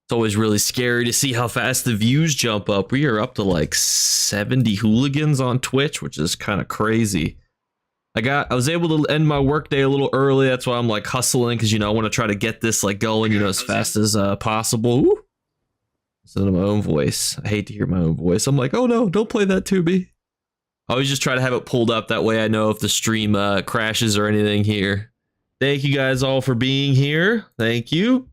It's always really scary to see how fast the views jump up. We are up to like 70 hooligans on Twitch, which is kind of crazy. I was able to end my workday a little early. That's why I'm like hustling, because I want to try to get this like going, as fast as possible. Ooh. Listen to my own voice. I hate to hear my own voice. I'm like, oh no, don't play that to me. I always just try to have it pulled up. That way I know if the stream crashes or anything here. Thank you guys all for being here. Thank you.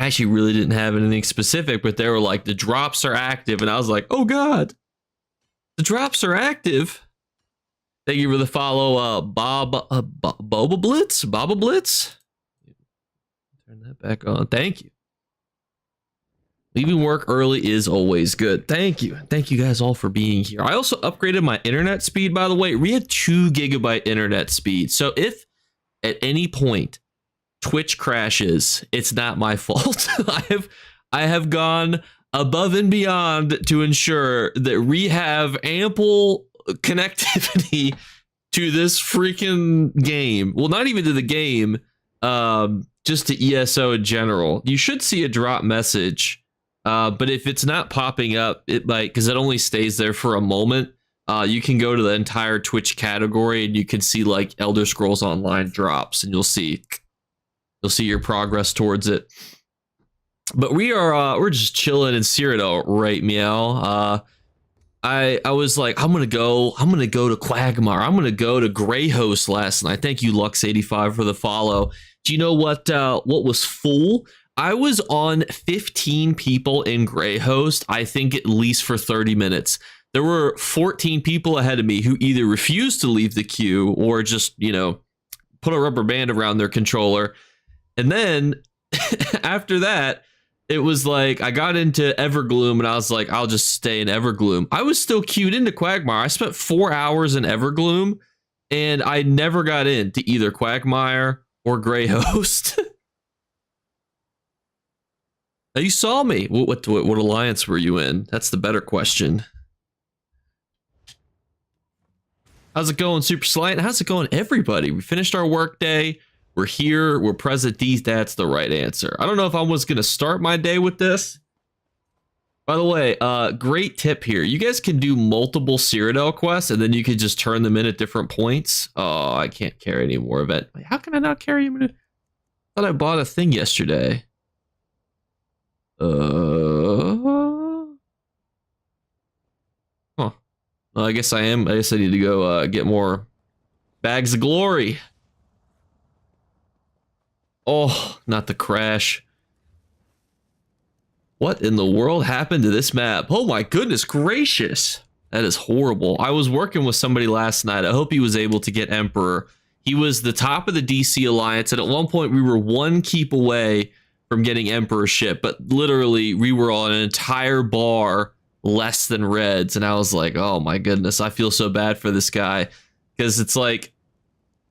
I actually really didn't have anything specific, but they were like, the drops are active. And I was like, oh God, the drops are active. Thank you for the follow, Boba Blitz. Turn that back on. Thank you. Leaving work early is always good. Thank you. Thank you guys all for being here. I also upgraded my internet speed, by the way. We had 2 GB internet speed. So if at any point Twitch crashes, it's not my fault. I have gone above and beyond to ensure that we have ample connectivity to this freaking game. Well, not even to the game, just to ESO in general. You should see a drop message, but if it's not popping up, it might, because it only stays there for a moment. You can go to the entire Twitch category and you can see like Elder Scrolls Online drops, and you'll see your progress towards it. But we're just chilling in Cyrodiil, right, Meow? I was like, I'm gonna go to Quagmire. I'm gonna go to Greyhost last night. Thank you, Lux85, for the follow. Do you know what was full? I was on 15 people in Greyhost, I think at least for 30 minutes. There were 14 people ahead of me who either refused to leave the queue or just, put a rubber band around their controller. And then after that, it was like I got into Evergloom and I was like, I'll just stay in Evergloom. I was still queued into Quagmire. I spent 4 hours in Evergloom and I never got into either Quagmire or Greyhost. You saw me. What alliance were you in? That's the better question. How's it going, Super Slight? How's it going, everybody? We finished our work day. We're here. We're present. That's the right answer. I don't know if I was going to start my day with this. By the way, great tip here. You guys can do multiple Cyrodiil quests, and then you can just turn them in at different points. Oh, I can't carry any more of it. How can I not carry them? I thought I bought a thing yesterday. Huh. Well, I guess I am. I guess I need to go get more bags of glory. Oh, not the crash. What in the world happened to this map? Oh my goodness gracious. That is horrible. I was working with somebody last night. I hope he was able to get Emperor. He was the top of the DC Alliance, and at one point we were 1 keep away from getting Emperorship, but literally we were on an entire bar less than Reds, and I was like, oh my goodness, I feel so bad for this guy, because it's like,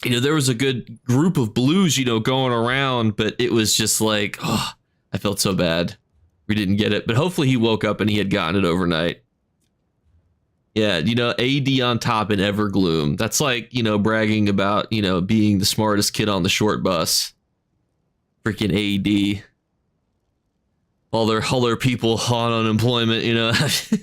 there was a good group of blues, going around, but it was just like, oh, I felt so bad. We didn't get it, but hopefully he woke up and he had gotten it overnight. Yeah, AD on top in Evergloom. That's like, bragging about, being the smartest kid on the short bus. Freaking AD. All their people on unemployment,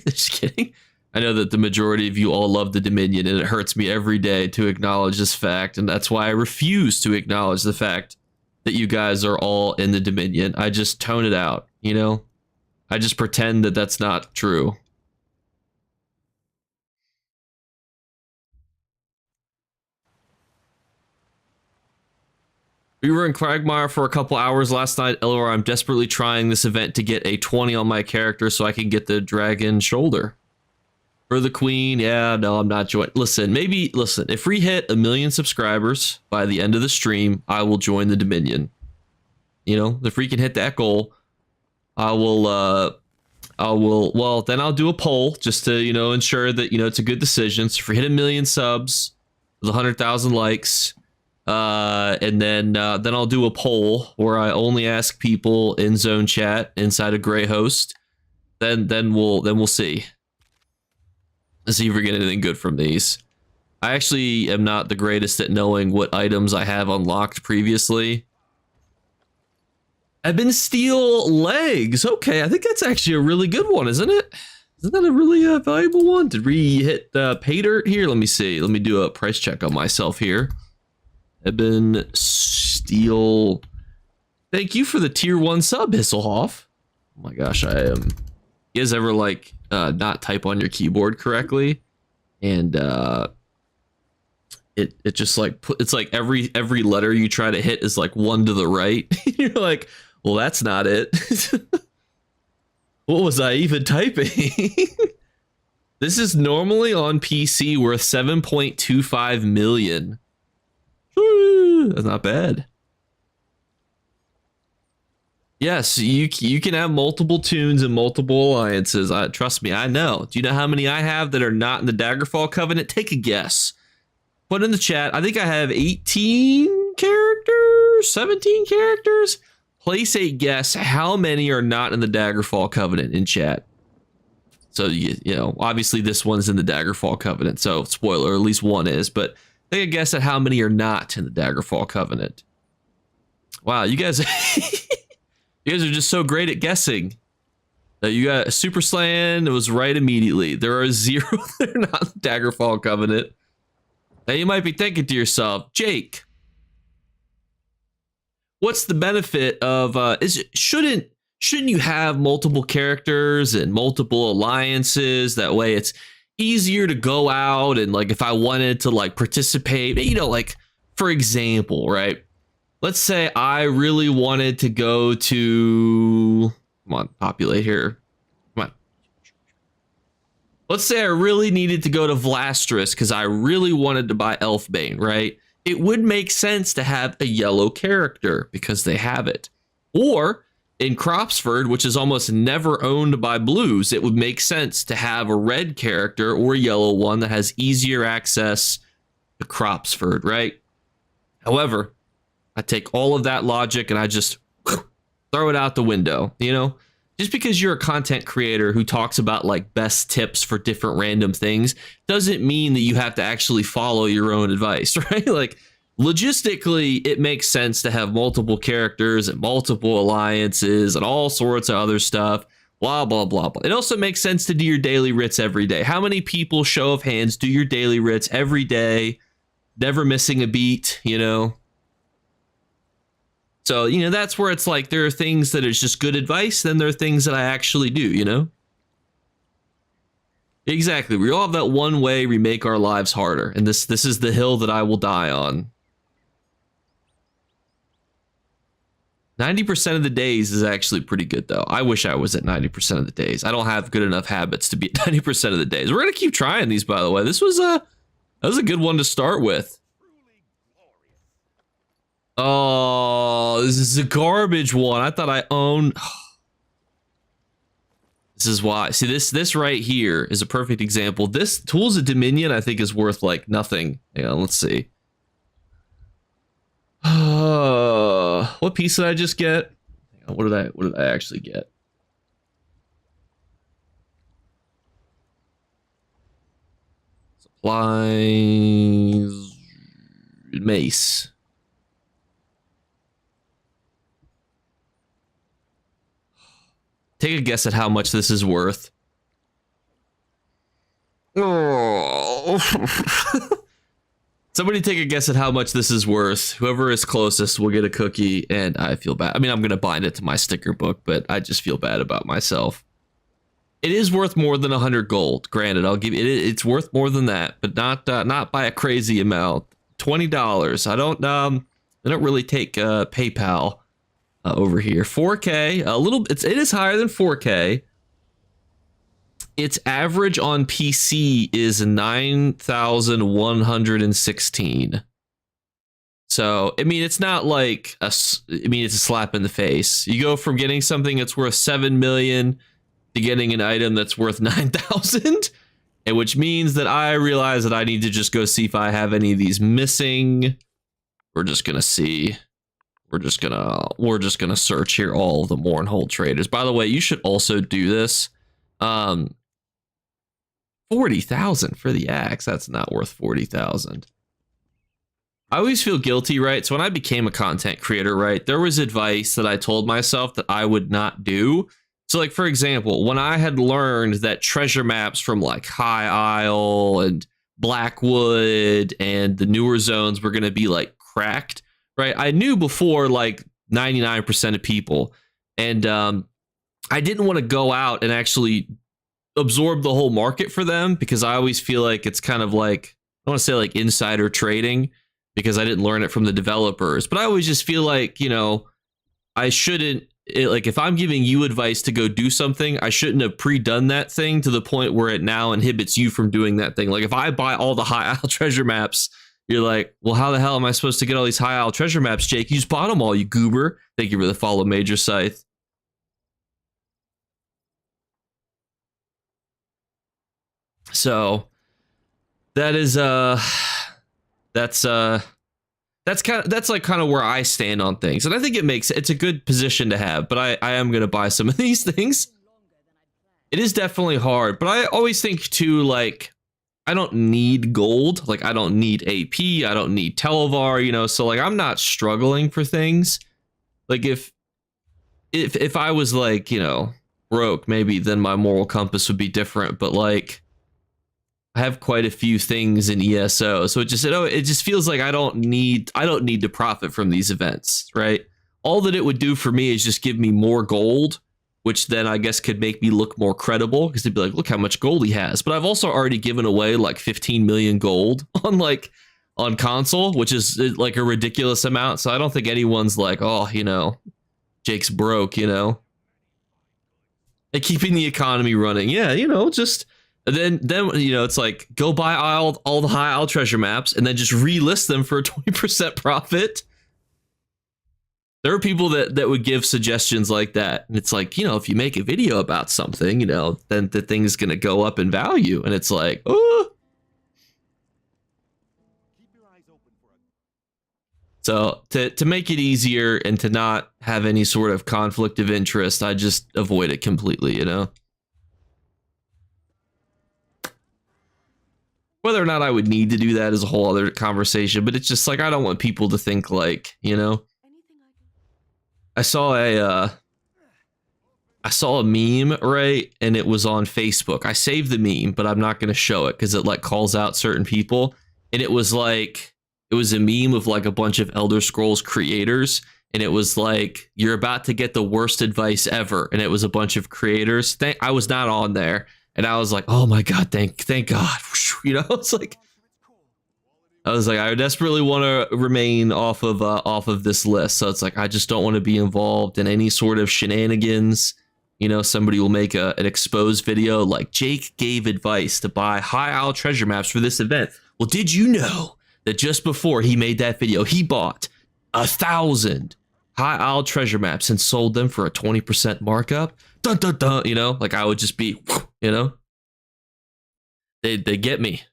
Just kidding. I know that the majority of you all love the Dominion, and it hurts me every day to acknowledge this fact, and that's why I refuse to acknowledge the fact that you guys are all in the Dominion. I just tone it out, I just pretend that that's not true. We were in Quagmire for a couple hours last night. Elor, I'm desperately trying this event to get a 20 on my character so I can get the dragon shoulder. For the queen, yeah, no, I'm not joining. Listen, if we hit 1 million subscribers by the end of the stream, I will join the Dominion. If we can hit that goal, I will, well, then I'll do a poll just to, ensure that, it's a good decision. So if we hit 1 million subs with 100,000 likes, and then I'll do a poll where I only ask people in zone chat inside of Greyhost. Then we'll see. Let's see if we get anything good from these. I actually am not the greatest at knowing what items I have unlocked previously. I've been steel legs. Okay, I think that's actually a really good one, isn't it? Isn't that a really valuable one? Did we hit pay dirt here? Let me see. Let me do a price check on myself here. Eben Steel. Thank you for the tier 1 sub, Hisselhoff. Oh my gosh, I am. You guys ever like not type on your keyboard correctly, and it just like it's like every letter you try to hit is like one to the right. You're like, well, that's not it. What was I even typing? This is normally on PC worth 7.25 million. Woo, that's not bad. Yes, you can have multiple tunes and multiple alliances. Trust me, I know. Do you know how many I have that are not in the Daggerfall Covenant? Take a guess. Put in the chat. I think I have 18 characters, 17 characters. Place a guess how many are not in the Daggerfall Covenant in chat. So, you know, obviously this one's in the Daggerfall Covenant. So, spoiler, at least one is. But take a guess at how many are not in the Daggerfall Covenant. Wow, you guys... You guys are just so great at guessing. You got a Super Slan that was right immediately. There are 0 that are not in the Daggerfall Covenant. Now you might be thinking to yourself, Jake, what's the benefit of shouldn't you have multiple characters and multiple alliances? That way it's easier to go out and like if I wanted to like participate, you know, like for example, right? Let's say I really wanted to go to, come on, populate here. Come on. Let's say I really needed to go to Vlastris because I really wanted to buy Elfbane, right? It would make sense to have a yellow character because they have it. Or in Cropsford, which is almost never owned by blues, it would make sense to have a red character or a yellow one that has easier access to Cropsford, right? However, I take all of that logic and I just throw it out the window, you know? Just because you're a content creator who talks about like best tips for different random things doesn't mean that you have to actually follow your own advice, right? Like logistically, it makes sense to have multiple characters and multiple alliances and all sorts of other stuff, blah, blah, blah, blah. It also makes sense to do your daily writs every day. How many people, show of hands, do your daily writs every day, never missing a beat, you know? So, you know, that's where it's like there are things that is just good advice, then there are things that I actually do, you know? Exactly. We all have that one way we make our lives harder, and this is the hill that I will die on. 90% of the days is actually pretty good, though. I wish I was at 90% of the days. I don't have good enough habits to be at 90% of the days. We're going to keep trying these, by the way. This was that was a good one to start with. Oh, this is a garbage one. I thought I owned. This is why. See, this right here is a perfect example. This Tools of Dominion, I think, is worth like nothing. Hang on, let's see. What piece did I just get? Hang on, what did I actually get? Supplies, mace. Take a guess at how much this is worth. Oh. Somebody take a guess at how much this is worth. Whoever is closest will get a cookie, and I feel bad. I mean, I'm going to bind it to my sticker book, but I just feel bad about myself. It is worth more than 100 gold. Granted, I'll give it. It's worth more than that, but not by a crazy amount. $20. I don't really take PayPal. Over here, 4K, a little. It is higher than 4K. Its average on PC is 9,116. So I mean, it's not like it's a slap in the face. You go from getting something that's worth 7 million to getting an item that's worth 9,000, and which means that I realize that I need to just go see if I have any of these missing. We're just gonna see. We're just gonna search here all of the Mournhold traders. By the way, you should also do this. 40,000 for the axe. That's not worth 40,000. I always feel guilty, right? So when I became a content creator, right, there was advice that I told myself that I would not do. So like, for example, when I had learned that treasure maps from like High Isle and Blackwood and the newer zones were going to be like cracked, right? I knew before like 99% of people. And I didn't want to go out and actually absorb the whole market for them because I always feel like it's kind of like, I want to say like insider trading because I didn't learn it from the developers. But I always just feel like, you know, I shouldn't, like if I'm giving you advice to go do something, I shouldn't have pre-done that thing to the point where it now inhibits you from doing that thing. Like if I buy all the High Isle treasure maps, you're like, well, how the hell am I supposed to get all these High Isle treasure maps, Jake? You just bought them all, you goober. Thank you for the follow, Major Scythe. So that is that's like kind of where I stand on things. And I think it's a good position to have, but I am going to buy some of these things. It is definitely hard, but I always think too, like, I don't need gold. Like I don't need AP. I don't need Televar, you know? So like, I'm not struggling for things. Like if I was like, you know, broke, maybe then my moral compass would be different, but like, I have quite a few things in ESO, so it just feels like I don't need to profit from these events, right? All that it would do for me is just give me more gold, which then I guess could make me look more credible because they'd be like, look how much gold he has. But I've also already given away like 15 million gold on console, which is like a ridiculous amount. So I don't think anyone's like, oh, you know, Jake's broke, you know, and keeping the economy running. Yeah, you know, just. And then you know, it's like go buy all the High Isle treasure maps and then just relist them for a 20% profit. There are people that would give suggestions like that, and it's like, you know, if you make a video about something, you know, then the thing's gonna go up in value, and it's like, oh. So to make it easier and to not have any sort of conflict of interest, I just avoid it completely, you know. Whether or not I would need to do that is a whole other conversation, but it's just like, I don't want people to think like, you know, I saw a meme, right? And it was on Facebook. I saved the meme, but I'm not going to show it because it like calls out certain people. And it was like, it was a meme of like a bunch of Elder Scrolls creators. And it was like, you're about to get the worst advice ever. And it was a bunch of creators. I was not on there. And I was like, oh my God, thank God. You know, it's like, I was like, I desperately want to remain off of this list. So it's like, I just don't want to be involved in any sort of shenanigans. You know, somebody will make an exposed video like Jake gave advice to buy High Isle treasure maps for this event. Well, did you know that just before he made that video, he bought 1,000 High Isle treasure maps and sold them for a 20% markup? Dun, dun, dun, you know, like I would just be, you know, they get me.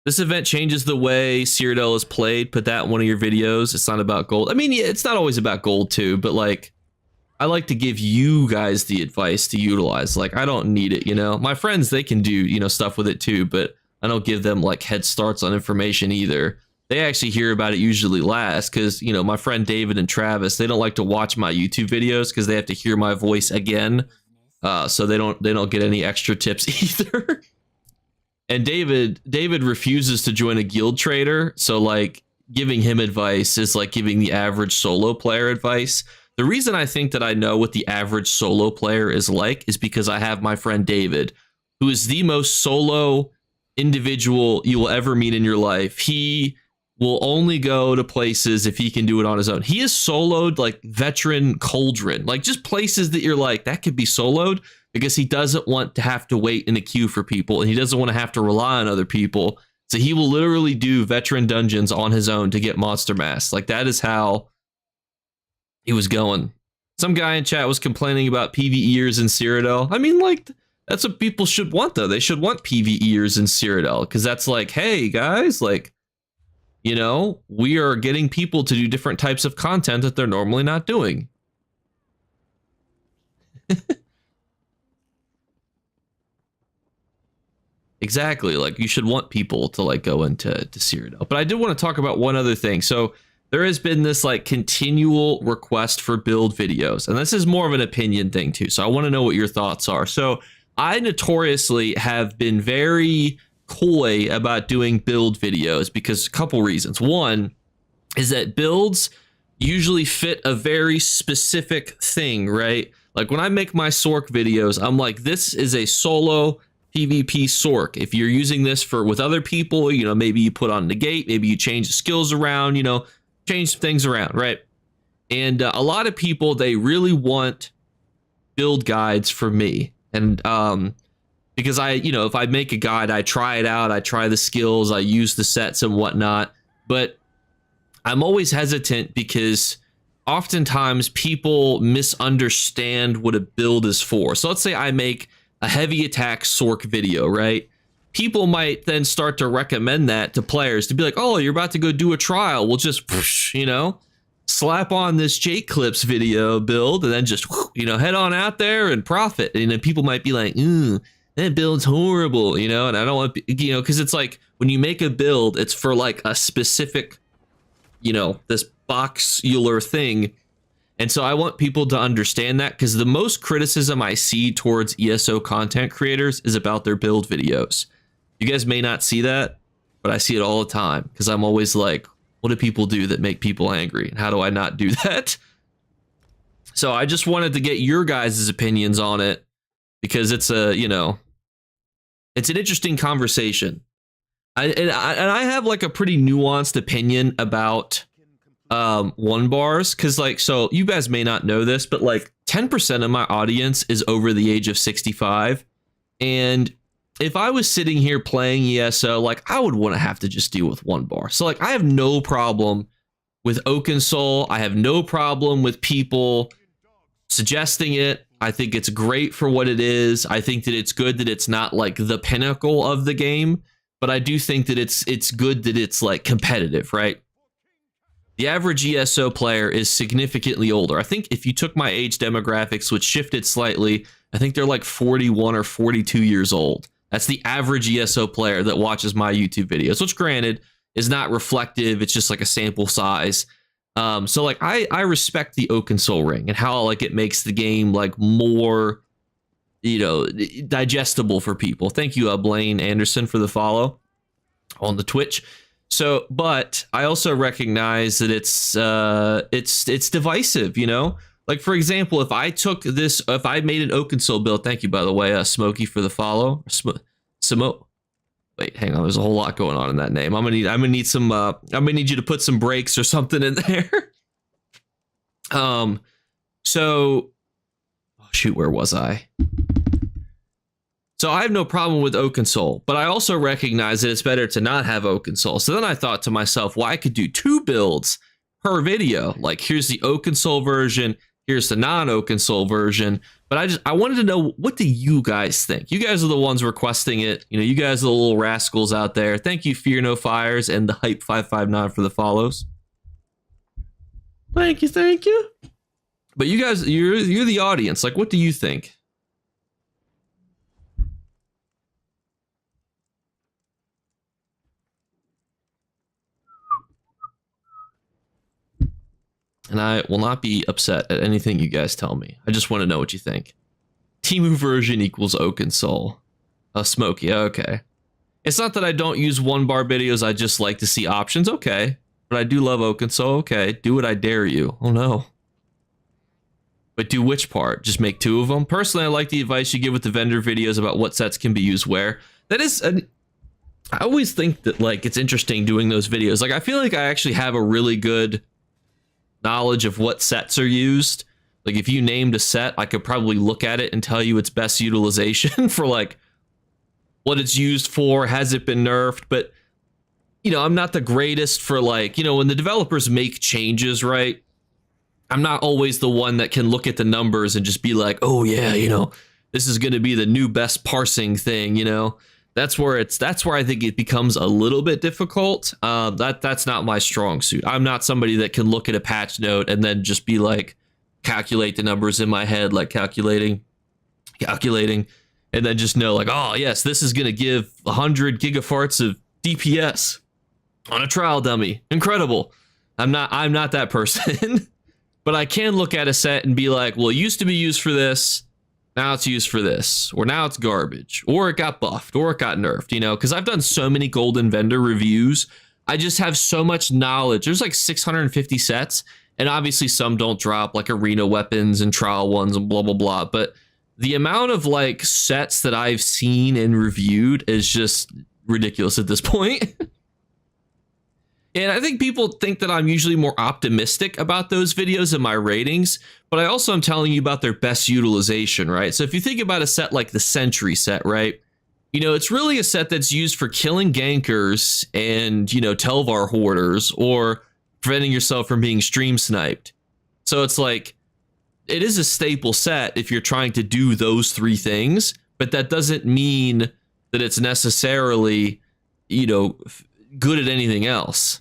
This event changes the way Cyrodiil is played. Put that in one of your videos. It's not about gold. I mean, yeah, it's not always about gold too, but like, I like to give you guys the advice to utilize. Like, I don't need it, you know. My friends, they can do, you know, stuff with it too, but I don't give them like head starts on information either. They actually hear about it usually last because, you know, my friend David and Travis, they don't like to watch my YouTube videos because they have to hear my voice again. So they don't get any extra tips either. And David refuses to join a guild trader. So like giving him advice is like giving the average solo player advice. The reason I think that I know what the average solo player is like is because I have my friend David, who is the most solo individual you will ever meet in your life. He will only go to places if he can do it on his own. He is soloed like veteran Cauldron, like just places that you're like, that could be soloed, because he doesn't want to have to wait in a queue for people and he doesn't want to have to rely on other people. So he will literally do veteran dungeons on his own to get monster mass. Like that is how he was going. Some guy in chat was complaining about PvEers in Cyrodiil. I mean, like, that's what people should want though. They should want PvEers in Cyrodiil because that's like, hey guys, like, you know, we are getting people to do different types of content that they're normally not doing. Exactly. Like you should want people to like go into Cyrodiil. But I did want to talk about one other thing. So there has been this like continual request for build videos, and this is more of an opinion thing too. So I want to know what your thoughts are. So I notoriously have been very coy about doing build videos because a couple reasons. One is that builds usually fit a very specific thing, right? Like when I make my Sork videos, I'm like, this is a solo PvP Sork. If you're using this for with other people, you know, maybe you put on negate, maybe you change the skills around, you know, change things around, right? And a lot of people, they really want build guides for me. And because I, you know, if I make a guide, I try it out, I try the skills, I use the sets and whatnot. But I'm always hesitant because oftentimes people misunderstand what a build is for. So let's say I make a heavy attack Sork video, right? People might then start to recommend that to players to be like, oh, you're about to go do a trial. We'll just, you know, slap on this Jake Clips video build and then just, you know, head on out there and profit. And then people might be like, that build's horrible, you know, and I don't want, you know, because it's like when you make a build, it's for like a specific, you know, this boxular thing. And so I want people to understand that because the most criticism I see towards ESO content creators is about their build videos. You guys may not see that, but I see it all the time because I'm always like, what do people do that make people angry? And how do I not do that? So I just wanted to get your guys' opinions on it because it's a, you know, it's an interesting conversation. And I have like a pretty nuanced opinion about one bars because like, so you guys may not know this, but like 10% of my audience is over the age of 65. And if I was sitting here playing ESO, like I would want to have to just deal with one bar. So like I have no problem with Oaken Soul. I have no problem with people suggesting it. I think it's great for what it is. I think that it's good that it's not like the pinnacle of the game, but I do think that it's good that it's like competitive, right? The average ESO player is significantly older. I think if you took my age demographics, which shifted slightly, I think they're like 41 or 42 years old. That's the average ESO player that watches my YouTube videos, which granted is not reflective. It's just like a sample size. So like I respect the Oaken Soul ring and how like it makes the game like more, you know, digestible for people. Thank you, Blaine Anderson, for the follow on the Twitch. So, but I also recognize that it's divisive, you know. Like for example, if I took this, if I made an Oaken Soul build, thank you by the way, Smokey for the follow. Wait, hang on. There's a whole lot going on in that name. I'm gonna need some. I'm gonna need you to put some breaks or something in there. So, oh, shoot, where was I? So I have no problem with Oaken Soul, but I also recognize that it's better to not have Oaken Soul. So then I thought to myself, well, I could do 2 builds per video. Like here's the Oaken Soul version, here's the non-Oaken Soul version. But I wanted to know, what do you guys think? You guys are the ones requesting it. You know, you guys are the little rascals out there. Thank you, Fear No Fires and the Hype 559 for the follows. Thank you. But you guys, you're the audience. Like, what do you think? And I will not be upset at anything you guys tell me. I just want to know what you think. Temu version equals Oaken Soul. Smokey, okay. It's not that I don't use 1 bar videos, I just like to see options, okay. But I do love Oaken Soul, okay. Do what I dare you. Oh no. But do which part? Just make 2 of them? Personally, I like the advice you give with the vendor videos about what sets can be used where. That is, I always think that like it's interesting doing those videos. Like I feel like I actually have a really good knowledge of what sets are used. Like if you named a set, I could probably look at it and tell you its best utilization for like what it's used for, has it been nerfed. But you know, I'm not the greatest for like, you know, when the developers make changes, right? I'm not always the one that can look at the numbers and just be like, oh yeah, you know, this is going to be the new best parsing thing, you know. That's where I think it becomes a little bit difficult. That's not my strong suit. I'm not somebody that can look at a patch note and then just be like, calculate the numbers in my head, like calculating. and then just know like, oh yes, this is going to give 100 gigafarts of DPS on a trial dummy. Incredible. I'm not that person. But I can look at a set and be like, well, it used to be used for this. Now it's used for this, or now it's garbage, or it got buffed, or it got nerfed, you know, because I've done so many Golden Vendor reviews. I just have so much knowledge. There's like 650 sets, and obviously some don't drop, like arena weapons and trial ones and blah, blah, blah. But the amount of like sets that I've seen and reviewed is just ridiculous at this point. And I think people think that I'm usually more optimistic about those videos in my ratings, but I also am telling you about their best utilization, right? So if you think about a set like the Sentry set, right? You know, it's really a set that's used for killing gankers and, you know, Telvar hoarders or preventing yourself from being stream sniped. So it's like, it is a staple set if you're trying to do those three things, but that doesn't mean that it's necessarily, you know, good at anything else.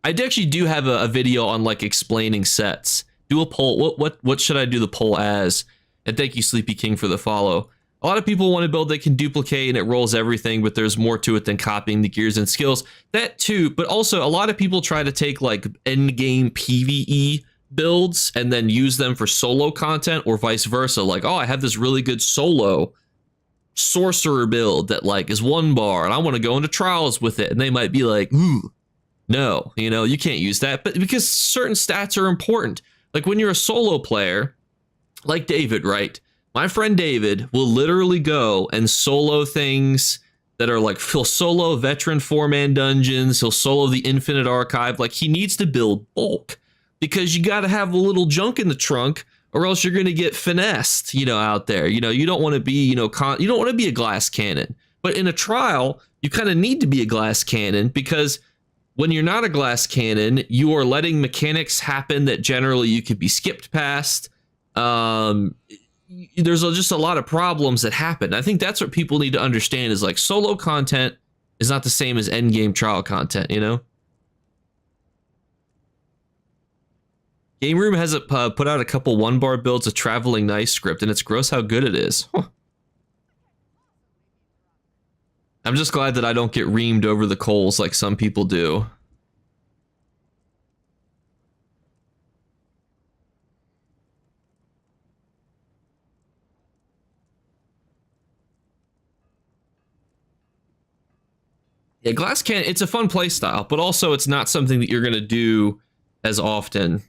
I actually do have a video on like explaining sets. Do a poll. What should I do the poll as? And thank you, Sleepy King, for the follow. A lot of people want to build that can duplicate and it rolls everything, but there's more to it than copying the gears and skills. That too, but also a lot of people try to take like end game PvE builds and then use them for solo content or vice versa. Like, oh, I have this really good solo sorcerer build that like is 1 bar and I want to go into trials with it. And they might be like, ooh, no, you know, you can't use that. But because certain stats are important, like when you're a solo player, like David, right? My friend David will literally go and solo things that are like, he'll solo veteran 4-man dungeons. He'll solo the Infinite Archive. Like he needs to build bulk because you got to have a little junk in the trunk or else you're going to get finessed, you know, out there. You know, you don't want to be, you know, you don't want to be a glass cannon. But in a trial, you kind of need to be a glass cannon because when you're not a glass cannon, you are letting mechanics happen that generally you could be skipped past. There's just a lot of problems that happen. I think that's what people need to understand is like solo content is not the same as end game trial content, you know? Game Room has put out a couple 1-bar builds of Traveling Knife script, and it's gross how good it is. Huh. I'm just glad that I don't get reamed over the coals like some people do. Yeah, glass cannon, it's a fun play style, but also it's not something that you're going to do as often.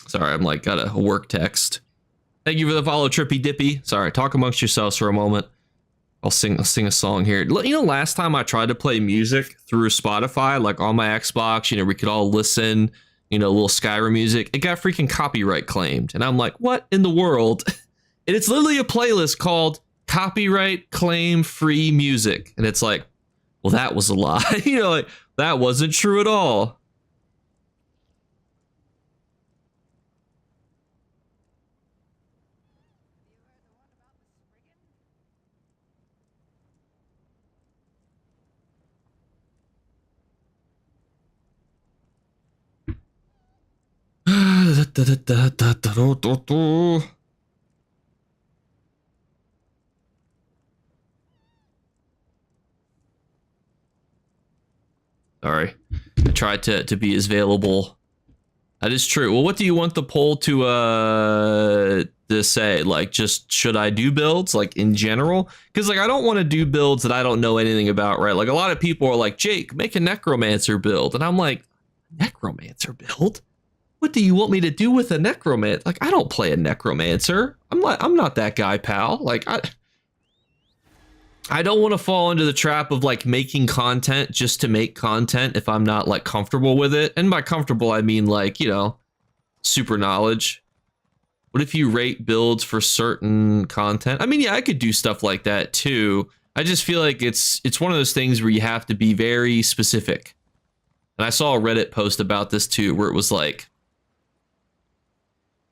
Sorry, I'm like got a work text. Thank you for the follow, Trippy Dippy. Sorry, talk amongst yourselves for a moment. I'll sing a song here. You know, last time I tried to play music through Spotify, like on my Xbox, you know, we could all listen, you know, a little Skyrim music. It got freaking copyright claimed. And I'm like, what in the world? And it's literally a playlist called Copyright Claim Free Music. And it's like, well, that was a lie. You know, like, that wasn't true at all. Sorry, I tried to be as available. That is true. Well, what do you want the poll to say? Like, just should I do builds like in general? Because like I don't want to do builds that I don't know anything about, right? Like a lot of people are like, Jake, make a necromancer build, and I'm like, necromancer build? What do you want me to do with a necromancer? Like, I don't play a necromancer. I'm not that guy, pal. Like, I don't want to fall into the trap of like making content just to make content if I'm not like comfortable with it. And by comfortable, I mean like, you know, super knowledge. What if you rate builds for certain content? I mean, yeah, I could do stuff like that too. I just feel like it's one of those things where you have to be very specific. And I saw a Reddit post about this too, where it was like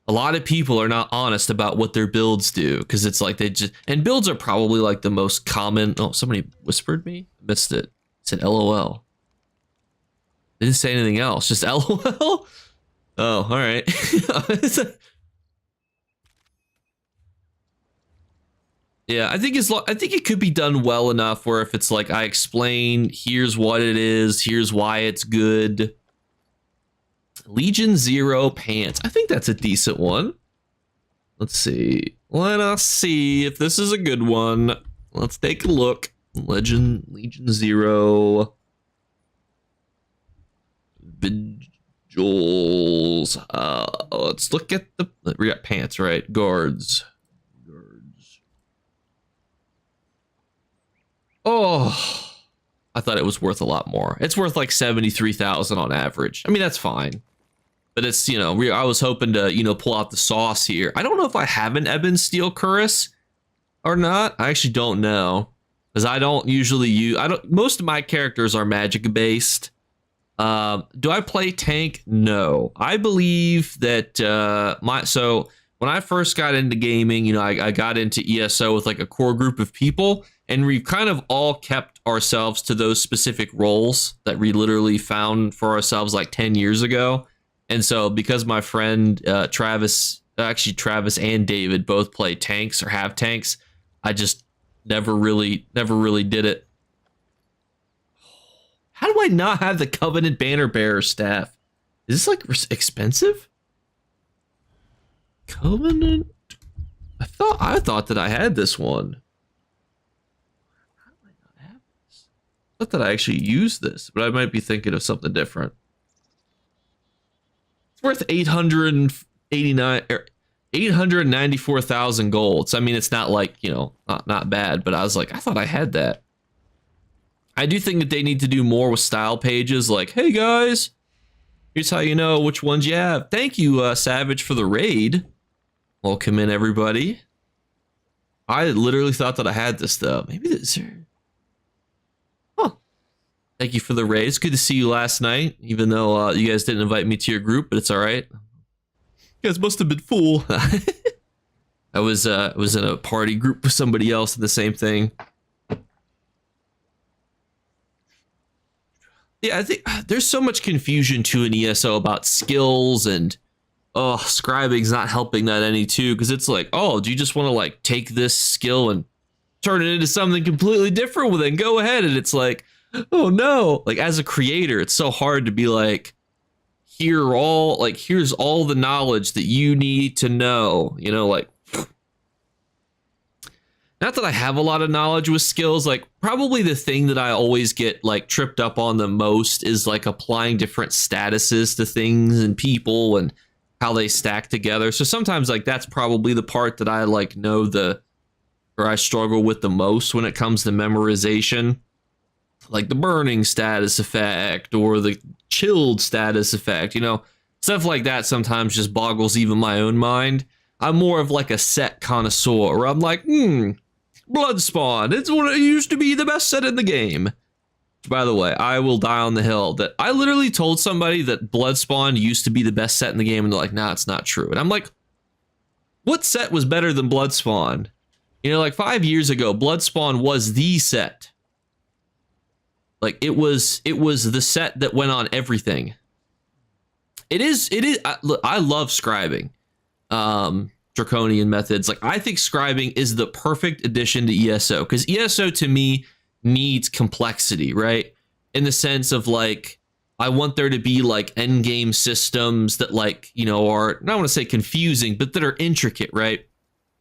a lot of people are not honest about what their builds do, because it's like they just, and builds are probably like the most common. Oh, somebody whispered me, missed it. It said LOL. They didn't say anything else, just LOL. Oh, all right. Yeah, I think it could be done well enough where if it's like I explain, here's what it is, here's why it's good. Legion 0 pants. I think that's a decent one. Let's see. Let us see if this is a good one. Let's take a look. Legion 0. Vigils. Let's look at the. We got pants, right? Guards. Oh, I thought it was worth a lot more. It's worth like 73,000 on average. I mean, that's fine. But it's, you know, I was hoping to, you know, pull out the sauce here. I don't know if I have an Ebon Steel Cuirass or not. I actually don't know. Because I don't usually use, most of my characters are magic based. Do I play tank? No. I believe that so when I first got into gaming, you know, I got into ESO with like a core group of people, and we kind of all kept ourselves to those specific roles that we literally found for ourselves like 10 years ago. And so because my friend Travis and David both play tanks or have tanks, I just never really did it. How do I not have the Covenant Banner Bearer staff? Is this like expensive? Covenant? I thought that I had this one. How do I not have this? I thought that I actually used this, but I might be thinking of something different. It's worth 894,000 gold. So I mean, it's not like, you know, not bad, but I was like, I thought I had that. I do think that they need to do more with style pages, like, hey guys, here's how you know which ones you have. Thank you, Savage, for the raid. Welcome in, everybody. I literally thought that I had this, though. Maybe this. Oh, thank you for the raid. It's good to see you last night, even though you guys didn't invite me to your group, but it's all right. You guys must have been full. I was in a party group with somebody else and the same thing. Yeah, I think there's so much confusion to an ESO about skills, and scribing's not helping that any too, because it's like, oh, do you just want to like take this skill and turn it into something completely different? Well, then go ahead. And it's like, oh no, like as a creator, it's so hard to be like, here's all the knowledge that you need to know, you know, like, not that I have a lot of knowledge with skills. Like probably the thing that I always get like tripped up on the most is like applying different statuses to things and people and how they stack together. So sometimes like that's probably the part that I like I struggle with the most when it comes to memorization. Like the burning status effect or the chilled status effect, you know, stuff like that sometimes just boggles even my own mind. I'm more of like a set connoisseur, where I'm like, Bloodspawn, it's what it used to be the best set in the game. By the way, I will die on the hill that I literally told somebody that Bloodspawn used to be the best set in the game, and they're like, nah, it's not true. And I'm like, what set was better than Bloodspawn? You know, like 5 years ago, Bloodspawn was the set. Like it was the set that went on everything. It is. I love scribing. Draconian methods. Like I think scribing is the perfect addition to ESO, because ESO to me needs complexity, right? In the sense of like, I want there to be like end game systems that like, you know, are, I don't want to say confusing, but that are intricate, right?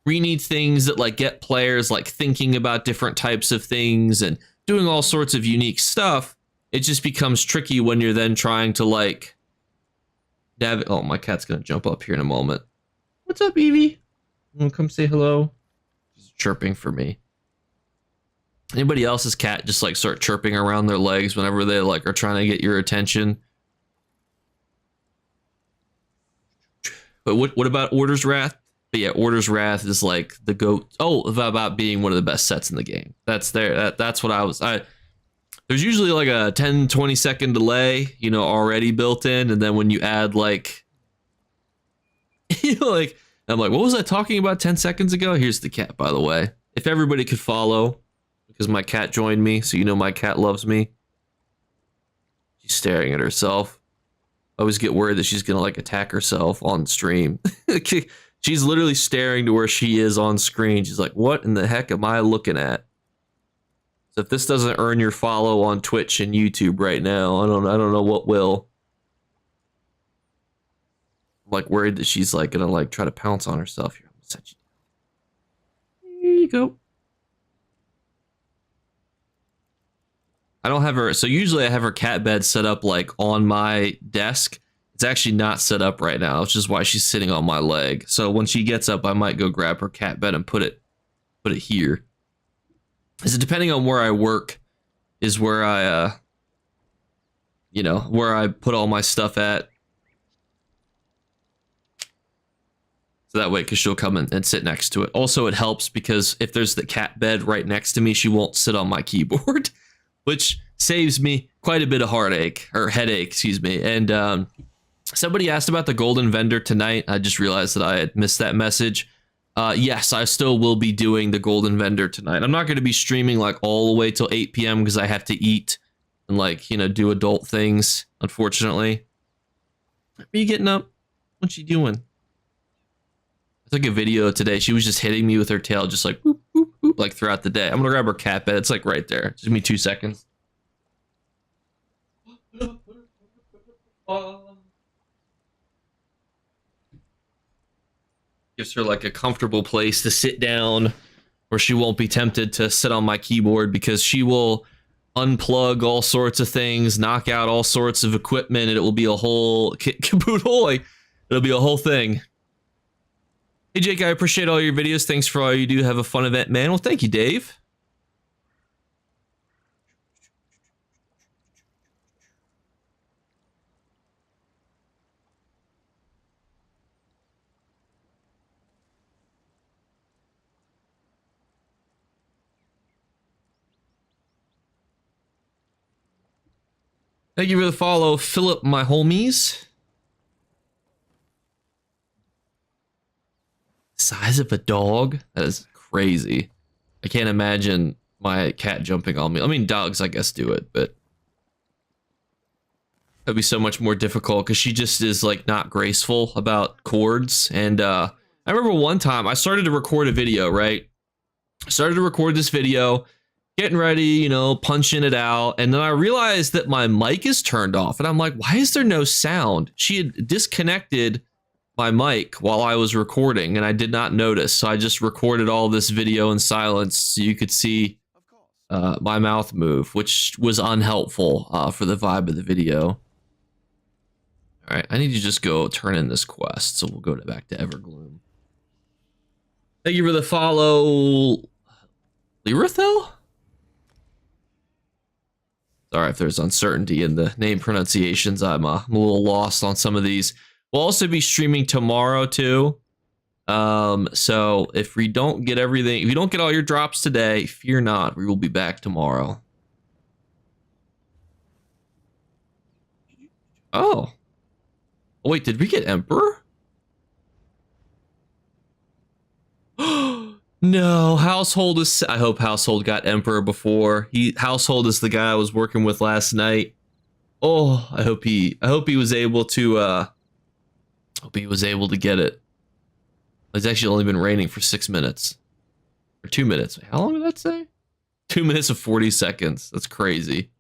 We need things that like get players like thinking about different types of things and doing all sorts of unique stuff. It just becomes tricky when you're then trying to like oh, my cat's gonna jump up here in a moment. What's up, Evie? Wanna come say hello? She's chirping for me. Anybody else's cat just like start chirping around their legs whenever they like are trying to get your attention? But what about Order's Wrath? But yeah, Order's Wrath is like the goat. Oh, about being one of the best sets in the game. That's there. That's what there's usually like a 10-20 second delay, you know, already built in, and then when you add like You know, like, I'm like, what was I talking about 10 seconds ago? Here's the cat, by the way. If everybody could follow, because my cat joined me, so you know my cat loves me. She's staring at herself. I always get worried that she's gonna like attack herself on stream. She's literally staring to where she is on screen. She's like, what in the heck am I looking at? So if this doesn't earn your follow on Twitch and YouTube right now, I don't know what will. I'm like worried that she's like gonna like try to pounce on herself here. Here you go. I don't have her, so usually I have her cat bed set up like on my desk. It's actually not set up right now, which is why she's sitting on my leg. So when she gets up, I might go grab her cat bed and put it here. So depending on where I work is where I you know, where I put all my stuff at. So that way, because she'll come in and sit next to it. Also, it helps because if there's the cat bed right next to me, she won't sit on my keyboard, which saves me quite a bit of headache, excuse me. And somebody asked about the golden vendor tonight. I just realized that I had missed that message. Yes, I still will be doing the golden vendor tonight. I'm not going to be streaming like all the way till 8 p.m. because I have to eat and like, you know, do adult things, unfortunately. Are you getting up? What's she doing? I took a video today. She was just hitting me with her tail, just like boop, boop, boop, like throughout the day. I'm gonna grab her cat bed. It's like right there. Just give me 2 seconds. Gives her like a comfortable place to sit down where she won't be tempted to sit on my keyboard because she will unplug all sorts of things, knock out all sorts of equipment, and it will be a whole caboodle. Like, it'll be a whole thing. Hey, Jake, I appreciate all your videos. Thanks for all you do. Have a fun event, man. Well, thank you, Dave. Thank you for the follow, Philip, my homies. Size of a dog? That is crazy. I can't imagine my cat jumping on me. I mean, dogs, I guess, do it, but that'd be so much more difficult because she just is like not graceful about cords. And I remember one time I started to record a video, right? I started to record this video, getting ready, you know, punching it out. And then I realized that my mic is turned off. And I'm like, why is there no sound? She had disconnected my mic while I was recording and I did not notice. So I just recorded all this video in silence so you could see my mouth move, which was unhelpful for the vibe of the video. All right, I need to just go turn in this quest. So we'll go back to Evergloom. Thank you for the follow, Lirathel? Sorry if there's uncertainty in the name pronunciations. I'm a little lost on some of these. We'll also be streaming tomorrow too. So if we don't get everything, if you don't get all your drops today, fear not, we will be back tomorrow. Oh. Oh wait, did we get Emperor? No, Household is, I hope Household got Emperor before. Household is the guy I was working with last night. Oh, I hope he was able to get it. It's actually only been raining for 6 minutes. Or 2 minutes. How long did that say? 2 minutes and 40 seconds. That's crazy.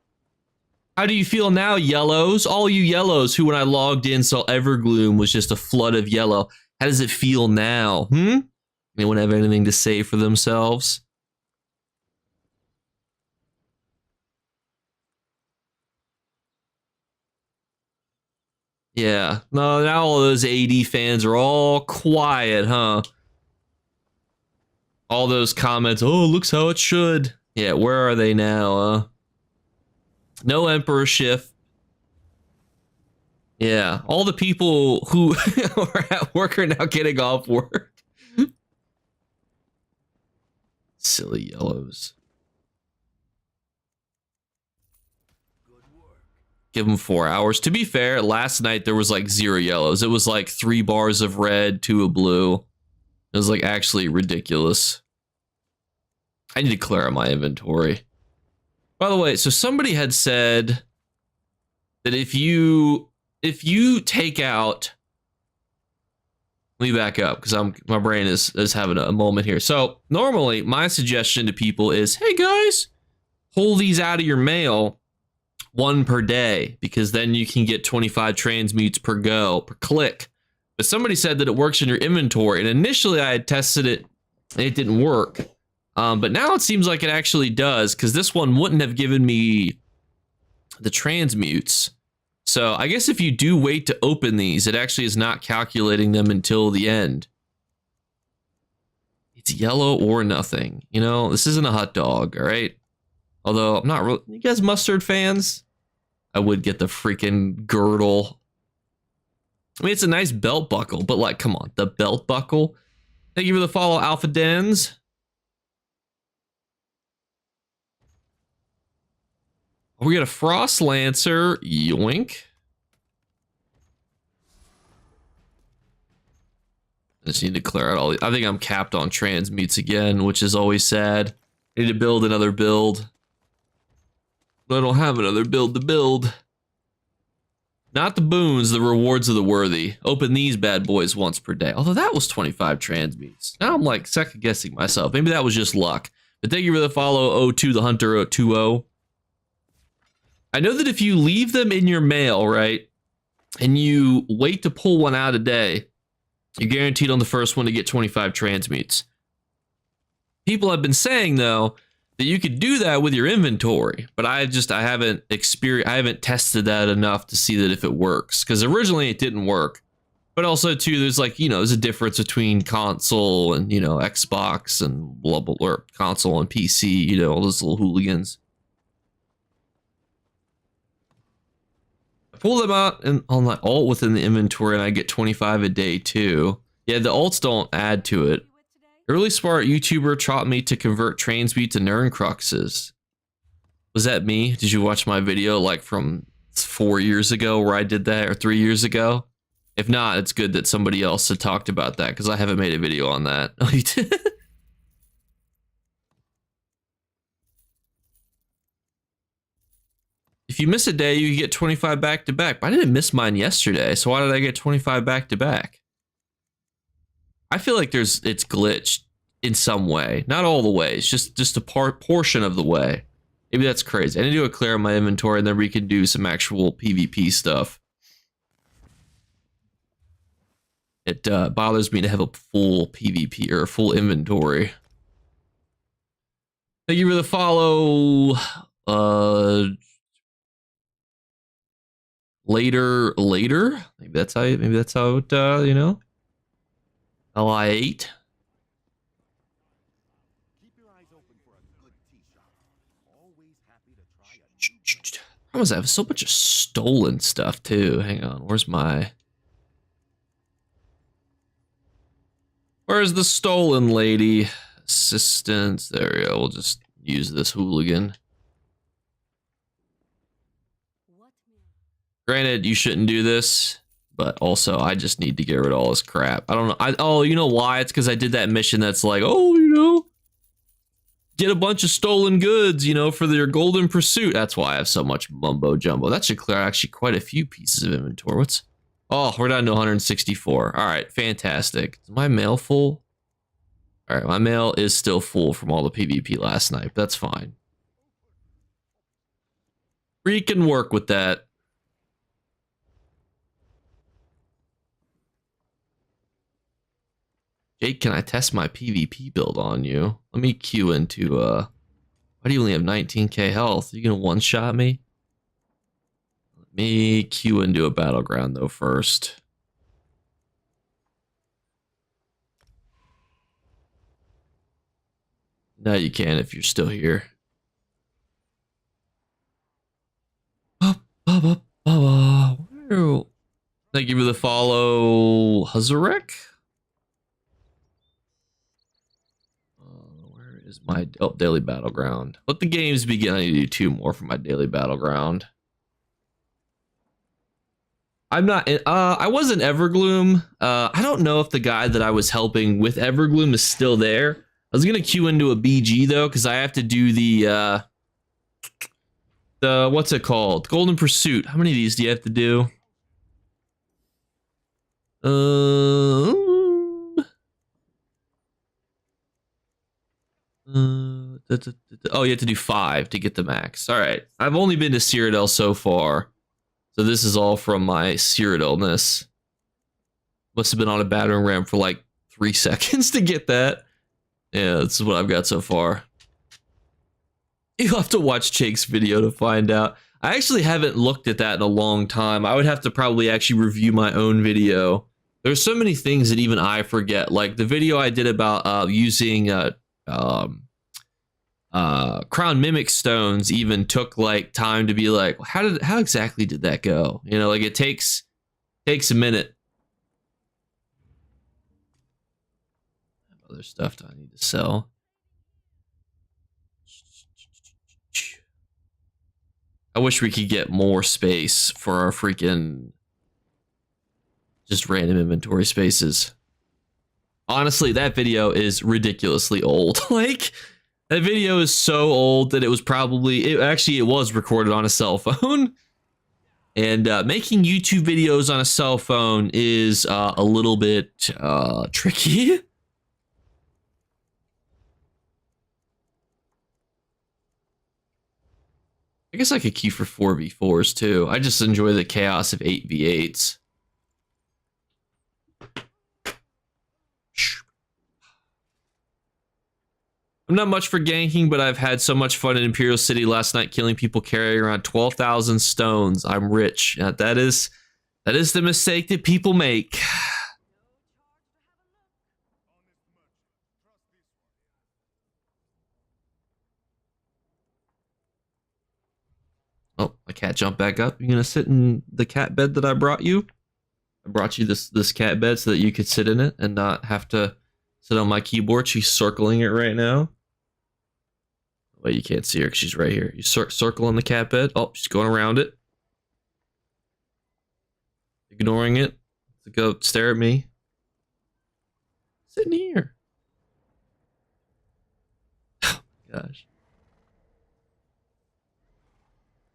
How do you feel now, yellows? All you yellows who, when I logged in, saw Evergloom was just a flood of yellow. How does it feel now? Anyone have anything to say for themselves? Yeah. No, now all those AD fans are all quiet, huh? All those comments, oh, looks how it should. Yeah, where are they now? No Emperor shift. Yeah, all the people who are at work are now getting off work. Silly yellows. Give them 4 hours. To be fair, last night there was like 0 yellows. It was like 3 bars of red, 2 of blue. It was like actually ridiculous. I need to clear out my inventory. By the way, so somebody had said that if you take out, let me back up because my brain is having a moment here. So normally my suggestion to people is, hey guys, pull these out of your mail 1 per day, because then you can get 25 transmutes per click. But somebody said that it works in your inventory, and initially I had tested it and it didn't work. But now it seems like it actually does, because this one wouldn't have given me the transmutes. So I guess if you do wait to open these, it actually is not calculating them until the end. It's yellow or nothing. You know, this isn't a hot dog, all right? Although I'm not really, you guys mustard fans? I would get the freaking girdle. I mean, it's a nice belt buckle, but like, come on, the belt buckle. Thank you for the follow, Alpha Dens. We got a Frost Lancer, yoink. I just need to clear out all the, I think I'm capped on transmutes again, which is always sad. I need to build another build. But I don't have another build to build. Not the boons, the rewards of the worthy. Open these bad boys once per day. Although that was 25 transmutes. Now I'm like second guessing myself. Maybe that was just luck. But thank you for the follow, O2 the Hunter 20. I know that if you leave them in your mail, right, and you wait to pull one out a day, you're guaranteed on the first one to get 25 transmutes. People have been saying, though, that you could do that with your inventory, but I haven't tested that enough to see that if it works, because originally it didn't work. But also, too, there's like, you know, there's a difference between console and, you know, Xbox and blah, blah, blah, console and PC, you know, all those little hooligans. Pull them out and on my alt within the inventory, and I get 25 a day too. Yeah, the alts don't add to it. Early smart YouTuber taught me to convert transmute to Nern Cruxes. Was that me? Did you watch my video like from 4 years ago where I did that, or 3 years ago? If not, it's good that somebody else had talked about that, because I haven't made a video on that. Oh, you did? If you miss a day, you get 25 back to back. But I didn't miss mine yesterday, so why did I get 25 back to back? I feel like it's glitched in some way. Not all the ways, just a portion of the way. Maybe that's crazy. I need to clear my inventory, and then we can do some actual PvP stuff. It bothers me to have a full PvP or a full inventory. Thank you for the follow. Later. Maybe that's how it, you know. LI8. Keep your eyes open for a good tea shop. Always happy to try I must have so much of stolen stuff too. Hang on, where's the stolen lady? Assistance. There we go. We'll just use this hooligan. Granted, you shouldn't do this, but also I just need to get rid of all this crap. I don't know. Oh, you know why? It's because I did that mission that's like, oh, you know, get a bunch of stolen goods, you know, for your golden pursuit. That's why I have so much mumbo jumbo. That should clear actually quite a few pieces of inventory. What's? Oh, we're down to 164. All right, fantastic. Is my mail full? All right, my mail is still full from all the PvP last night. But that's fine. We can work with that. Jake, can I test my PvP build on you? Let me queue into, why do you only have 19k health? You gonna one-shot me? Let me queue into a battleground, though, first. Now you can if you're still here. Thank you for the follow, Hazarek. Is my daily battleground. Let the games begin. I need to do 2 more for my daily battleground. I'm not. I was in Evergloom. I don't know if the guy that I was helping with Evergloom is still there. I was gonna queue into a BG though, because I have to do the what's it called? Golden Pursuit. How many of these do you have to do? Oh, you have to do 5 to get the max. All right. I've only been to Cyrodiil so far, so this is all from my Cyrodiilness. Must have been on a battering ram for like 3 seconds to get that. Yeah, this is what I've got so far. You'll have to watch Jake's video to find out. I actually haven't looked at that in a long time. I would have to probably actually review my own video. There's so many things that even I forget. Like the video I did about using crown mimic stones even took like time to be like, how exactly did that go? You know, like it takes a minute. Other stuff do I need to sell? I wish we could get more space for our freaking just random inventory spaces. Honestly, that video is ridiculously old. Like, that video is so old that it was probably, it was recorded on a cell phone. And making YouTube videos on a cell phone is a little bit tricky. I guess I could queue for 4v4s too. I just enjoy the chaos of 8v8s. I'm not much for ganking, but I've had so much fun in Imperial City last night, killing people carrying around 12,000 stones. I'm rich. That is the mistake that people make. Oh, my cat jumped back up. You're gonna sit in the cat bed that I brought you? I brought you this cat bed so that you could sit in it and not have to sit on my keyboard. She's circling it right now. Well, you can't see her because she's right here. You circle on the cat bed. Oh, she's going around it. Ignoring it. To go stare at me. Sitting here. Oh my gosh.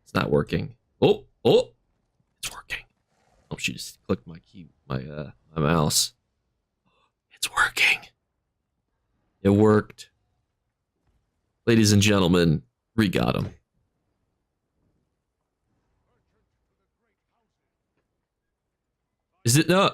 It's not working. Oh, it's working. Oh, she just clicked my my mouse. It's working. It worked. Ladies and gentlemen, we got him. Is it no?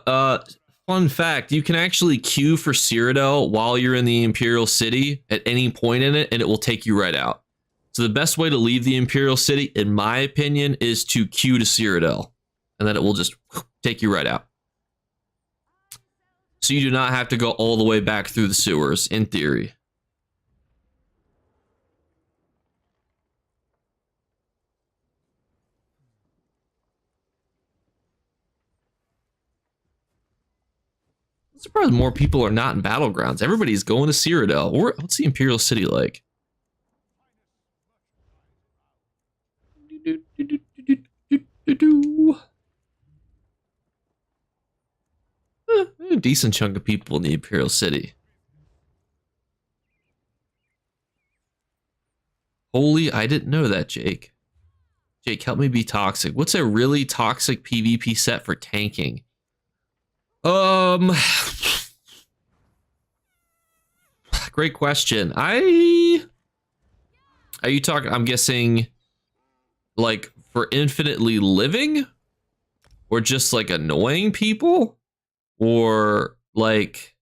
Fun fact: you can actually queue for Cyrodiil while you're in the Imperial City at any point in it, and it will take you right out. So the best way to leave the Imperial City, in my opinion, is to queue to Cyrodiil, and then it will just take you right out. So you do not have to go all the way back through the sewers, in theory. I'm surprised more people are not in Battlegrounds. Everybody's going to Cyrodiil. What's the Imperial City like? A decent chunk of people in the Imperial City. Holy, I didn't know that, Jake. Jake, help me be toxic. What's a really toxic PvP set for tanking? Great question. Are you talking, I'm guessing, like, for infinitely living? Or just, like, annoying people? Or, like,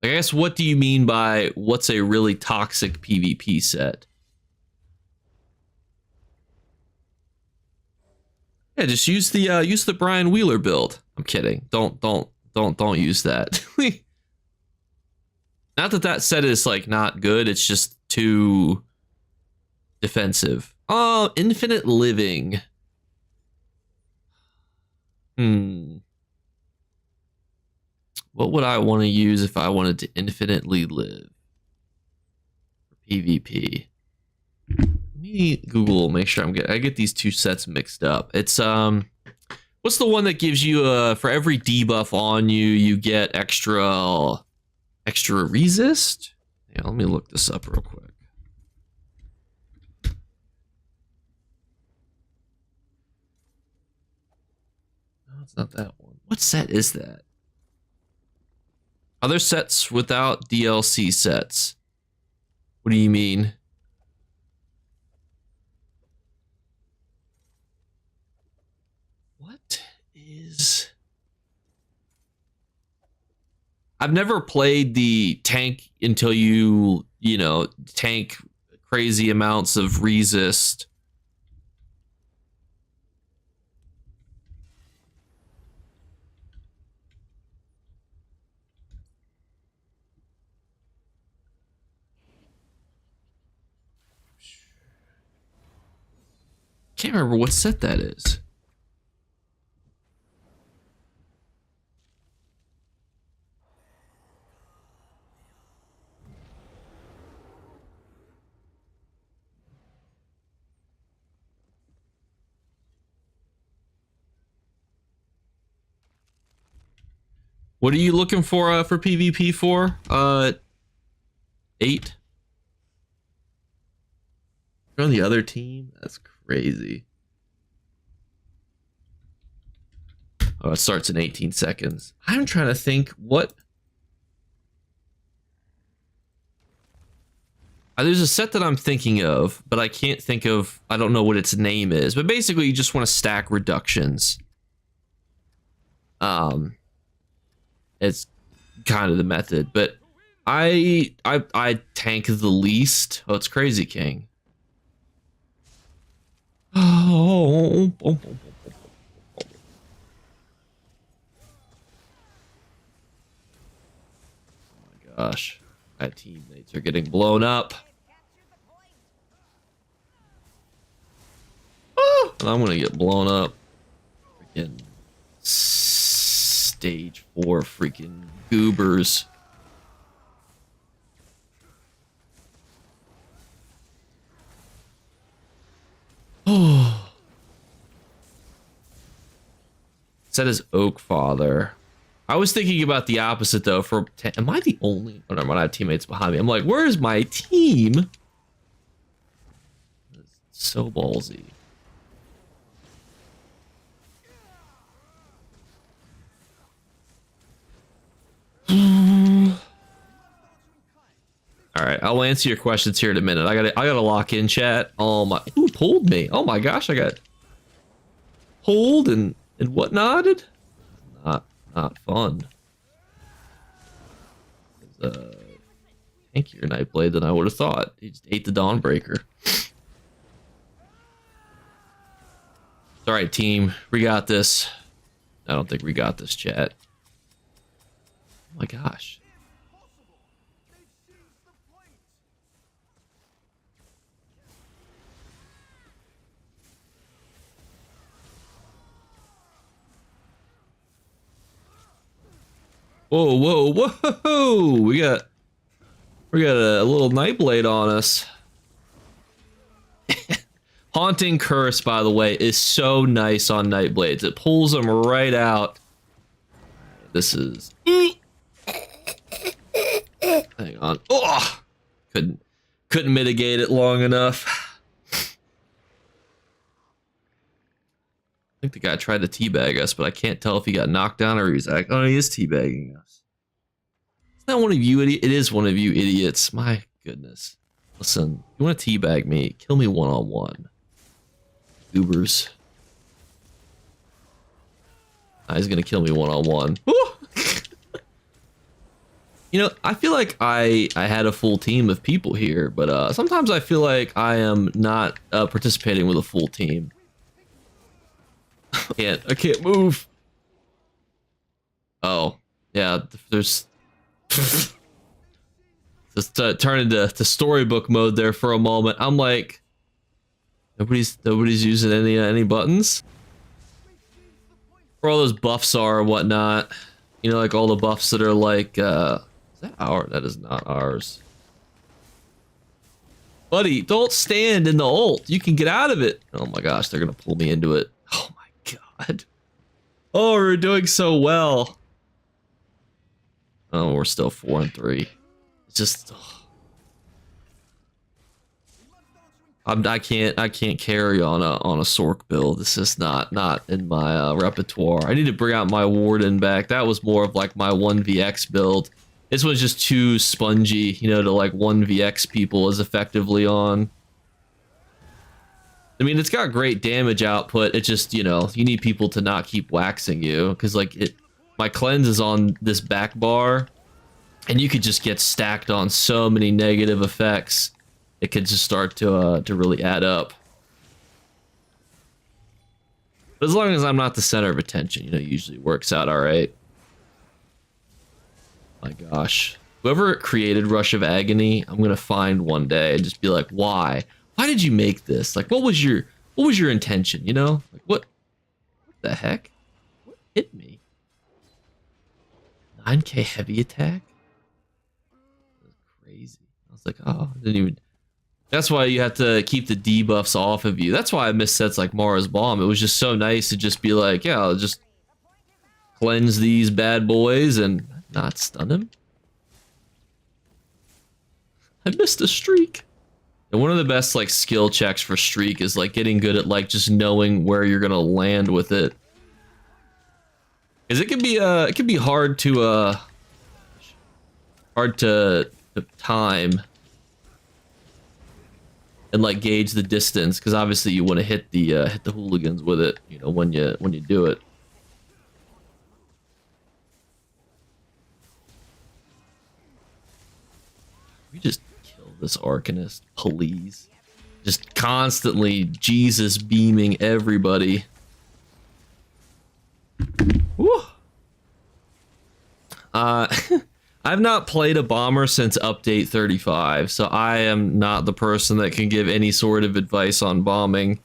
I guess, what do you mean by what's a really toxic PvP set? Yeah, just use the Brian Wheeler build. I'm kidding. Don't use that. Not that set is like not good, it's just too defensive. Oh, infinite living. What would I want to use if I wanted to infinitely live? For PvP. Let me Google, make sure I get these two sets mixed up. It's what What's the one that gives you for every debuff on you, you get extra resist? Yeah, let me look this up real quick. No, it's not that one. What set is that? Other sets without DLC sets. What do you mean? What is... I've never played the tank until you know, tank crazy amounts of resist. Can't remember what set that is. What are you looking for PvP for? 8. You're on the other team? That's crazy. Oh, it starts in 18 seconds. I'm trying to think what... There's a set that I'm thinking of, but I can't think of... I don't know what its name is. But basically, you just want to stack reductions. It's kind of the method, but I tank the least. Oh, it's Crazy King. Oh my gosh, my teammates are getting blown up. Oh, and I'm gonna get blown up. Freaking stage 4 freaking goobers. Oh. Said as Oak Father. I was thinking about the opposite though. Am I the only? Oh, no, I have teammates behind me. I'm like, where's my team? It's so ballsy. All right, I'll answer your questions here in a minute. I gotta lock in chat. Oh my, who pulled me? Oh my gosh, I got pulled and whatnotted. Not fun. Tankier Nightblade than I would have thought. He just ate the Dawnbreaker. It's all right, team. We got this. I don't think we got this, chat. Oh my gosh. Whoa, whoa, whoa! We got a little Nightblade on us. Haunting Curse, by the way, is so nice on Nightblades. It pulls them right out. This is... Hang on. Oh! Couldn't mitigate it long enough. I think the guy tried to teabag us, but I can't tell if he got knocked down or he's like, oh, he is teabagging us. It's not one of you idiots. It is one of you idiots. My goodness. Listen, you want to teabag me? Kill me one-on-one. Goobers. He's gonna kill me one-on-one. You know, I feel like I had a full team of people here, but sometimes I feel like I am not participating with a full team. I can't move. Oh, yeah, there's just turn into storybook mode there for a moment. I'm like, nobody's using any buttons. Where all those buffs are and whatnot. You know, like all the buffs that are like, is that ours? That is not ours. Buddy, don't stand in the ult. You can get out of it. Oh my gosh, they're gonna pull me into it. Oh my god. Oh, we're doing so well. Oh, we're still 4-3. It's just I can't carry on a Sork build. It's just not in my repertoire. I need to bring out my Warden back. That was more of like my 1vx build. This one's just too spongy, you know, to like 1vx people as effectively on. I mean, it's got great damage output. It just, you know, you need people to not keep waxing you because like my cleanse is on this back bar and you could just get stacked on so many negative effects. It could just start to really add up. But as long as I'm not the center of attention, you know, it usually works out all right. My gosh. Whoever created Rush of Agony, I'm going to find one day and just be like, why? Why did you make this? Like, what was your intention, you know? Like, what the heck? What hit me? 9k heavy attack? That's crazy. I was like, oh, I didn't even... That's why you have to keep the debuffs off of you. That's why I miss sets like Mara's Bomb. It was just so nice to just be like, yeah, I'll just cleanse these bad boys and not stun him. I missed a streak. And one of the best like skill checks for streak is like getting good at like just knowing where you're gonna land with it. Because it can be hard to time and like gauge the distance, because obviously you want to hit the hooligans with it, you know, when you do it. We just kill this Arcanist, please. Just constantly Jesus beaming everybody. Woo. I've not played a bomber since update 35, so I am not the person that can give any sort of advice on bombing.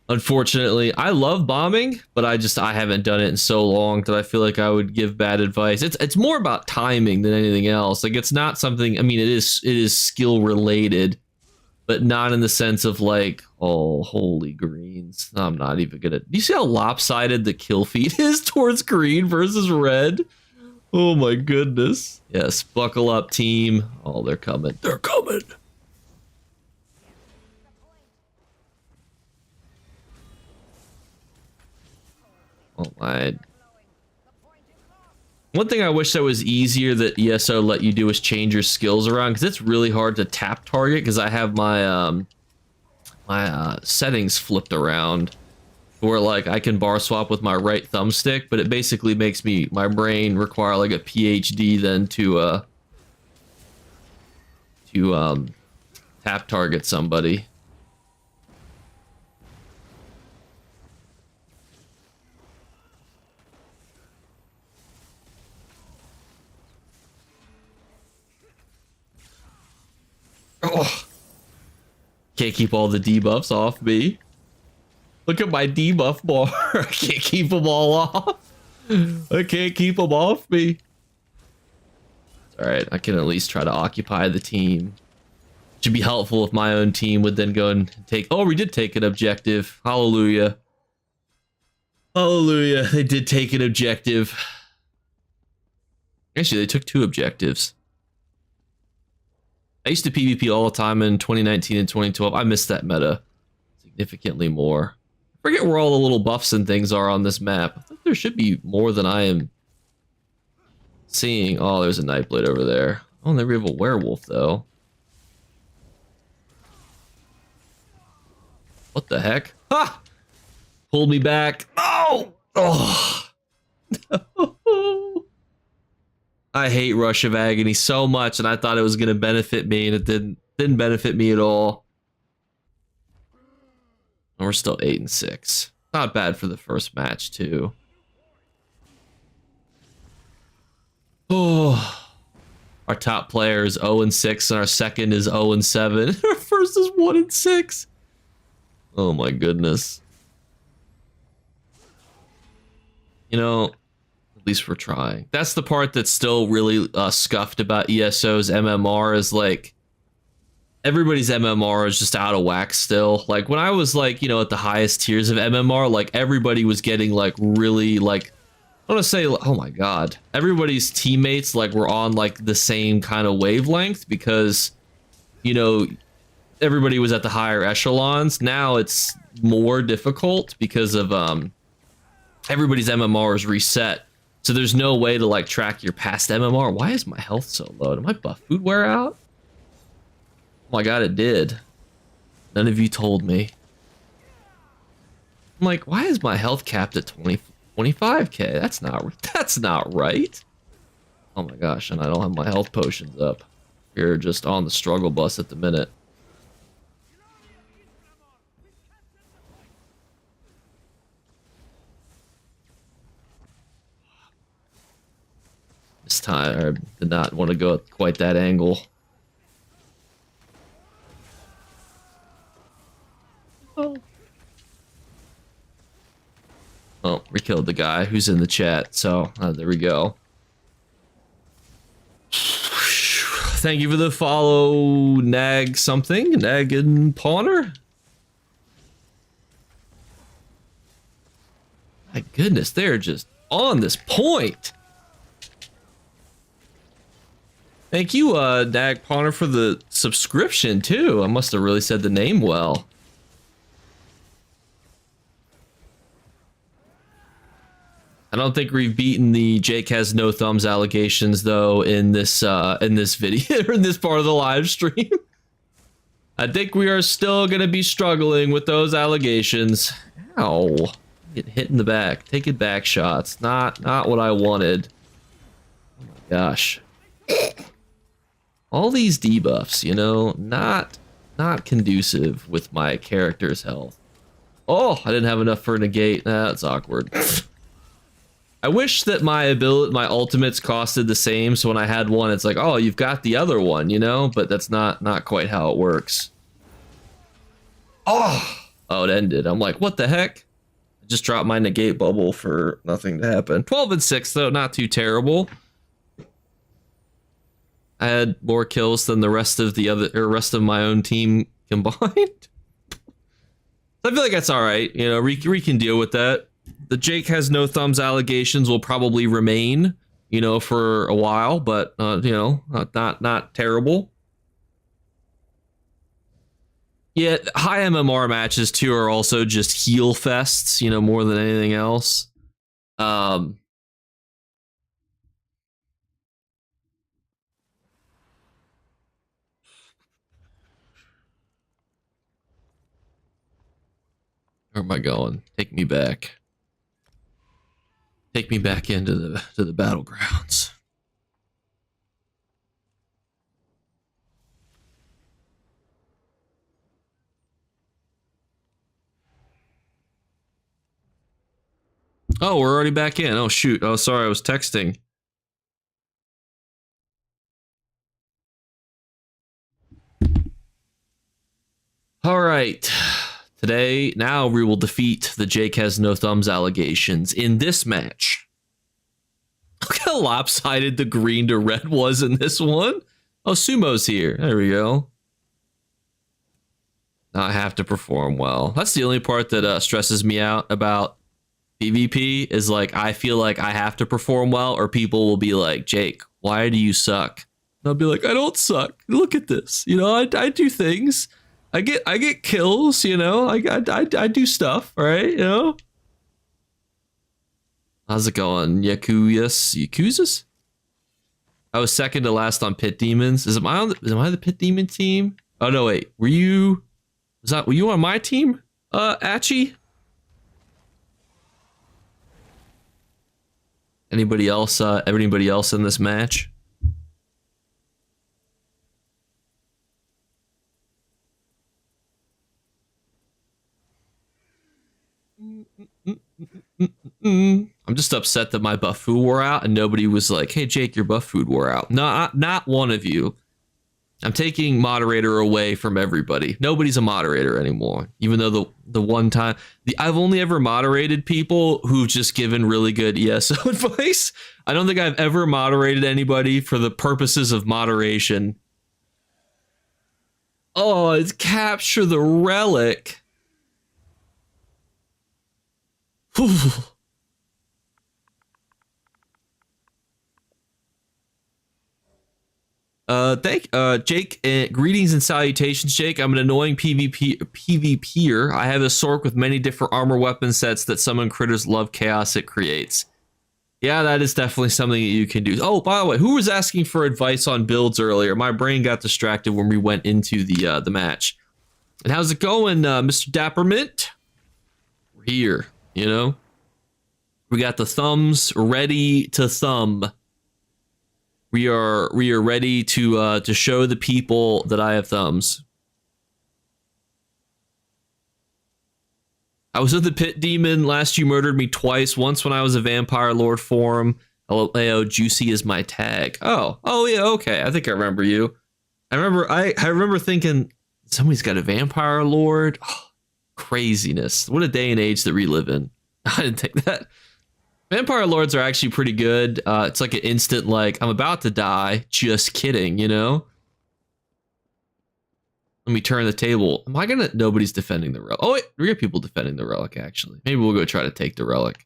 Unfortunately, I love bombing, but I haven't done it in so long that I feel like I would give bad advice. It's more about timing than anything else. Like, it's not something, I mean, it is skill related, but not in the sense of like, oh, holy greens. I'm not even gonna, do you see how lopsided the kill feed is towards green versus red? Oh my goodness. Yes, buckle up, team. Oh, they're coming. They're coming. Oh my. One thing I wish that was easier that ESO let you do is change your skills around, because it's really hard to tap target because I have my settings flipped around. Where like I can bar swap with my right thumbstick, but it basically makes my brain require like a PhD then to tap target somebody. Oh. Can't keep all the debuffs off me. Look at my debuff bar. I can't keep them all off. I can't keep them off me. Alright, I can at least try to occupy the team. Should be helpful if my own team would then go and take... Oh, we did take an objective. Hallelujah. Hallelujah. They did take an objective. Actually, they took 2 objectives. I used to PvP all the time in 2019 and 2012. I missed that meta significantly more. I forget where all the little buffs and things are on this map. I think there should be more than I am seeing. Oh, there's a Nightblade over there. Oh, and we have a werewolf, though. What the heck? Ha! Pulled me back. Oh! Oh! No. I hate Rush of Agony so much, and I thought it was going to benefit me, and it didn't benefit me at all. And we're still 8-6. Not bad for the first match, too. Oh, our top player is 0-6, and our second is 0-7. Our first is 1-6. Oh my goodness. You know, at least we're trying. That's the part that's still really scuffed about ESO's MMR is like, everybody's MMR is just out of whack still. Like when I was like, you know, at the highest tiers of MMR, like everybody was getting like really like, I want to say, oh my God, everybody's teammates like were on like the same kind of wavelength because, you know, everybody was at the higher echelons. Now it's more difficult because of everybody's MMR is reset. So there's no way to like track your past MMR. Why is my health so low? Did my buff food wear out? Oh my God, it did. None of you told me. I'm like, why is my health capped at 25k? That's not right. Oh my gosh, and I don't have my health potions up. You're just on the struggle bus at the minute. This time I did not want to go at quite that angle. Oh. Oh, we killed the guy who's in the chat, so there we go. Thank you for the follow, Nag something, Nag and Pawner. My goodness, they're just on this point. Thank you, Nag Pawner, for the subscription too. I must have really said the name well. I don't think we've beaten the Jake has no thumbs allegations though in this video or in this part of the live stream. I think we are still gonna be struggling with those allegations. Ow. Get hit in the back. Taking back shots. Not what I wanted. Oh my gosh. All these debuffs, you know, not conducive with my character's health. Oh, I didn't have enough for a negate. That's awkward. I wish that my ultimates costed the same, so when I had one, it's like, oh, you've got the other one, you know? But that's not quite how it works. Oh, it ended. I'm like, what the heck? I just dropped my negate bubble for nothing to happen. 12 and 6 though, not too terrible. I had more kills than the rest of my own team combined. I feel like that's all right. You know, we can deal with that. The Jake has no thumbs allegations will probably remain, you know, for a while, but you know, not terrible. Yeah, high MMR matches too are also just heal fests, you know, more than anything else. Oh where am I going? Take me back. Take me back into the battlegrounds. Oh, we're already back in. Oh shoot. Oh, sorry, I was texting. All right. Today, now we will defeat the Jake has no thumbs allegations in this match. Look how lopsided the green to red was in this one. Oh, Sumo's here. There we go. I have to perform well. That's the only part that stresses me out about PvP is like, I feel like I have to perform well or people will be like, Jake, why do you suck? And I'll be like, I don't suck. Look at this. You know, I do things. I get kills, you know. I do stuff, right? You know. How's it going, Yakuzas? I was second to last on Pit Demons. Am I the Pit Demon team? Oh no, wait. Were you on my team, Achi? Anybody else? Everybody else in this match? I'm just upset that my buff food wore out and nobody was like, hey Jake, your buff food wore out. No, not one of you. I'm taking moderator away from everybody. Nobody's a moderator anymore. Even though the one time I've only ever moderated people who've just given really good ESO advice. I don't think I've ever moderated anybody for the purposes of moderation. Oh, it's capture the relic. Whew. Jake, greetings and salutations, Jake. I'm an annoying PvPer. I have a Sork with many different armor weapon sets that summon critters love chaos it creates. Yeah, that is definitely something that you can do. Oh, by the way, who was asking for advice on builds earlier? My brain got distracted when we went into the match. And how's it going, Mr. Dappermint? We're here, you know? We got the thumbs ready to thumb. We are ready to show the people that I have thumbs. I was with the pit demon. Last you murdered me twice. Once when I was a vampire lord form. LO juicy is my tag. Oh yeah, okay. I think I remember you. I remember thinking somebody's got a vampire lord. Oh, craziness. What a day and age that we live in. I didn't think that. Vampire lords are actually pretty good. It's like an instant, like, I'm about to die. Just kidding, you know? Let me turn the table. Am I gonna... Nobody's defending the relic. Oh, wait. We got people defending the relic, actually. Maybe we'll go try to take the relic.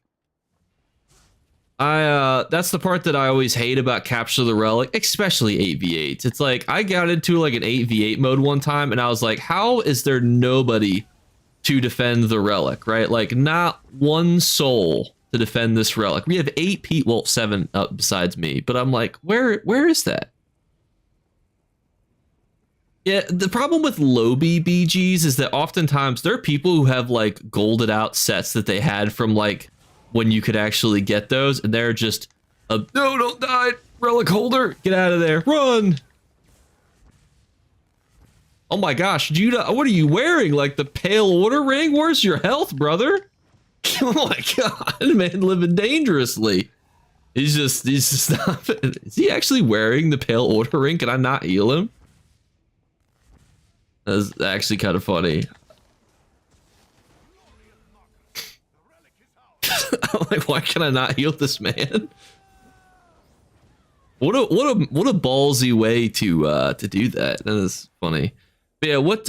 That's the part that I always hate about capture the relic, especially 8v8s. It's like, I got into like an 8v8 mode one time, and I was like, how is there nobody to defend the relic, right? Like, not one soul to defend this relic. We have 8 people, well, 7 besides me, but I'm like, where is that? Yeah, the problem with lobby BGs is that oftentimes there are people who have like golded out sets that they had from like when you could actually get those, and they're just no, don't die, relic holder, get out of there, run. Oh my gosh, Judah, what are you wearing? Like the pale order ring? Where's your health, brother? Oh my god, man, living dangerously. He's just not. Is he actually wearing the pale order ring? Can I not heal him? That's actually kind of funny. I'm like, why can I not heal this man? What a ballsy way to do that. That is funny. But yeah, what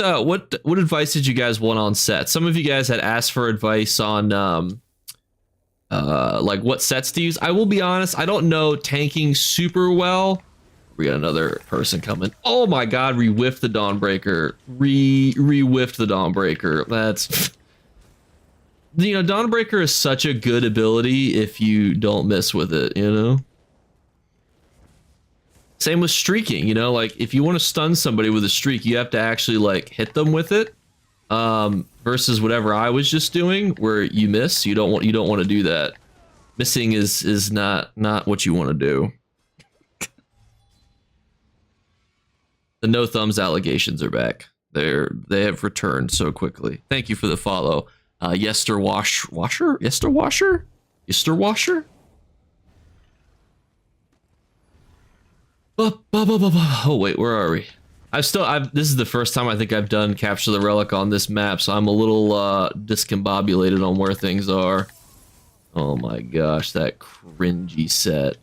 advice did you guys want on sets? Some of you guys had asked for advice on like what sets to use. I will be honest, I don't know tanking super well. We got another person coming. Oh my god, we whiffed the Dawnbreaker. Re-whiffed the Dawnbreaker. That's you know, Dawnbreaker is such a good ability if you don't mess with it, you know? Same with streaking, you know, like if you want to stun somebody with a streak, you have to actually like hit them with it. Versus whatever I was just doing where you miss, you don't want to do that. Missing is not what you want to do. The no thumbs allegations are back. They have returned so quickly. Thank you for the follow. Yesterwasher? Oh wait, where are we? This is the first time I think I've done capture the relic on this map, so I'm a little discombobulated on where things are. Oh my gosh, that cringy set.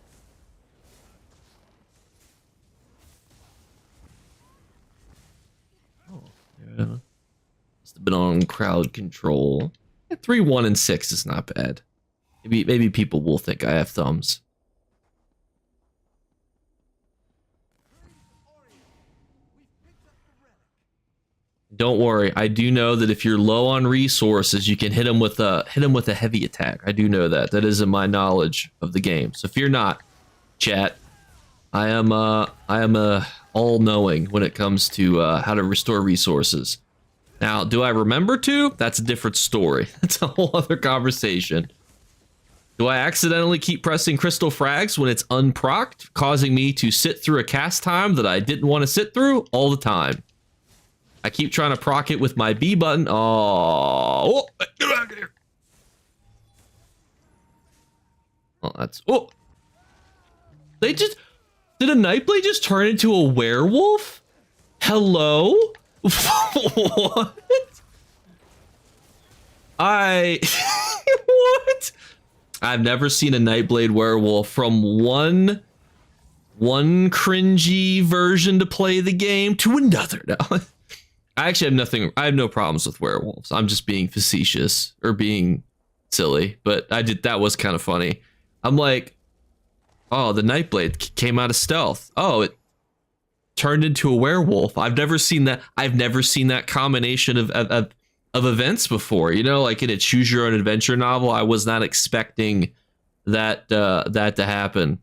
Oh, yeah. Must have been on crowd control. Yeah, 3, 1, and 6 is not bad. Maybe people will think I have thumbs. Don't worry, I do know that if you're low on resources, you can hit him with a heavy attack. I do know that. That is in my knowledge of the game. So fear not, chat. I am all-knowing when it comes to how to restore resources. Now, do I remember to? That's a different story. That's a whole other conversation. Do I accidentally keep pressing crystal frags when it's unprocced, causing me to sit through a cast time that I didn't want to sit through? All the time. I keep trying to proc it with my B button. Oh, get out of here. Oh, that's... Oh. Did a Nightblade just turn into a werewolf? Hello? What? What? I've never seen a Nightblade werewolf from one cringy version to play the game to another. No. I actually have nothing. I have no problems with werewolves. I'm just being facetious or being silly. But that was kind of funny. I'm like, oh, the Nightblade came out of stealth. Oh, it turned into a werewolf. I've never seen that. I've never seen that combination of events before. You know, like in a choose your own adventure novel, I was not expecting that to happen.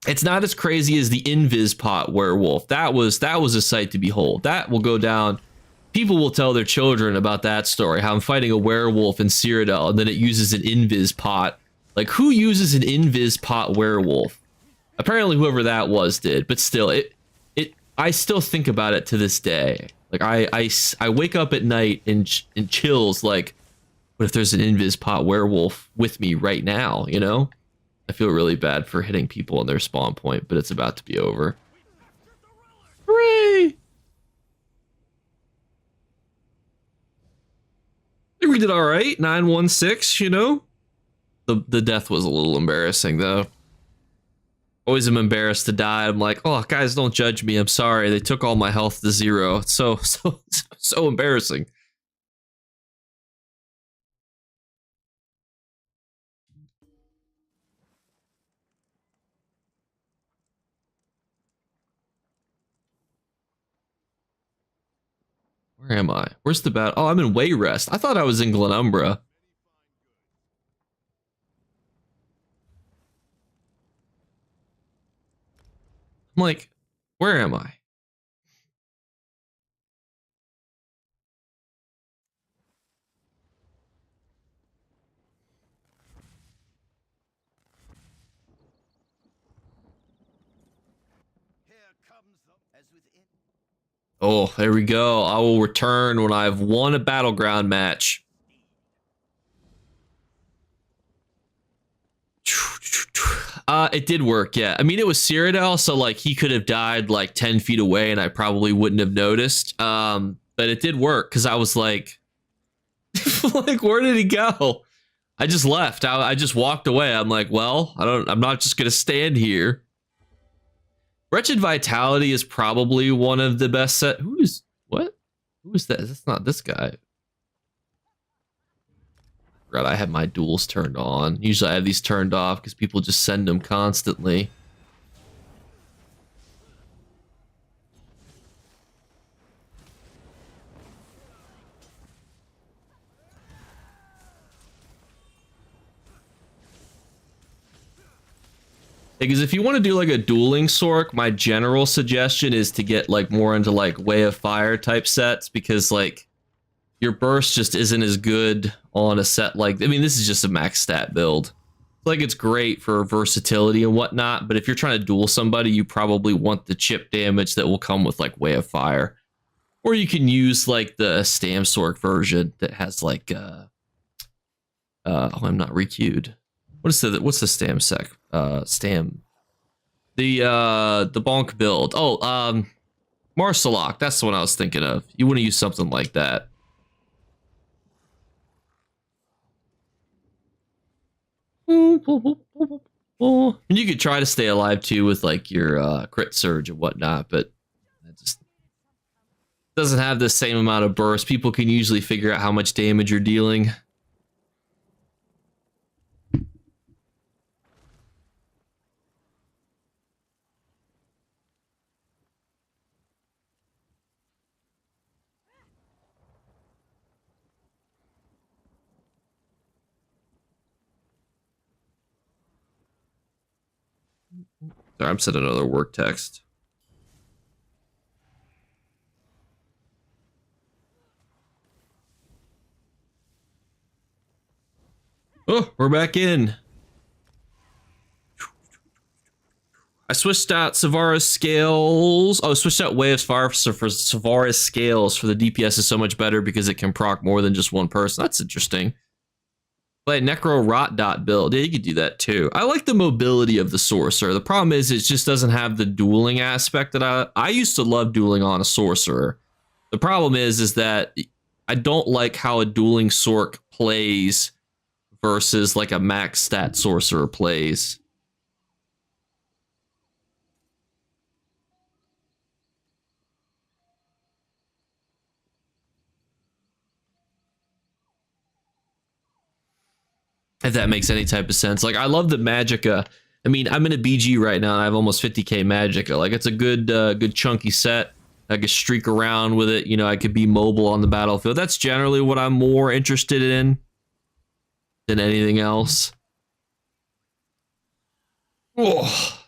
It's not as crazy as the Invis Pot werewolf. That was a sight to behold. That will go down. People will tell their children about that story, how I'm fighting a werewolf in Cyrodiil, and then it uses an Invis Pot. Like, who uses an Invis Pot werewolf? Apparently whoever that was did, but still, I still think about it to this day. Like, I wake up at night in chills, like, what if there's an Invis Pot werewolf with me right now, you know? I feel really bad for hitting people on their spawn point, but it's about to be over. Hooray! I think we did all right. 916, you know? The death was a little embarrassing, though. Always am embarrassed to die. I'm like, oh, guys, don't judge me. I'm sorry. They took all my health to 0. It's so embarrassing. Where am I? Where's the battle? Oh, I'm in Wayrest. I thought I was in Glenumbra. I'm like, where am I? Here comes the as within. Oh, there we go. I will return when I've won a battleground match. It did work, yeah. I mean, it was Cyrodiil, so like he could have died like 10 feet away and I probably wouldn't have noticed. But it did work because I was like, like, where did he go? I just left. I just walked away. I'm like, well, I'm not just gonna stand here. Wretched Vitality is probably one of the best set. Who is that? That's not this guy. God, I have my duels turned on. Usually I have these turned off because people just send them constantly. Because if you want to do like a dueling Sork, my general suggestion is to get like more into like Way of Fire type sets because like your burst just isn't as good on a set like, I mean, this is just a max stat build. Like it's great for versatility and whatnot, but if you're trying to duel somebody, you probably want the chip damage that will come with like Way of Fire. Or you can use like the Stam Sork version that has like oh, I'm not requeued. What's the Stam sec? Stam. The bonk build. Oh, Marsalok, that's the one I was thinking of. You want to use something like that. And you could try to stay alive too with like your crit surge and whatnot, but it just doesn't have the same amount of burst. People can usually figure out how much damage you're dealing. Sorry, I'm sending another work text. Oh, we're back in. I switched out Savara's scales. Oh, I switched out Way of Fire for Savara's scales for the DPS is so much better because it can proc more than just one person. That's interesting. Like Necro Rot Dot build. Yeah, you could do that too. I like the mobility of the Sorcerer. The problem is it just doesn't have the dueling aspect that I used to love dueling on a Sorcerer. The problem is that I don't like how a dueling Sorc plays versus like a max stat Sorcerer plays. If that makes any type of sense. Like, I love the Magicka. I mean, I'm in a BG right now and I have almost 50k Magicka. Like, it's a good good chunky set. I could streak around with it. You know, I could be mobile on the battlefield. That's generally what I'm more interested in than anything else. Oh.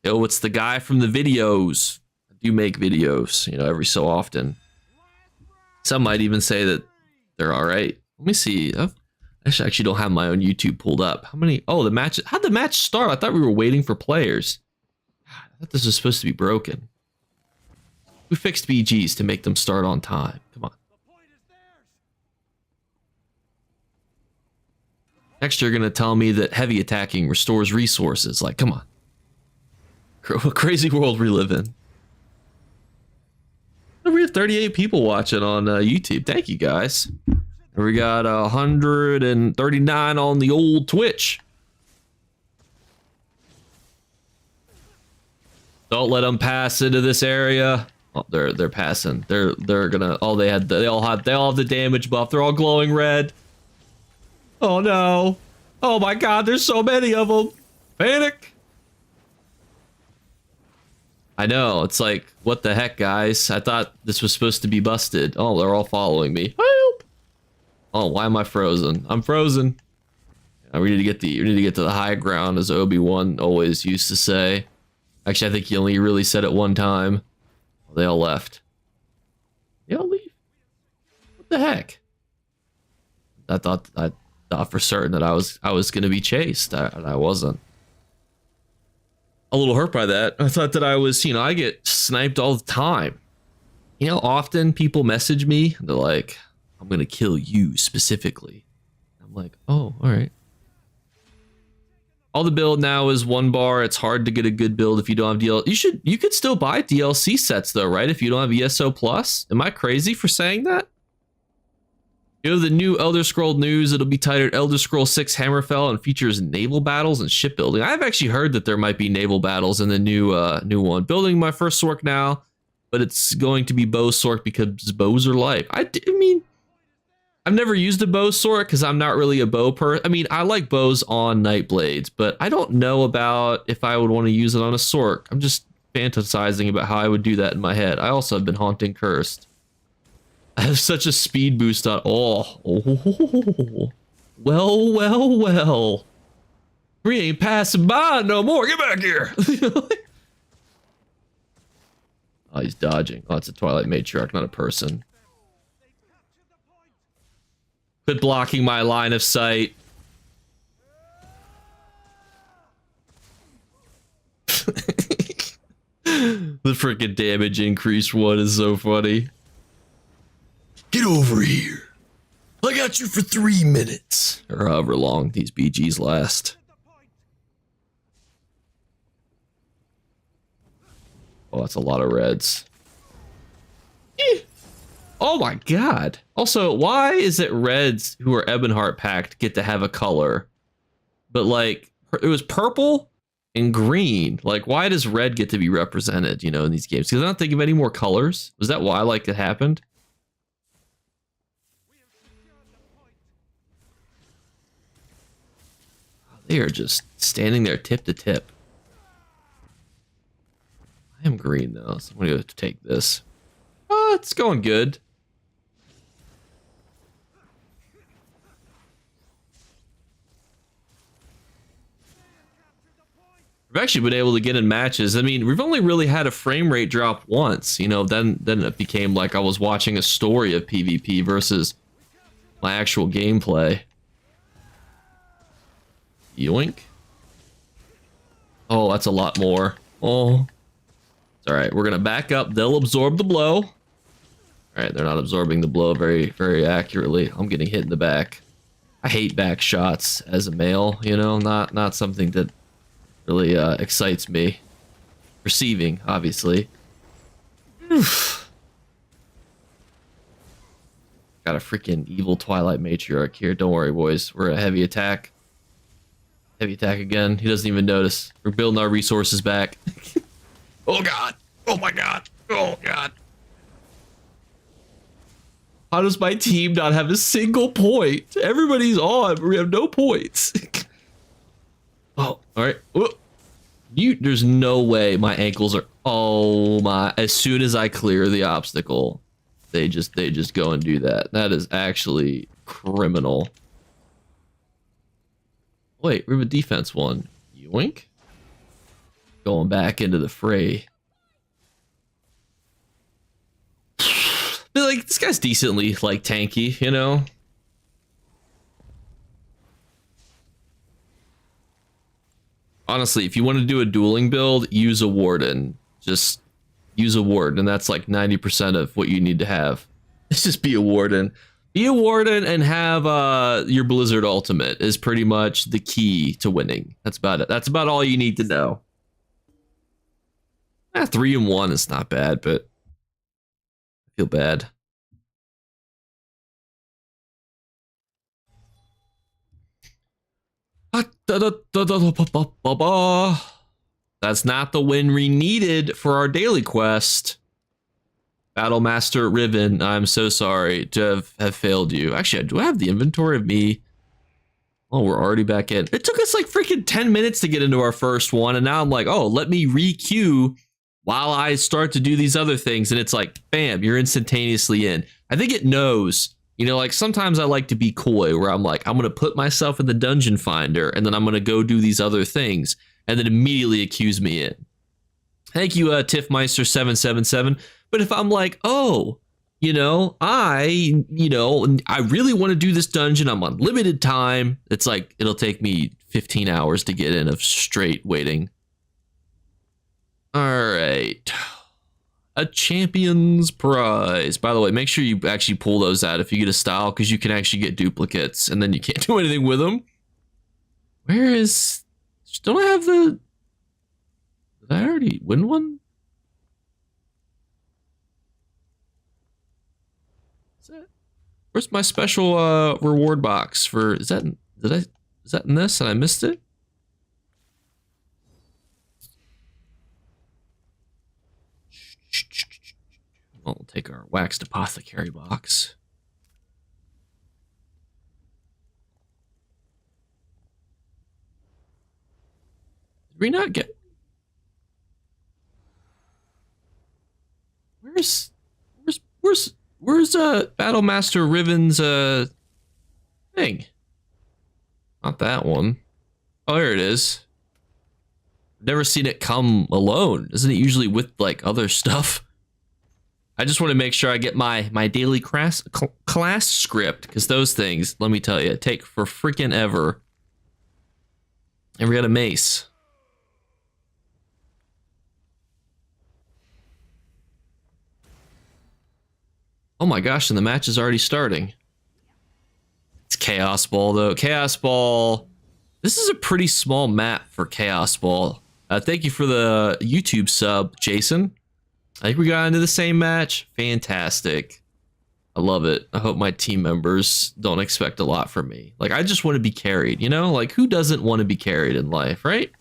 Yo, it's the guy from the videos. I do make videos, you know, every so often. Some might even say that they're all right. Let me see. I actually don't have my own YouTube pulled up. How many? Oh, the match. How'd the match start? I thought we were waiting for players. I thought this was supposed to be broken. We fixed BGs to make them start on time. Come on. Next, you're going to tell me that heavy attacking restores resources. Like, come on. What crazy world we live in. We have 38 people watching on YouTube. Thank you, guys. We got 139 on the old Twitch. Don't let them pass into this area. Oh, they're passing. They're gonna. Oh, they all have the damage buff. They're all glowing red. Oh no! Oh my God! There's so many of them. Panic! I know. It's like, what the heck, guys? I thought this was supposed to be busted. Oh, they're all following me. Help! Oh, why am I frozen? I'm frozen. We need to get to the high ground, as Obi-Wan always used to say. Actually, I think he only really said it one time. They all left. They all leave. What the heck? I thought for certain that I was gonna be chased. I wasn't. A little hurt by that. I thought that I was, you know, I get sniped all the time. You know, often people message me. They're like, "I'm gonna kill you specifically." I'm like, "Oh, all right." All the build now is 1 bar. It's hard to get a good build if you don't have DLC. You could still buy DLC sets though, right? If you don't have ESO Plus. Am I crazy for saying that? You know, the new Elder Scroll news, it'll be titled Elder Scroll 6 Hammerfell and features naval battles and shipbuilding. I've actually heard that there might be naval battles in the new one. Building my first Sork now, but it's going to be bow Sork because bows are life. I mean, I've never used a bow Sork because I'm not really a bow person. I mean, I like bows on Nightblades, but I don't know about if I would want to use it on a Sork. I'm just fantasizing about how I would do that in my head. I also have been haunting cursed. I have such a speed boost on. Oh. Well. We ain't passing by no more. Get back here. Oh, he's dodging. Oh, it's a Twilight Matriarch, not a person. Quit blocking my line of sight. The freaking damage increase one is so funny. Get over here. I got you for 3 minutes. Or however long these BGs last. Oh, that's a lot of reds. Oh my God. Also, why is it reds who are Ebonheart packed get to have a color? But like, it was purple and green. Like, why does red get to be represented, you know, in these games? Because I don't think of any more colors. Was that why like it happened? They are just standing there tip to tip. I am green though, so I'm gonna go take this. Oh, it's going good. We've actually been able to get in matches. I mean, we've only really had a frame rate drop once, you know, then it became like I was watching a story of PvP versus my actual gameplay. Yoink. Oh, that's a lot more. Oh. It's alright, we're gonna back up. They'll absorb the blow. Alright, they're not absorbing the blow very, very accurately. I'm getting hit in the back. I hate back shots as a male, you know, not something that really excites me. Receiving, obviously. Oof. Got a freaking evil Twilight Matriarch here. Don't worry, boys. We're a heavy attack. Heavy attack again. He doesn't even notice. We're building our resources back. Oh God. Oh my God. Oh god. How does my team not have a single point? Everybody's on, but we have no points. Oh, all right. There's no way my ankles are. Oh my! As soon as I clear the obstacle, they just go and do that. That is actually criminal. Wait, we have a defense one. Yoink. Going back into the fray. But like, this guy's decently like tanky, you know? Honestly, if you want to do a dueling build, use a warden. Just use a warden, and that's like 90% of what you need to have. It's just be a warden. Be a warden and have your Blizzard ultimate is pretty much the key to winning. That's about it. That's about all you need to know. 3-1 is not bad, but I feel bad. That's not the win we needed for our daily quest. Battlemaster Riven, I'm so sorry to have failed you. Actually, do I have the inventory of me? Oh, we're already back in. It took us like freaking 10 minutes to get into our first one, and now I'm like, oh, let me re-queue while I start to do these other things, and it's like, bam, you're instantaneously in. I think it knows. You know, like sometimes I like to be coy where I'm like, I'm going to put myself in the dungeon finder and then I'm going to go do these other things and then immediately accuse me in. Thank you, Tiffmeister777. But if I'm like, oh, you know, I really want to do this dungeon. I'm on limited time. It's like, it'll take me 15 hours to get in of straight waiting. All right. A champion's prize. By the way, make sure you actually pull those out if you get a style, because you can actually get duplicates and then you can't do anything with them. Where is... Don't I have the... Did I already win one? Is that... Where's my special reward box for... Is that in this and I missed it? We'll take our waxed apothecary box. Did we not get... Where's Battlemaster Riven's thing? Not that one. Oh, there it is. Never seen it come alone. Isn't it usually with like other stuff? I just want to make sure I get my daily class script, because those things, let me tell you, take for freaking ever. And we got a mace. Oh my gosh, and the match is already starting. It's Chaos Ball though. Chaos Ball. This is a pretty small map for Chaos Ball. Thank you for the YouTube sub, Jason. I think we got into the same match. Fantastic. I love it. I hope my team members don't expect a lot from me. Like, I just want to be carried, you know? Like, who doesn't want to be carried in life, right?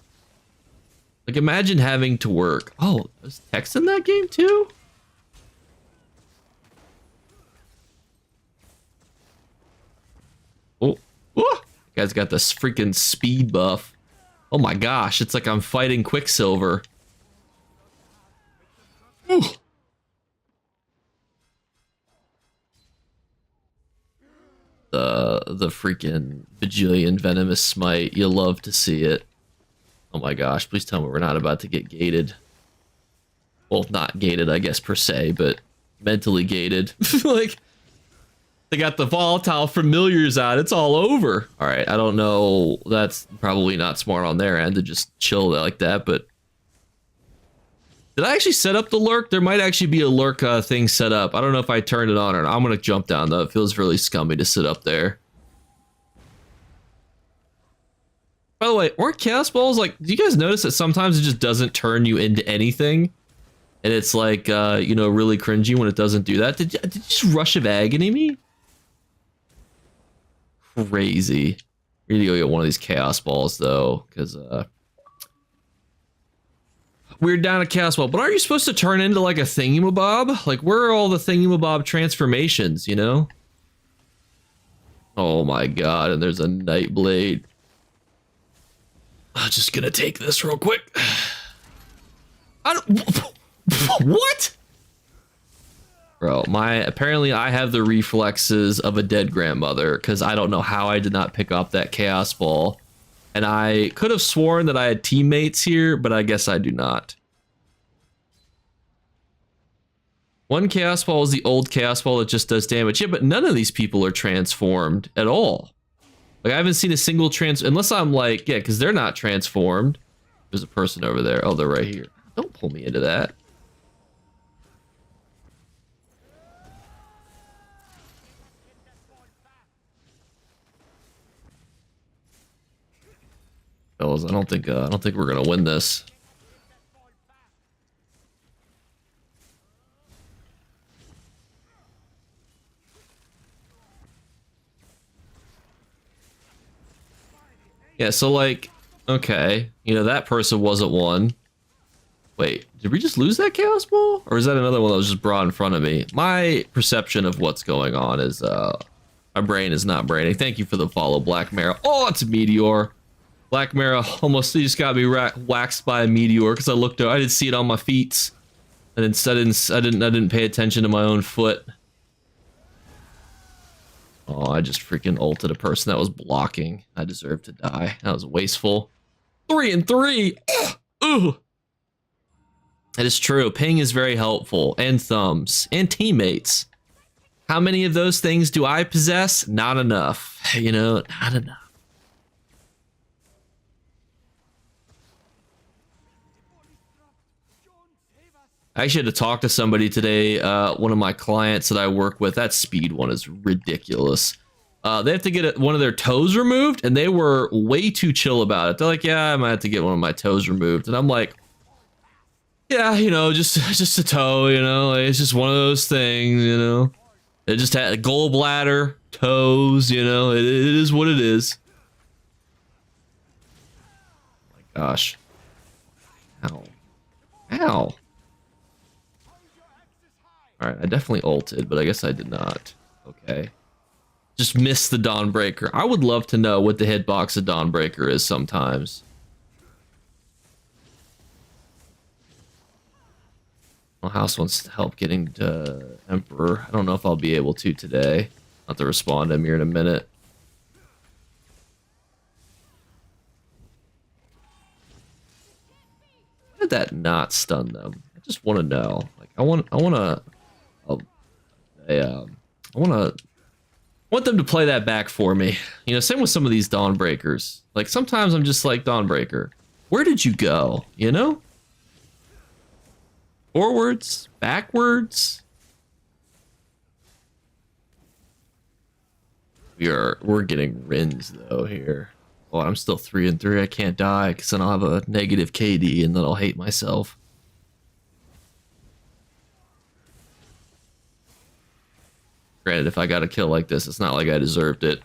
Like, imagine having to work. Oh, there's text in that game too? Oh, oh. You guys got this freaking speed buff. Oh my gosh, it's like I'm fighting Quicksilver. Ooh. The freaking bajillion venomous smite. You love to see it. Oh my gosh, please tell me we're not about to get gated. Well, not gated, I guess, per se, but mentally gated. Like, they got the volatile familiars out. It's all over. All right, I don't know. That's probably not smart on their end to just chill like that, but... Did I actually set up the lurk? There might actually be a lurk thing set up. I don't know if I turned it on or not. I'm going to jump down, though. It feels really scummy to sit up there. By the way, weren't Chaos Balls, like, do you guys notice that sometimes it just doesn't turn you into anything? And it's like, you know, really cringy when it doesn't do that. Did you just Rush of Agony me? Crazy. We need to go get one of these Chaos Balls, though, because, We're down a castle, but aren't you supposed to turn into like a thingamabob? Like, where are all the thingamabob transformations, you know? Oh my god, and there's a Nightblade. I'm just gonna take this real quick. I don't... What? Bro, apparently I have the reflexes of a dead grandmother, because I don't know how I did not pick up that Chaos Ball. And I could have sworn that I had teammates here, but I guess I do not. One Chaos Ball is the old Chaos Ball that just does damage. Yeah, but none of these people are transformed at all. Like, I haven't seen a single unless I'm like, yeah, because they're not transformed. There's a person over there. Oh, they're right here. Don't pull me into that. Fellas, I don't think we're gonna win this. Yeah, so like, okay, you know, that person wasn't one. Wait, did we just lose that Chaos Ball? Or is that another one that was just brought in front of me? My perception of what's going on is, my brain is not braining. Thank you for the follow, Black Mara. Oh, it's a Meteor. Black Mara almost just got me waxed by a Meteor because I looked over, I didn't see it on my feet. And instead, I didn't pay attention to my own foot. Oh, I just freaking ulted a person that was blocking. I deserve to die. That was wasteful. 3 and 3. Ugh. That is true. Ping is very helpful, and thumbs, and teammates. How many of those things do I possess? Not enough. You know, not enough. I actually had to talk to somebody today, one of my clients that I work with. That speed one is ridiculous. They have to get one of their toes removed, and they were way too chill about it. They're like, yeah, I might have to get one of my toes removed. And I'm like, yeah, you know, just a toe, you know, like, it's just one of those things, you know. It just had a gallbladder, toes, you know, it is what it is. Oh my gosh. Ow. Ow. Alright, I definitely ulted, but I guess I did not. Okay. Just missed the Dawnbreaker. I would love to know what the hitbox of Dawnbreaker is sometimes. Well, House wants to help getting to Emperor. I don't know if I'll be able to today. I'll have to respond to him here in a minute. How did that not stun them? I just want to know. Like, I want them to play that back for me. You know, same with some of these Dawnbreakers. Like, sometimes I'm just like, Dawnbreaker, where did you go? You know? Forwards? Backwards? We're getting Rins though here. Oh, I'm still 3 and 3. I can't die because then I'll have a negative KD and then I'll hate myself. Granted, if I got a kill like this, it's not like I deserved it.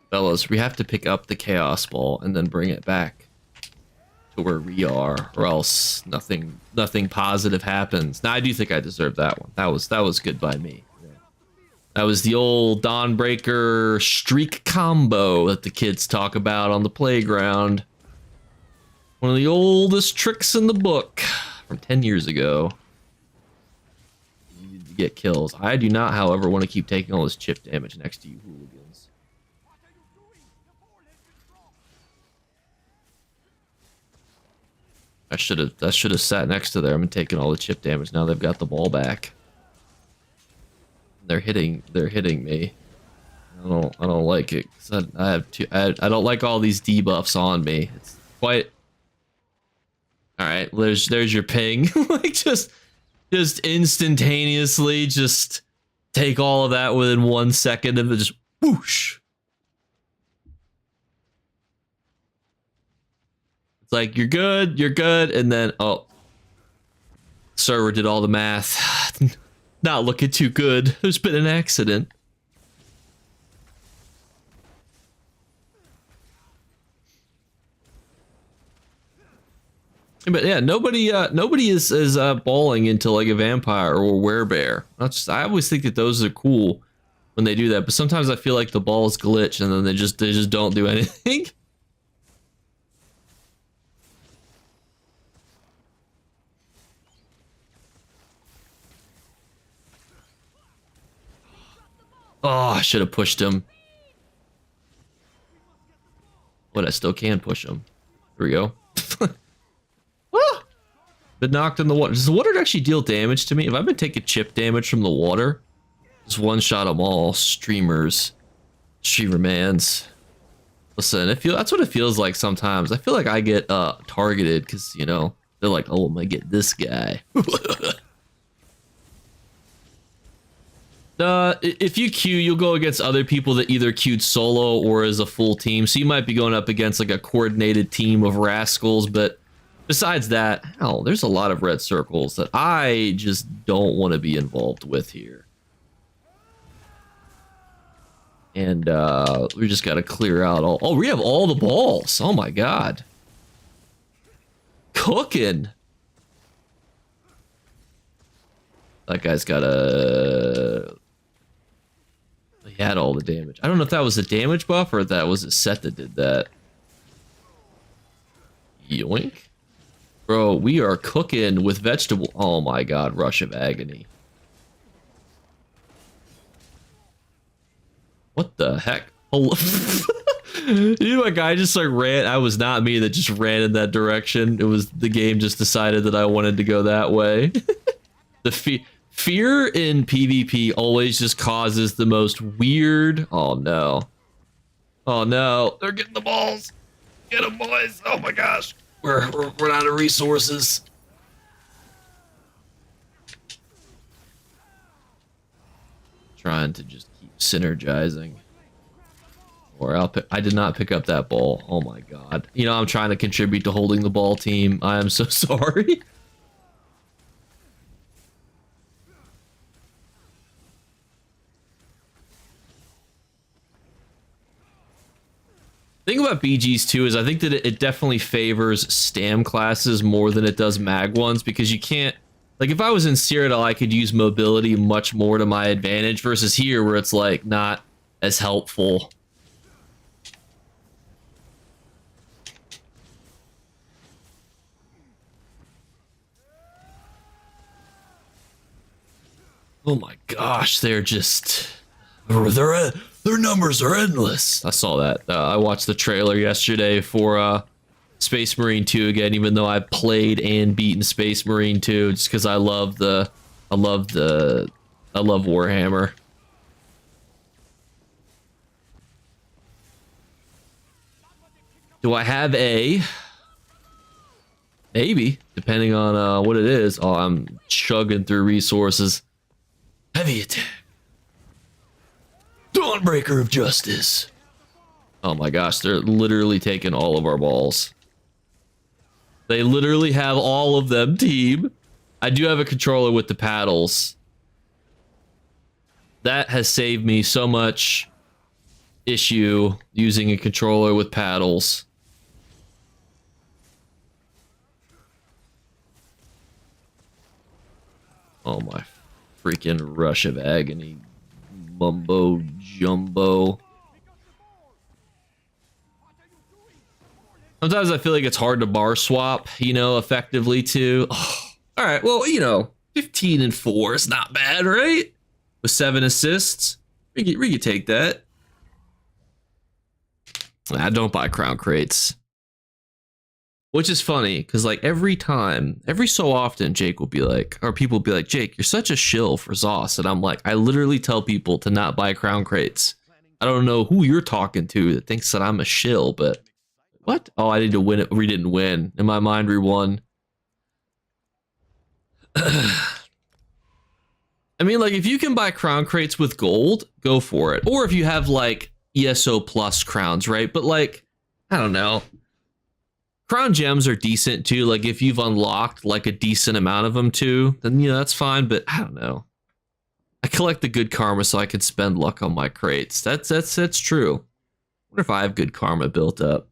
Fellas, we have to pick up the Chaos Ball and then bring it back to where we are, or else nothing positive happens. Now, I do think I deserved that one. That was good by me. That was the old Dawnbreaker streak combo that the kids talk about on the playground. One of the oldest tricks in the book from 10 years ago. You need to get kills. I do not, however, want to keep taking all this chip damage next to you hooligans. I should have sat next to them and taken all the chip damage. Now they've got the ball back. They're hitting me. I don't like it. 'Cause I don't like all these debuffs on me. It's quite. All right, there's your ping. Like just instantaneously just take all of that within 1 second and just whoosh. It's like you're good, and then oh. Server did all the math. Not looking too good. There's been an accident. But yeah, nobody is balling into like a vampire or a werebear. I always think that those are cool when they do that, but sometimes I feel like the balls glitch and then they just don't do anything. Oh, I should have pushed him. But I still can push him. Here we go. Ah! Been knocked in the water. Does the water actually deal damage to me? Have I been taking chip damage from the water? Just one shot them all. Streamer mans. Listen, that's what it feels like sometimes. I feel like I get targeted because, you know, they're like, oh, I'm gonna get this guy. If you queue, you'll go against other people that either queued solo or as a full team. So you might be going up against like a coordinated team of rascals. But besides that, hell, there's a lot of red circles that I just don't want to be involved with here. And we just got to clear out all. Oh, we have all the balls. Oh my God. Cooking. That guy's got a... He had all the damage. I don't know if that was a damage buff or if that was a set that did that. Yoink. Bro, we are cooking with vegetable. Oh my God, Rush of Agony. What the heck? You know, a guy just like ran. I was not me that just ran in that direction. It was the game just decided that I wanted to go that way. The fear in PvP always just causes the most weird. Oh no. Oh no. They're getting the balls. Get them, boys. Oh my gosh. We're out of resources. Trying to just keep synergizing. Or I did not pick up that ball. Oh my God. You know, I'm trying to contribute to holding the ball team. I am so sorry. Thing about BGs too is I think that it definitely favors stam classes more than it does mag ones, because you can't, like, if I was in Cyrodiil, I could use mobility much more to my advantage versus here where it's like not as helpful. Oh my gosh, they're just their numbers are endless. I saw that. I watched the trailer yesterday for Space Marine 2 again, even though I played and beaten Space Marine 2, just because I love Warhammer. Do I have a? Maybe, depending on what it is. Oh, I'm chugging through resources. Heavy attack. Dawnbreaker of Justice. Oh my gosh, they're literally taking all of our balls. They literally have all of them, team. I do have a controller with the paddles. That has saved me so much issue using a controller with paddles. Oh my freaking Rush of Agony. Mumbo jumbo. Sometimes I feel like it's hard to bar swap, you know, effectively too. Oh, all right, well, you know, 15-4 is not bad, right? With 7 assists, we could take that. I don't buy crown crates. Which is funny, because like every so often, Jake will be like, or people will be like, Jake, you're such a shill for Zoss. And I'm like, I literally tell people to not buy crown crates. I don't know who you're talking to that thinks that I'm a shill, but what? Oh, I need to win it. We didn't win. In my mind, we won. I mean, like, if you can buy crown crates with gold, go for it. Or if you have like ESO plus crowns, right? But like, I don't know. Crown gems are decent too. Like if you've unlocked like a decent amount of them too, then that's fine. But I don't know. I collect the good karma so I can spend luck on my crates. That's true. I wonder if I have good karma built up.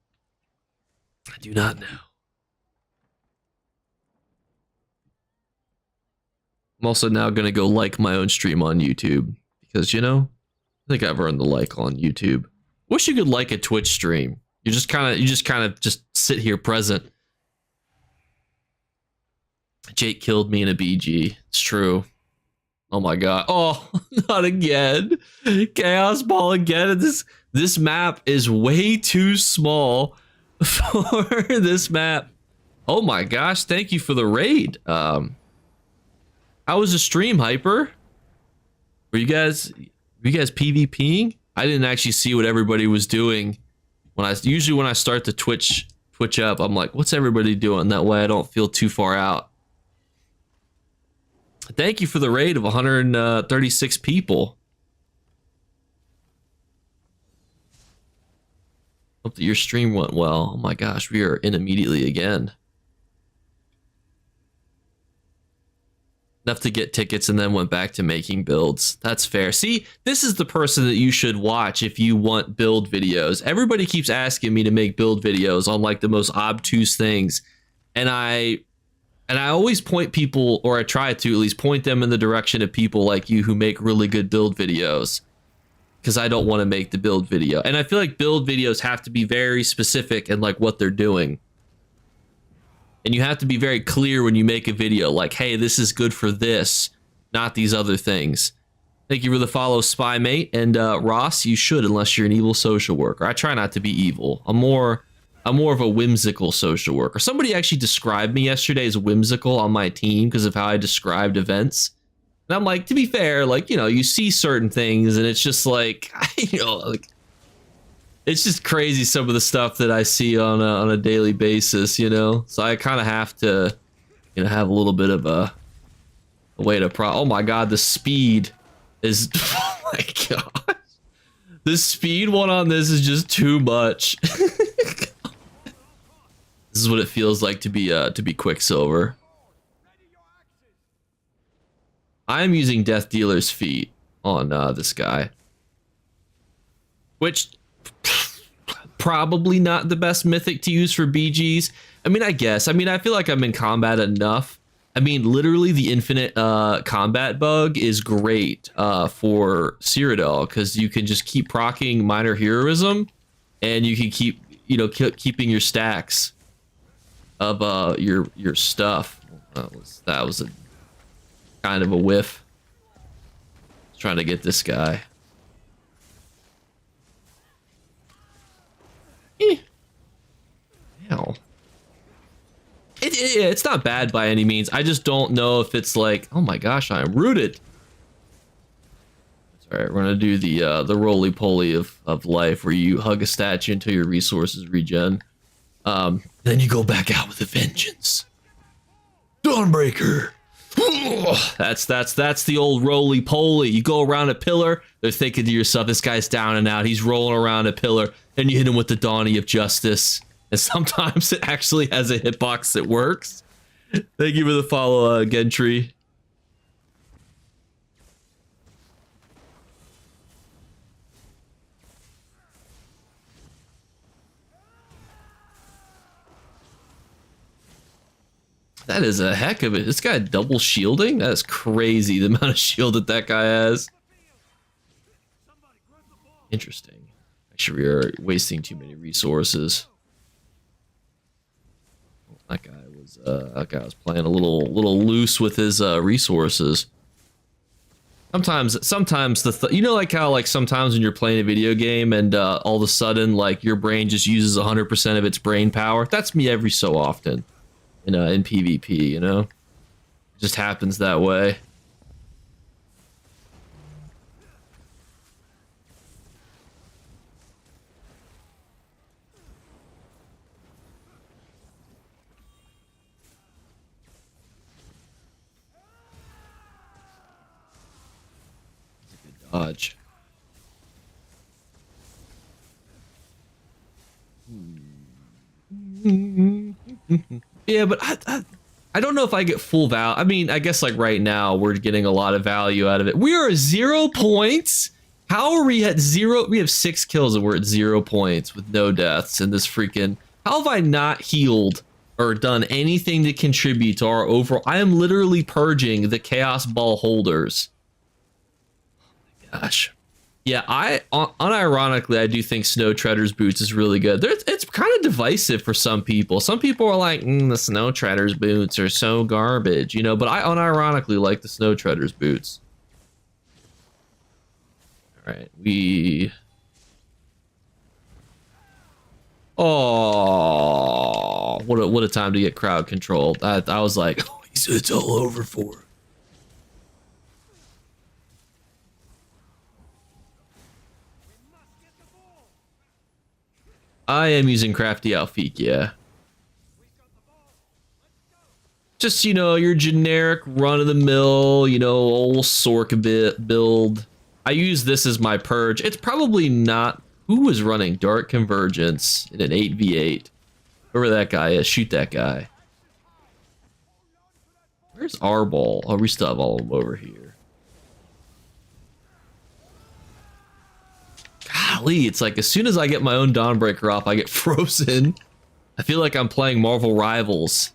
I do not know. I'm also now gonna go like my own stream on YouTube because I think I've earned the like on YouTube. Wish you could like a Twitch stream. You just kind of sit here present. Jake killed me in a BG. It's true. Oh my god. Oh, not again. Chaos ball again. And this map is way too small for this map. Oh my gosh, thank you for the raid. How was the stream, Hyper? Were you guys PvPing? I didn't actually see what everybody was doing. Usually when I start the Twitch up, I'm like, what's everybody doing? That way I don't feel too far out. Thank you for the raid of 136 people. Hope that your stream went well. Oh my gosh, we are in immediately again. Enough to get tickets and then went back to making builds. That's fair. See, this is the person that you should watch if you want build videos. Everybody keeps asking me to make build videos on like the most obtuse things. And I always point people, or I try to at least point them in the direction of people like you who make really good build videos. Because I don't want to make the build video. And I feel like build videos have to be very specific in like what they're doing. And you have to be very clear when you make a video, like, hey, this is good for this, not these other things. Thank you for the follow, Spy Mate. And Ross, you should, unless you're an evil social worker. I try not to be evil. I'm more of a whimsical social worker. Somebody actually described me yesterday as whimsical on my team because of how I described events. And I'm like, to be fair, like, you see certain things and it's just like, like, it's just crazy some of the stuff that I see on a daily basis, So I kind of have to, have a little bit of a way to oh my god, the speed is, oh my god. The speed one on this is just too much. This is what it feels like to be Quicksilver. I'm using Death Dealer's feet on this guy. Which probably not the best mythic to use for BGs. I mean, I guess. I mean, I feel like I'm in combat enough. I mean, literally the infinite combat bug is great for Cyrodiil because you can just keep proccing minor heroism and you can keep, keeping your stacks of your stuff. That was a kind of a whiff. Trying to get this guy. Hell. It's not bad by any means. I just don't know if it's like, oh my gosh, I am rooted. All right, we're gonna do the roly-poly of life, where you hug a statue until your resources regen. Then you go back out with a vengeance. Dawnbreaker. That's the old roly-poly. You go around a pillar, they're thinking to yourself, this guy's down and out. He's rolling around a pillar, and you hit him with the Dawning of Justice. And sometimes it actually has a hitbox that works. Thank you for the follow, Gentry. That is a heck of it. This guy double shielding? That is crazy, the amount of shield that guy has. Interesting. Actually, we are wasting too many resources. That guy was playing a little loose with his resources. Sometimes like how like sometimes when you're playing a video game and all of a sudden like your brain just uses 100% of its brain power. That's me every so often in PvP, It just happens that way. Dodge. Yeah, but I don't know if I get full value. I mean, I guess like right now we're getting a lot of value out of it. We are 0 points. How are we at 0? We have 6 kills and we're at 0 points with no deaths in this freaking. How have I not healed or done anything to contribute to our overall? I am literally purging the Chaos Ball holders. Gosh. Yeah, unironically, I do think Snow Treader's boots is really good. It's kind of divisive for some people. Some people are like, the Snow Treader's boots are so garbage, you know, but I unironically like the Snow Treader's boots. All right, oh, what a time to get crowd controlled. I was like, oh, it's all over for him. I am using Crafty Alfiq, yeah. Just, you know, your generic run-of-the-mill, you know, old Sork build. I use this as my purge. It's probably not... Who was running Dark Convergence in an 8v8? Whoever that guy is, shoot that guy. Where's our ball? Oh, we still have all of them over here. Golly, it's like as soon as I get my own Dawnbreaker off, I get frozen. I feel like I'm playing Marvel Rivals.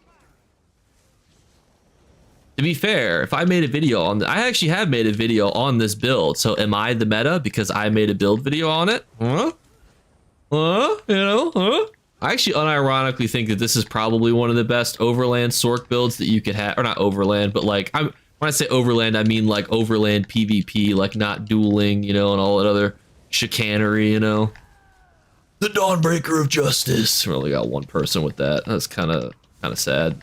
To be fair, if I made a video on I actually have made a video on this build. So am I the meta because I made a build video on it? Huh? Huh? You know? Huh? I actually unironically think that this is probably one of the best Overland Sork builds that you could have. Or not Overland, but like, when I say Overland, I mean like Overland PvP, like not dueling, you know, and all that other chicanery, you know? The Dawnbreaker of Justice. We only got one person with that. That's kind of sad.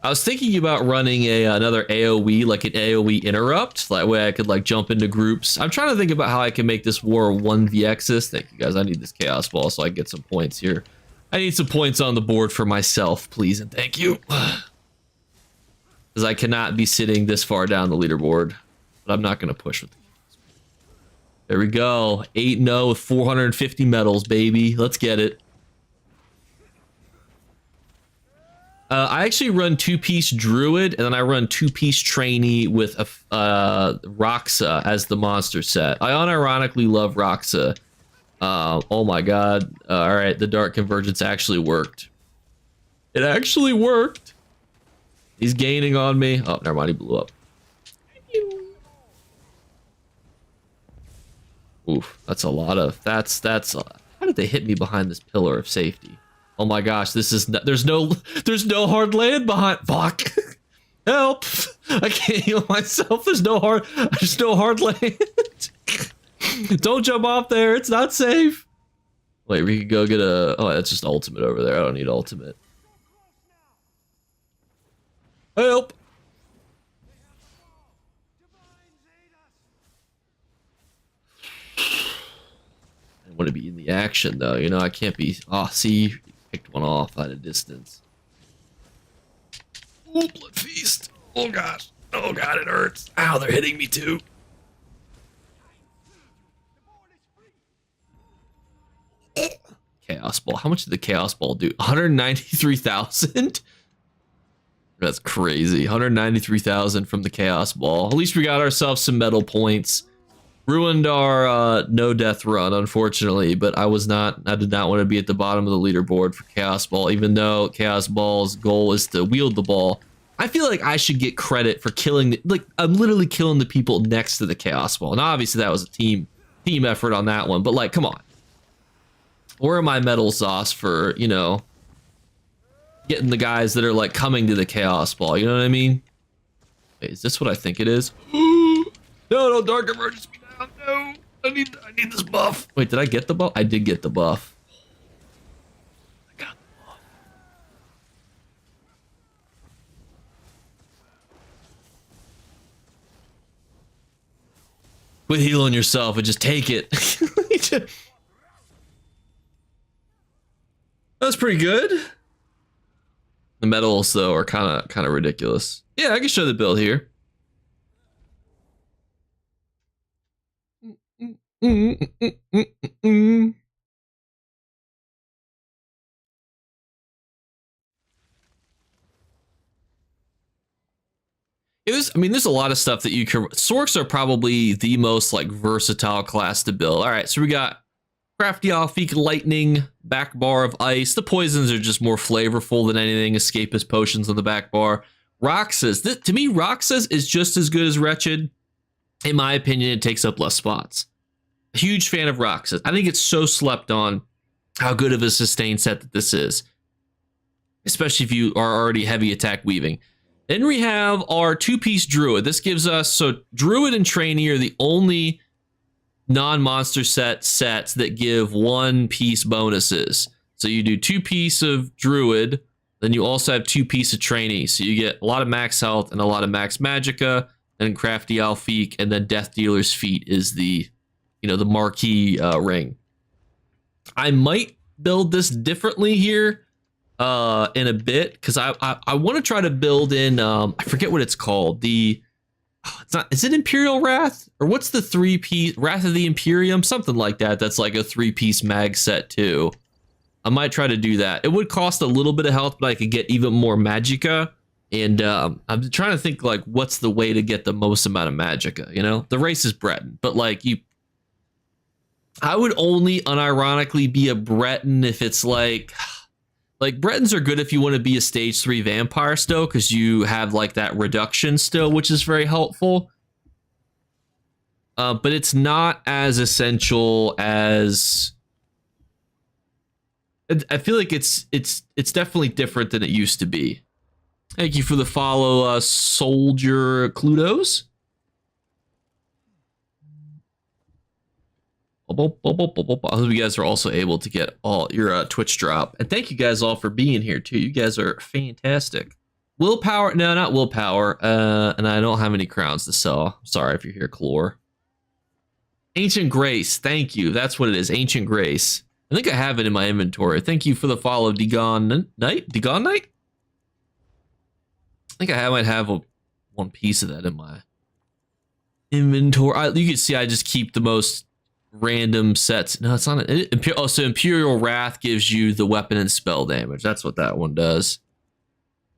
I was thinking about running another AoE, like an AoE interrupt. That way I could like jump into groups. I'm trying to think about how I can make this war 1vx's. Thank you guys. I need this Chaos Ball so I can get some points here. I need some points on the board for myself, please and thank you. Because I cannot be sitting this far down the leaderboard. But I'm not going to push with the... There we go. 8-0 with 450 medals, baby. Let's get it. I actually run 2-piece Druid, and then I run 2-piece Trainee with a Roxa as the monster set. I unironically love Roxa. Oh my god. Alright, the Dark Convergence actually worked. It actually worked! He's gaining on me. Oh, never mind, he blew up. Oof, that's a lot of... That's... How did they hit me behind this pillar of safety? Oh my gosh, this is there's no hard land behind. Fuck. Help. I can't heal myself. There's no hard land. Don't jump off there. It's not safe. Wait, we could go get a... Oh, that's just ultimate over there. I don't need ultimate. Help. I want to be in the action though, you know, I can't be... Oh, see, picked one off at a distance. Oh, blood feast. Oh gosh. Oh god, it hurts. Ow, they're hitting me too. Chaos Ball. How much did the Chaos Ball do? 193,000? That's crazy. 193,000 from the Chaos Ball. At least we got ourselves some medal points. Ruined our no death run, unfortunately, but I did not want to be at the bottom of the leaderboard for Chaos Ball, even though Chaos Ball's goal is to wield the ball. I feel like I should get credit for killing I'm literally killing the people next to the Chaos Ball. And obviously that was a team effort on that one, but like, come on. Where are my medal sauce for, you know, getting the guys that are like coming to the Chaos Ball, you know what I mean? Wait, is this what I think it is? No, Dark Convergence me down. No, I need this buff. Wait, did I get the buff? I did get the buff. I got the buff. Quit healing yourself and just take it. That's pretty good. The medals though are kind of ridiculous. Yeah, I can show the build here. I mean, there's a lot of stuff that you can. Sorks are probably the most like versatile class to build. All right, so we got Crafty Alfeek Lightning, back bar of ice. The poisons are just more flavorful than anything. Escapist potions on the back bar. Roxas. To me, Roxas is just as good as Wretched. In my opinion, it takes up less spots. Huge fan of Roxas. I think it's so slept on how good of a sustain set that this is. Especially if you are already heavy attack weaving. Then we have our two-piece Druid. This gives us, so Druid and Trainee are the only non-monster sets that give one-piece bonuses. So you do two-piece of Druid, then you also have two-piece of Trainee. So you get a lot of max health and a lot of max magicka, and Crafty Alfeek, and then Death Dealer's Feet is the, the marquee ring. I might build this differently here in a bit, because I want to try to build in, I forget what it's called, is it Imperial Wrath? Or what's the 3-piece, Wrath of the Imperium? Something like that, that's like a 3-piece mag set too. I might try to do that. It would cost a little bit of health, but I could get even more magicka. And I'm trying to think like what's the way to get the most amount of magicka, The race is Breton, but like I would only unironically be a Breton if it's like Bretons are good if you want to be a stage 3 vampire still, because you have like that reduction still, which is very helpful. But it's not as essential as, I feel like it's definitely different than it used to be. Thank you for the follow, Soldier Cludos. I hope you guys are also able to get all your Twitch drop. And thank you guys all for being here too. You guys are fantastic. Willpower, no, not willpower. And I don't have any crowns to sell. Sorry if you're here, Clore. Ancient Grace, thank you. That's what it is, Ancient Grace. I think I have it in my inventory. Thank you for the follow, Dagon Knight. Dagon Knight? I think I might have one piece of that in my inventory. You can see I just keep the most random sets. No, it's not. So Imperial Wrath gives you the weapon and spell damage. That's what that one does.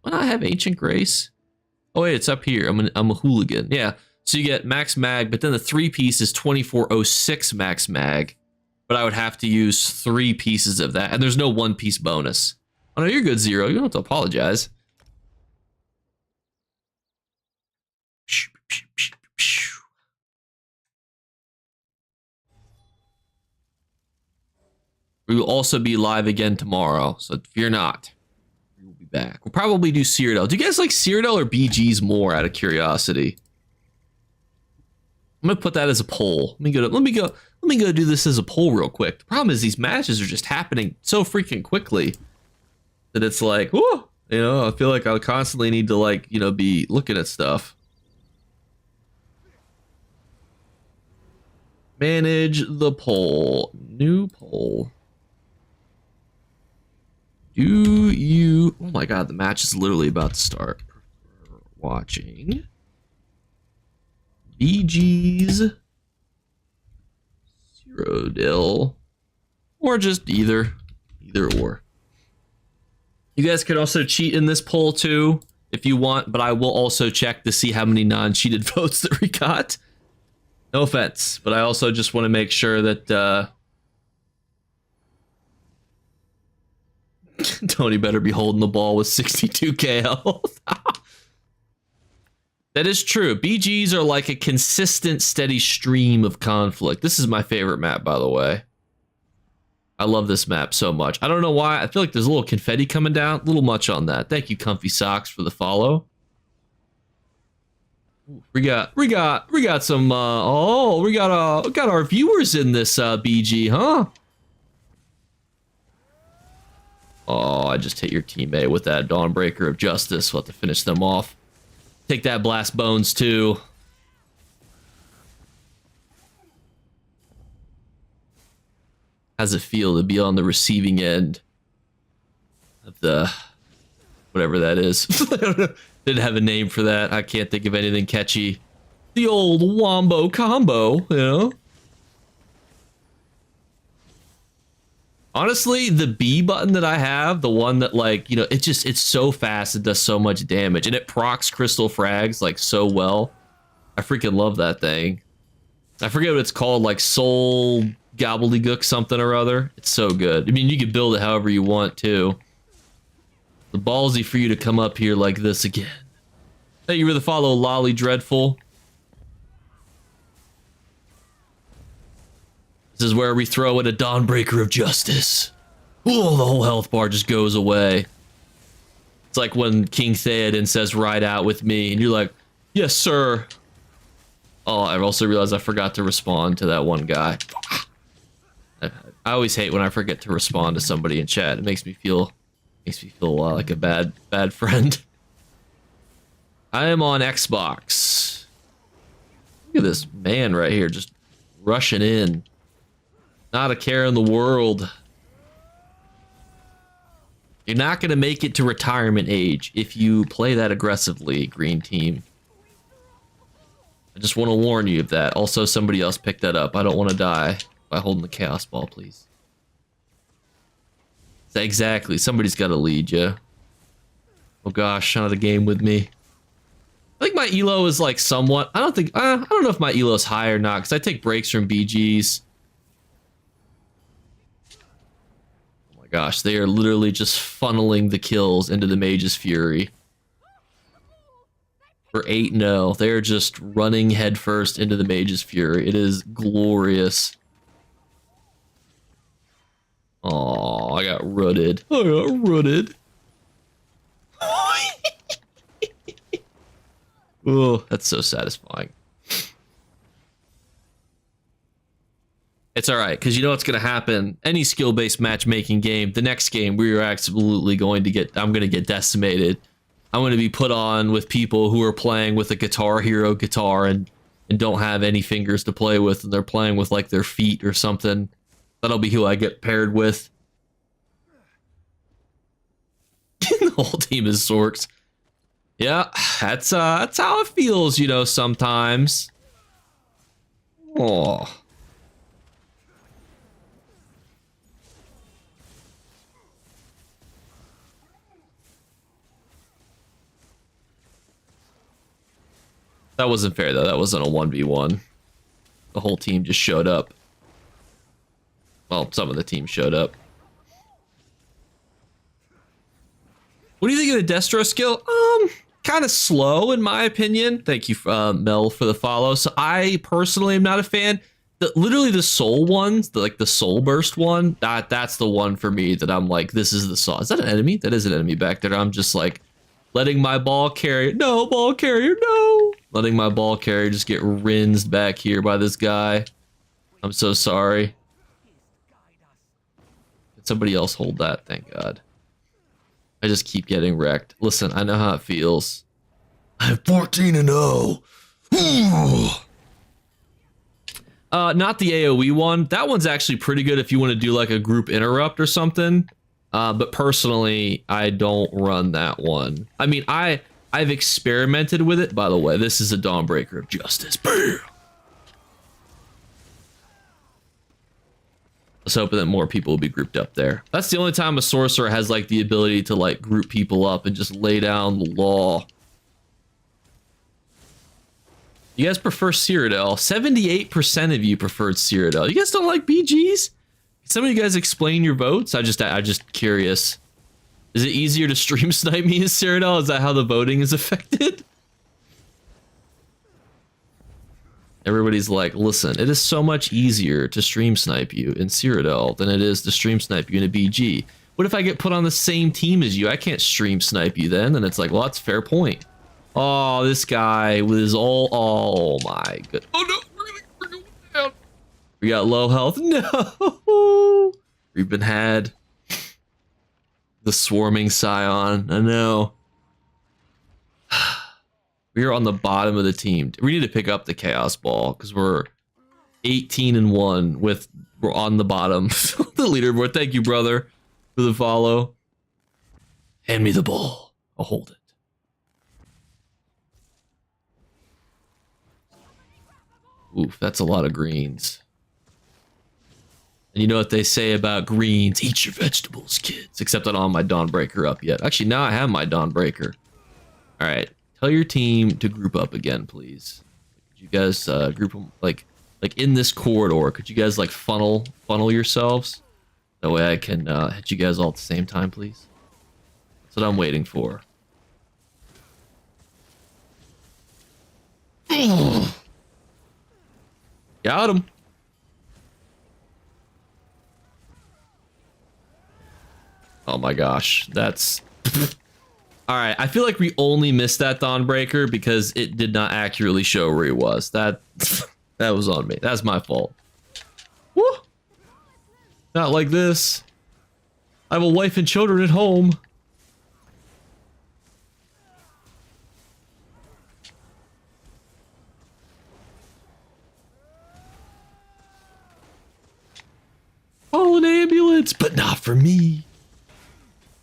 Why not have Ancient Grace? Oh wait, it's up here. I'm a hooligan. Yeah. So you get max mag, but then the 3-piece is 2406 max mag. But I would have to use 3 pieces of that, and there's no 1-piece bonus. Oh no, you're good, Zero. You don't have to apologize. We will also be live again tomorrow, so fear not. We will be back. We'll probably do Cyrodiil. Do you guys like Cyrodiil or BGs more, out of curiosity? I'm gonna put that as a poll. Let me go do this as a poll real quick. The problem is these matches are just happening so freaking quickly that it's like, whoa, I feel like I constantly need to like, be looking at stuff. Manage the poll. New poll. Do you... Oh my god, the match is literally about to start. Prefer watching BG's Cyrodiil, or just either or. You guys could also cheat in this poll too if you want, but I will also check to see how many non-cheated votes that we got. No offense, but I also just want to make sure that Tony better be holding the ball with 62k health. That is true. BGs are like a consistent, steady stream of conflict. This is my favorite map, by the way. I love this map so much. I don't know why. I feel like there's a little confetti coming down. A little much on that. Thank you, Comfy Socks, for the follow. We got some. We got our viewers in this BG, huh? Oh, I just hit your teammate with that Dawnbreaker of Justice. We'll have to finish them off. Take that, Blast Bones, too. How's it feel to be on the receiving end of the... whatever that is. I don't know. Didn't have a name for that. I can't think of anything catchy. The old Wombo combo, Honestly, the B button that I have, the one that like, you know, it's so fast, it does so much damage, and it procs crystal frags like so well. I freaking love that thing. I forget what it's called, like soul gobbledygook something or other. It's so good. I mean, you can build it however you want too. The ballsy for you to come up here like this again. Thank you for the follow, Lolly Dreadful. This is where we throw in a Dawnbreaker of Justice. Oh, the whole health bar just goes away. It's like when King Theoden says, ride out with me, and you're like, yes, sir. Oh, I also realized I forgot to respond to that one guy. I always hate when I forget to respond to somebody in chat. It makes me feel like a bad friend. I am on Xbox. Look at this man right here, just rushing in. Not a care in the world. You're not going to make it to retirement age if you play that aggressively, green team. I just want to warn you of that. Also, somebody else picked that up. I don't want to die by holding the chaos ball, please. Exactly. Somebody's got to lead you. Oh gosh, out of the game with me. I think my elo is like somewhat. I don't know if my elo is high or not because I take breaks from BGs. Oh my gosh, they are literally just funneling the kills into the Mage's Fury. For 8-0, they're just running headfirst into the Mage's Fury. It is glorious. Oh, I got rooted. Oh, that's so satisfying. It's all right, because you know what's going to happen. Any skill-based matchmaking game, the next game, we are absolutely going to get... I'm going to get decimated. I'm going to be put on with people who are playing with a Guitar Hero guitar and don't have any fingers to play with, and they're playing with like their feet or something. That'll be who I get paired with. The whole team is Sorks. Yeah, that's how it feels, you know, sometimes. Oh. That wasn't fair, though. That wasn't a 1v1. The whole team just showed up. Well, some of the team showed up. What do you think of the Destro skill? Kind of slow, in my opinion. Thank you, Mel, for the follow. So I personally am not a fan. Literally the soul ones, the soul burst one, that's the one for me that I'm like, this is the saw. Is that an enemy? That is an enemy back there. I'm just like, letting my ball carrier, no, ball carrier, no. Letting my ball carrier just get rinsed back here by this guy. I'm so sorry. Did somebody else hold that? Thank God. I just keep getting wrecked. Listen, I know how it feels. I'm 14-0. Not the AoE one. That one's actually pretty good if you want to do like a group interrupt or something. But personally, I don't run that one. I mean, I've experimented with it. By the way, this is a Dawnbreaker of Justice. Bam! Let's hope that more people will be grouped up there. That's the only time a sorcerer has like the ability to like group people up and just lay down the law. You guys prefer Cyrodiil. 78% of you preferred Cyrodiil. You guys don't like BGs? Can some of you guys explain your votes? I'm just curious. Is it easier to stream snipe me in Cyrodiil? Is that how the voting is affected? Everybody's like, listen, it is so much easier to stream snipe you in Cyrodiil than it is to stream snipe you in a BG. What if I get put on the same team as you? I can't stream snipe you then. And it's like, well, that's a fair point. Oh, this guy with his oh my god. Oh no, we're going down. We got low health. No. We've been had. The swarming scion. I know. We are on the bottom of the team. We need to pick up the chaos ball because we're 18-1 with we're on the bottom of the leaderboard. Thank you, brother, for the follow. Hand me the ball. I'll hold it. Oof, that's a lot of greens. And you know what they say about greens? Eat your vegetables, kids. Except I don't have my Dawnbreaker up yet. Actually, now I have my Dawnbreaker. All right. Tell your team to group up again, please. Could you guys group them like in this corridor? Could you guys like funnel yourselves? That way I can hit you guys all at the same time, please. That's what I'm waiting for. Got him. Oh my gosh, that's... All right, I feel like we only missed that Dawnbreaker because it did not accurately show where he was. That was on me. That's my fault. Woo! Not like this. I have a wife and children at home. Call an ambulance, but not for me.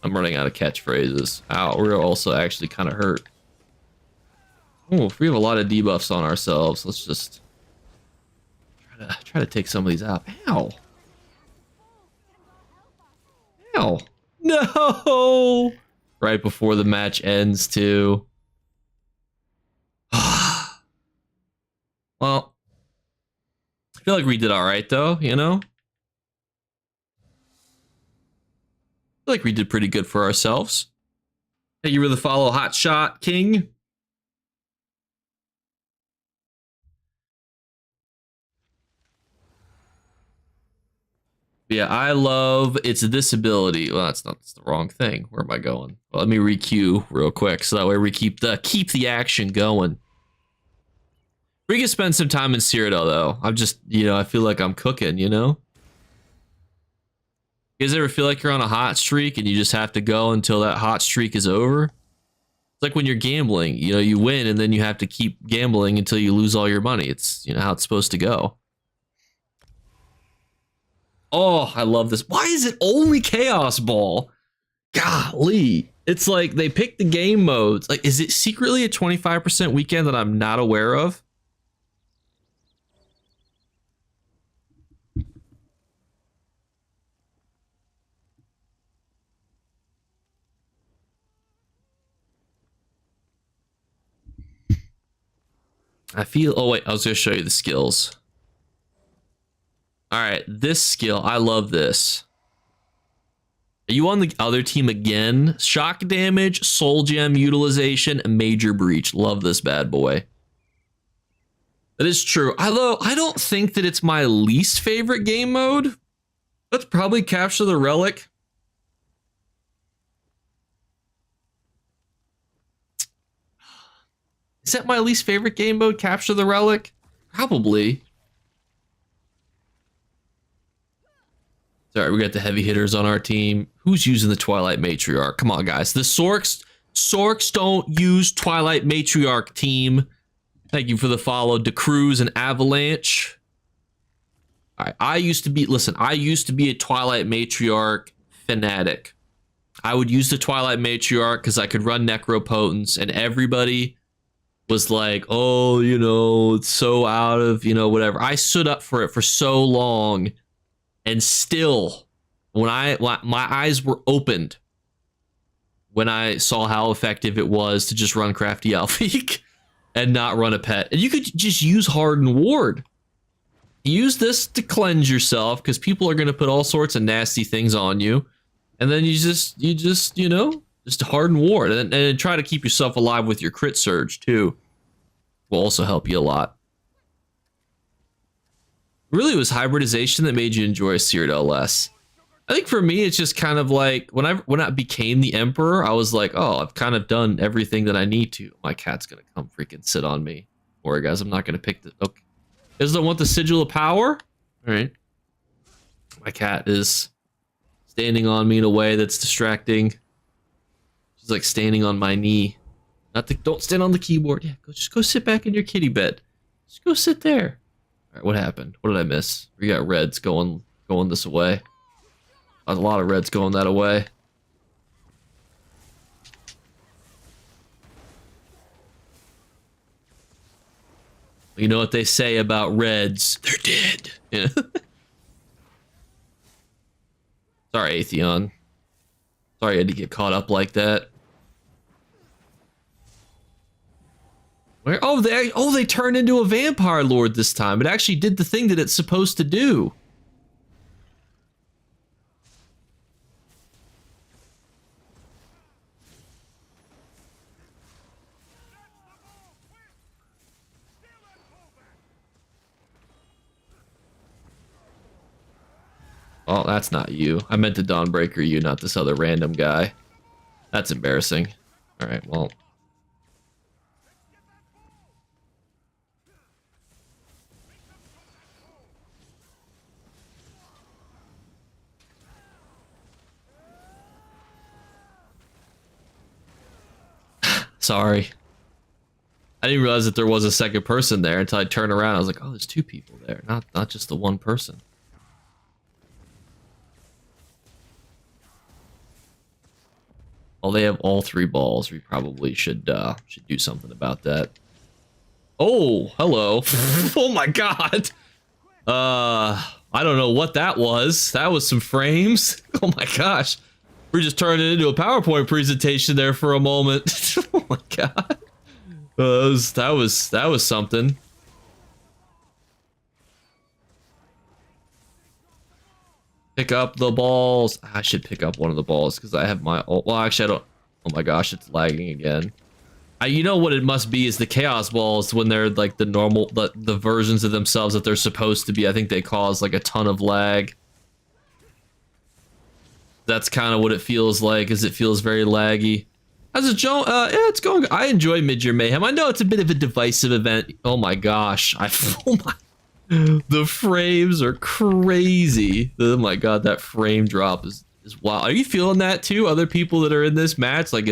I'm running out of catchphrases. Ow, we're also actually kind of hurt. Oh, we have a lot of debuffs on ourselves. Let's just try to take some of these out. Ow. Ow. No! Right before the match ends, too. Well, I feel like we did all right, though, you know? I feel like we did pretty good for ourselves. Thank you for the follow, Hot Shot King. Yeah, I love its disability. Well, that's the wrong thing. Where am I going? Well, let me requeue real quick so that way we keep the action going. We can spend some time in Cyrodiil though. I'm just, I feel like I'm cooking, You guys ever feel like you're on a hot streak and you just have to go until that hot streak is over? It's like when you're gambling, you win and then you have to keep gambling until you lose all your money. It's, how it's supposed to go. Oh, I love this. Why is it only Chaos Ball? Golly. It's like they picked the game modes. Like, is it secretly a 25% weekend that I'm not aware of? I feel... Oh, wait. I was going to show you the skills. All right. This skill. I love this. Are you on the other team again? Shock damage, soul gem utilization, and major breach. Love this bad boy. That is true. Although, I don't think that it's my least favorite game mode. Let's probably capture the relic. Is that my least favorite game mode? Capture the relic? Probably. Sorry, we got the heavy hitters on our team. Who's using the Twilight Matriarch? Come on, guys. The Sorks don't use Twilight Matriarch, team. Thank you for the follow. DeCruz and Avalanche. All right, I used to be a Twilight Matriarch fanatic. I would use the Twilight Matriarch because I could run Necropotence, and everybody was like, oh, it's so out of, whatever. I stood up for it for so long, and still, when my eyes were opened when I saw how effective it was to just run Crafty Alpheek and not run a pet. And you could just use Hardened Ward. Use this to cleanse yourself because people are going to put all sorts of nasty things on you. And then you just Hardened Ward and try to keep yourself alive with your crit surge too. Will also help you a lot. Really, it was hybridization that made you enjoy Cyrodiil less. I think for me, it's just kind of like when I became the Emperor, I was like, oh, I've kind of done everything that I need to. My cat's gonna come freaking sit on me. Don't worry, guys, I'm not gonna pick the. Okay, you guys don't want the Sigil of Power? All right. My cat is standing on me in a way that's distracting. She's like standing on my knee. Don't stand on the keyboard. Yeah, just go sit back in your kitty bed. Just go sit there. All right, what happened? What did I miss? We got reds going this way. A lot of reds going that way. You know what they say about reds? They're dead. Yeah. Sorry, Atheon. Sorry I had to get caught up like that. Where? Oh, they turned into a vampire lord this time. It actually did the thing that it's supposed to do. Oh, that's not you. I meant to Dawnbreaker you, not this other random guy. That's embarrassing. All right, well. Sorry. I didn't realize that there was a second person there until I turned around. I was like, oh, there's two people there, not just the one person. Well, they have all three balls. We probably should do something about that. Oh, hello. Oh my god. I don't know what that was. That was some frames. Oh my gosh. We're just turning it into a PowerPoint presentation there for a moment. Oh my god. That was something. Pick up the balls. I should pick up one of the balls because I have my. Well, actually, I don't. Oh my gosh, it's lagging again. You know what it must be is the chaos balls when they're like the normal, the versions of themselves that they're supposed to be. I think they cause like a ton of lag. That's kind of what it feels like, is it feels very laggy. How's it, Joe? Yeah, it's going. I enjoy Mid-Year Mayhem. I know it's a bit of a divisive event. Oh my gosh, oh my. The frames are crazy. Oh my god, that frame drop is wild. Are you feeling that too? Other people that are in this match? Like,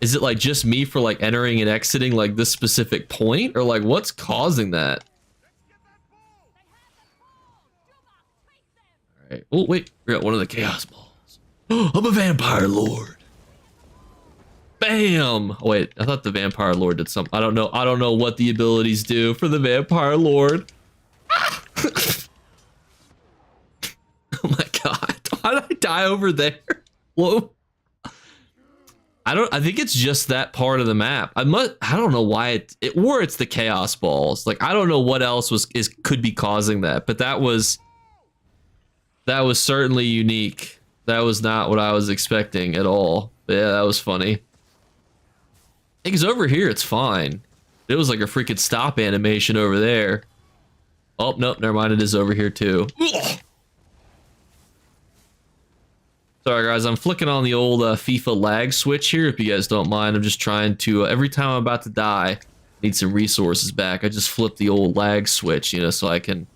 is it like just me for like entering and exiting like this specific point? Or like what's causing that? Alright. Oh wait, we got one of the chaos balls. I'm a vampire lord. Bam! Oh wait, I thought the vampire lord did something. I don't know what the abilities do for the vampire lord. Oh my god. How did I die over there? Whoa. I think it's just that part of the map. I don't know why or it's the chaos balls. Like I don't know what else could be causing that, but that was certainly unique. That was not what I was expecting at all. But yeah, that was funny. I think it's over here, it's fine. It was like a freaking stop animation over there. Oh, nope, never mind, it is over here too. Ugh. Sorry guys, I'm flicking on the old FIFA lag switch here, if you guys don't mind. I'm just trying to, every time I'm about to die, need some resources back. I just flip the old lag switch, you know, so I can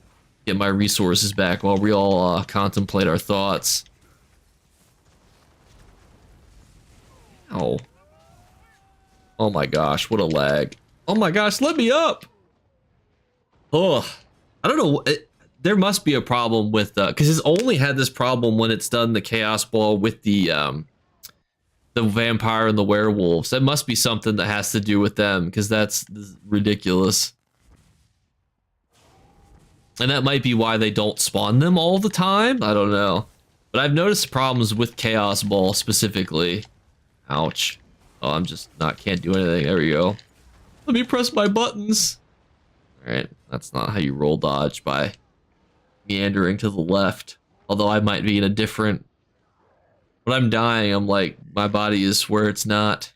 get my resources back while we all contemplate our thoughts. Ow. Oh my gosh, what a lag. Oh my gosh, let me up! Oh, I don't know, there must be a problem with because it's only had this problem when it's done the chaos ball with the vampire and the werewolves. That must be something that has to do with them, because that's ridiculous. And that might be why they don't spawn them all the time. I don't know, but I've noticed problems with chaos ball specifically. Ouch. Oh, I'm just can't do anything. There we go. Let me press my buttons. All right, that's not how you roll dodge, by meandering to the left. Although I might be in a different. When I'm dying, I'm like, my body is where it's not.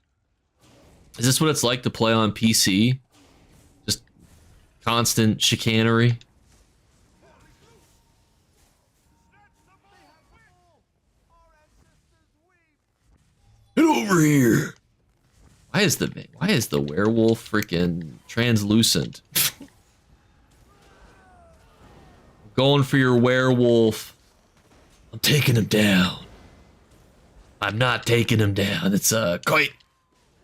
Is this what it's like to play on PC? Just constant chicanery. Get over here. Why is the werewolf freaking translucent? Going for your werewolf. I'm taking him down. I'm not taking him down. It's quite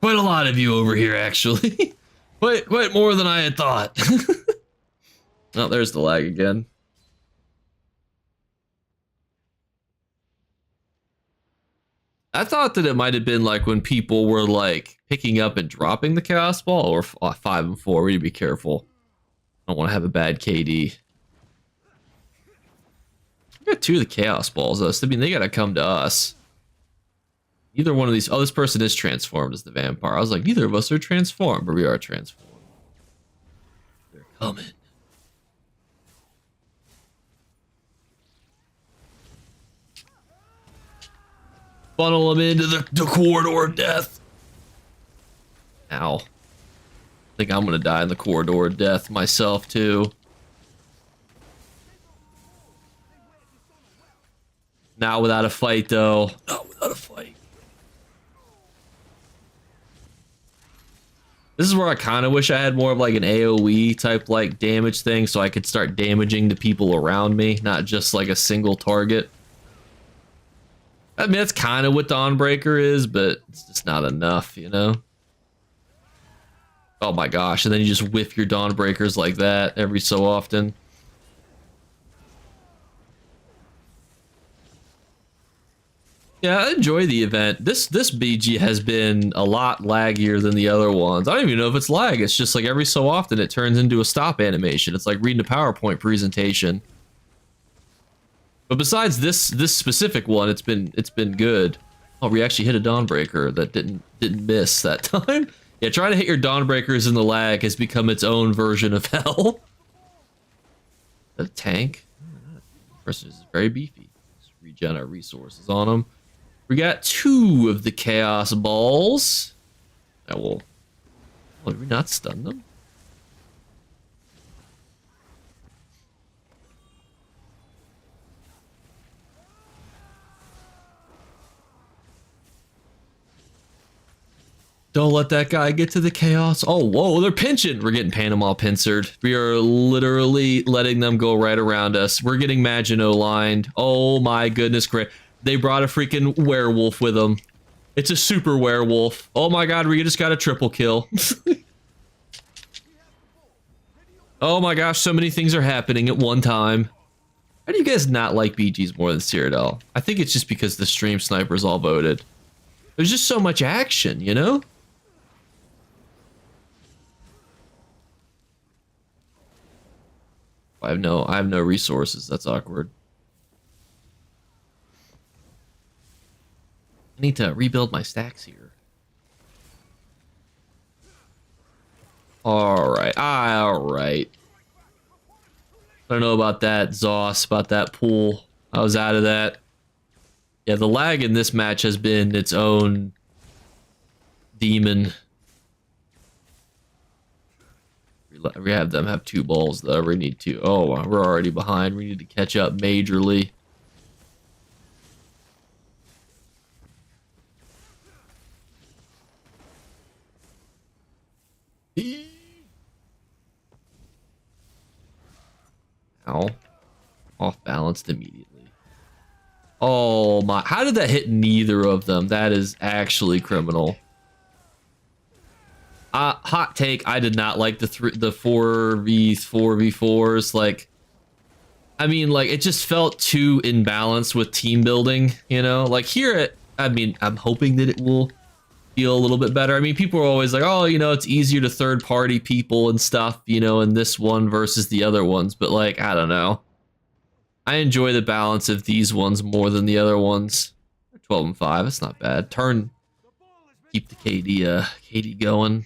a lot of you over here, actually. quite more than I had thought. Oh, there's the lag again. I thought that it might have been like when people were like picking up and dropping the chaos ball, or 5 and 4. We need to be careful. I don't want to have a bad KD. Got two of the chaos balls though. So, I mean, they gotta come to us. Either one of these. Oh, this person is transformed as the vampire. I was like, neither of us are transformed, but we are transformed. They're coming. Funnel them into the corridor of death. Ow. I think I'm gonna die in the corridor of death myself too. Not without a fight though. Not without a fight. This is where I kind of wish I had more of like an AoE type like damage thing so I could start damaging the people around me, not just like a single target. I mean, that's kind of what Dawnbreaker is, but it's just not enough, you know? Oh my gosh, and then you just whiff your Dawnbreakers like that every so often. Yeah, I enjoy the event. This BG has been a lot laggier than the other ones. I don't even know if it's lag. It's just like every so often it turns into a stop animation. It's like reading a PowerPoint presentation. But besides this specific one, it's been good. Oh, we actually hit a Dawnbreaker that didn't miss that time. Yeah, trying to hit your Dawnbreakers in the lag has become its own version of hell. A tank. Person is very beefy. Let's regen our resources on him. We got two of the chaos balls. That will. Oh, did we not stun them? Don't let that guy get to the chaos. Oh, whoa, they're pinching. We're getting Panama pincered. We are literally letting them go right around us. We're getting Maginot lined. Oh my goodness, great. They brought a freaking werewolf with them. It's a super werewolf. Oh my god, we just got a triple kill. Oh my gosh, so many things are happening at one time. How do you guys not like BGs more than Cyrodiil? I think it's just because the stream snipers all voted. There's just so much action, you know? I have no resources. That's awkward. I need to rebuild my stacks here. Alright. Alright. I don't know about that, Zoss, about that pool. I was out of that. Yeah, the lag in this match has been its own demon. We have them have two balls, though. We need to... Oh, we're already behind. We need to catch up majorly. Ow. Off balanced immediately. Oh my, how did that hit neither of them? That is actually criminal. Hot take, I did not like the 4v4s. Like, I mean, like, it just felt too imbalanced with team building, you know? Like, here, I mean, I'm hoping that it will feel a little bit better. I mean, people are always like, oh, you know, it's easier to third-party people and stuff, you know, in this one versus the other ones. But, like, I don't know. I enjoy the balance of these ones more than the other ones. 12 and 5, that's not bad. Keep the KD going.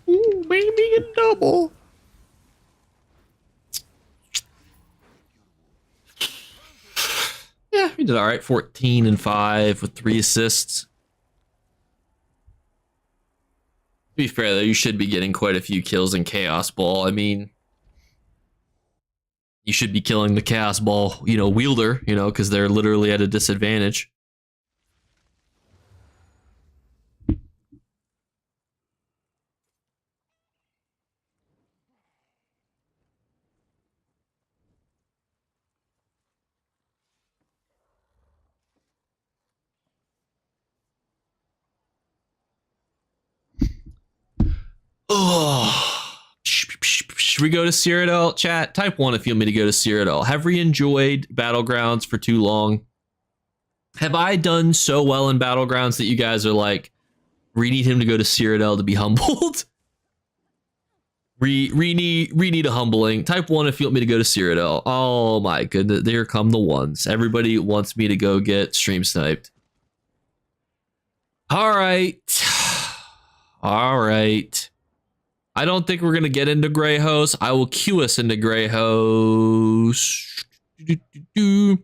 Ooh, baby, a double. Yeah, we did all right. 14 and 5 with 3 assists. To be fair, though, you should be getting quite a few kills in Chaos Ball. I mean, you should be killing the Chaos Ball, you know, wielder, you know, because they're literally at a disadvantage. Oh. Should we go to Cyrodiil? Chat, type 1 if you want me to go to Cyrodiil. Have we enjoyed Battlegrounds for too long? Have I done so well in Battlegrounds that you guys are like, we need him to go to Cyrodiil to be humbled? We need a humbling. Type 1 if you want me to go to Cyrodiil. Oh my goodness, there come the ones. Everybody wants me to go get stream sniped. All right. All right. I don't think we're going to get into Grey Host. I will cue us into Grey Host. Oh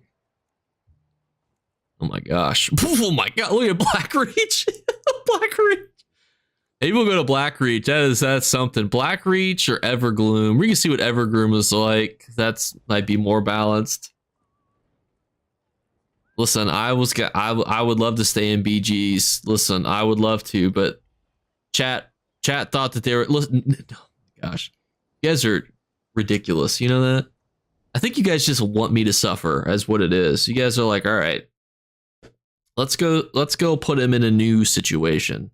my gosh. Oh my god. Look at Blackreach. Blackreach. Maybe we'll go to Blackreach. That's something. Blackreach or Evergloom. We can see what Evergloom is like. That's might be more balanced. Listen, I would love to stay in BGs. Listen, I would love to, but chat thought that they were, listen, oh my gosh, you guys are ridiculous. You know that? I think you guys just want me to suffer as what it is. You guys are like, all right, let's go put him in a new situation.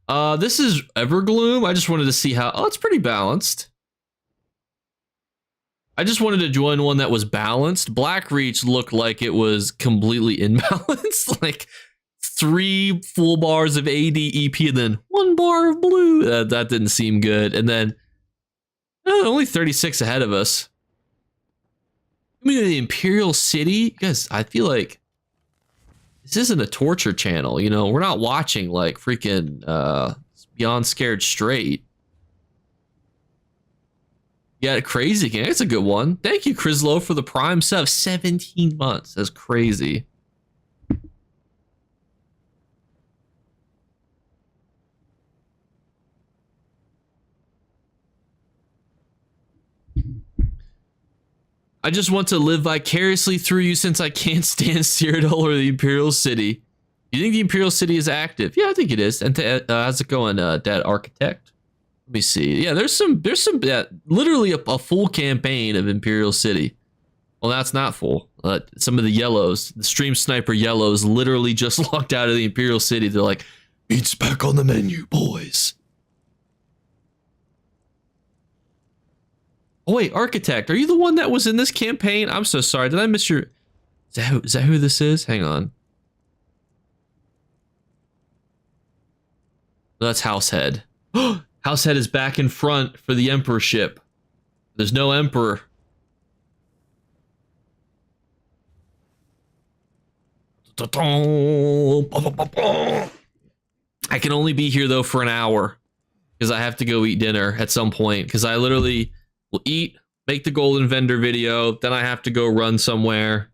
This is Evergloom. I just wanted to see how, oh, it's pretty balanced. I just wanted to join one that was balanced. Blackreach looked like it was completely imbalanced. Like 3 full bars of AD EP and then 1 bar of blue. That didn't seem good. And then only 36 ahead of us. I mean, the Imperial City, guys. I feel like this isn't a torture channel. You know, we're not watching like freaking Beyond Scared Straight. Yeah, Crazy King. That's a good one. Thank you, Crislow, for the Prime sub. 17 months. That's crazy. I just want to live vicariously through you since I can't stand Cyrodiil or the Imperial City. You think the Imperial City is active? Yeah, I think it is. And how's it going, Dad Architect? Let me see. Yeah, there's some literally a full campaign of Imperial City. Well, that's not full. Some of the yellows, the stream sniper yellows, literally just locked out of the Imperial City. They're like, it's back on the menu, boys. Oh wait, Architect, are you the one that was in this campaign? I'm so sorry. Did I miss your? Is that who this is? Hang on. That's Househead. Househead is back in front for the Emperorship. There's no Emperor. I can only be here though for an hour because I have to go eat dinner at some point because I literally will eat, make the golden vendor video, then I have to go run somewhere,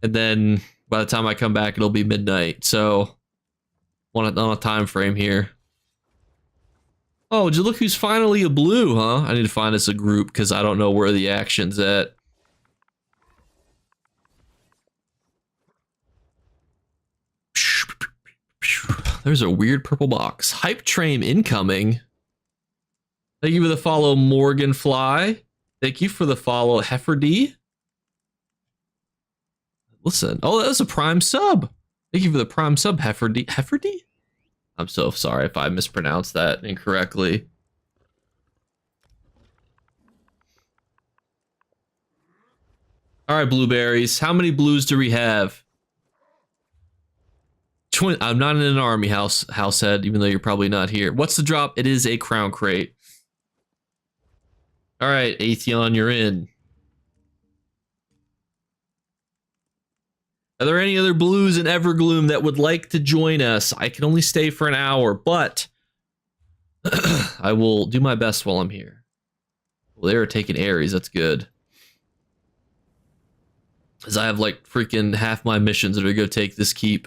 and then by the time I come back it'll be midnight. So on a time frame here. Oh, did you look who's finally a blue, huh? I need to find us a group because I don't know where the action's at. There's a weird purple box. Hype train incoming. Thank you for the follow, Morgan Fly. Thank you for the follow, Hefferdy. Listen. Oh, that was a Prime sub. Thank you for the Prime sub, Hefferdy. Hefferdy? I'm so sorry if I mispronounced that incorrectly. All right, blueberries. How many blues do we have? I'm not in an army househead, even though you're probably not here. What's the drop? It is a crown crate. All right, Atheon, you're in. Are there any other blues in Evergloom that would like to join us? I can only stay for an hour, but I will do my best while I'm here. Well, they're taking Ares. That's good. Because I have like freaking half my missions that are going to go take this keep.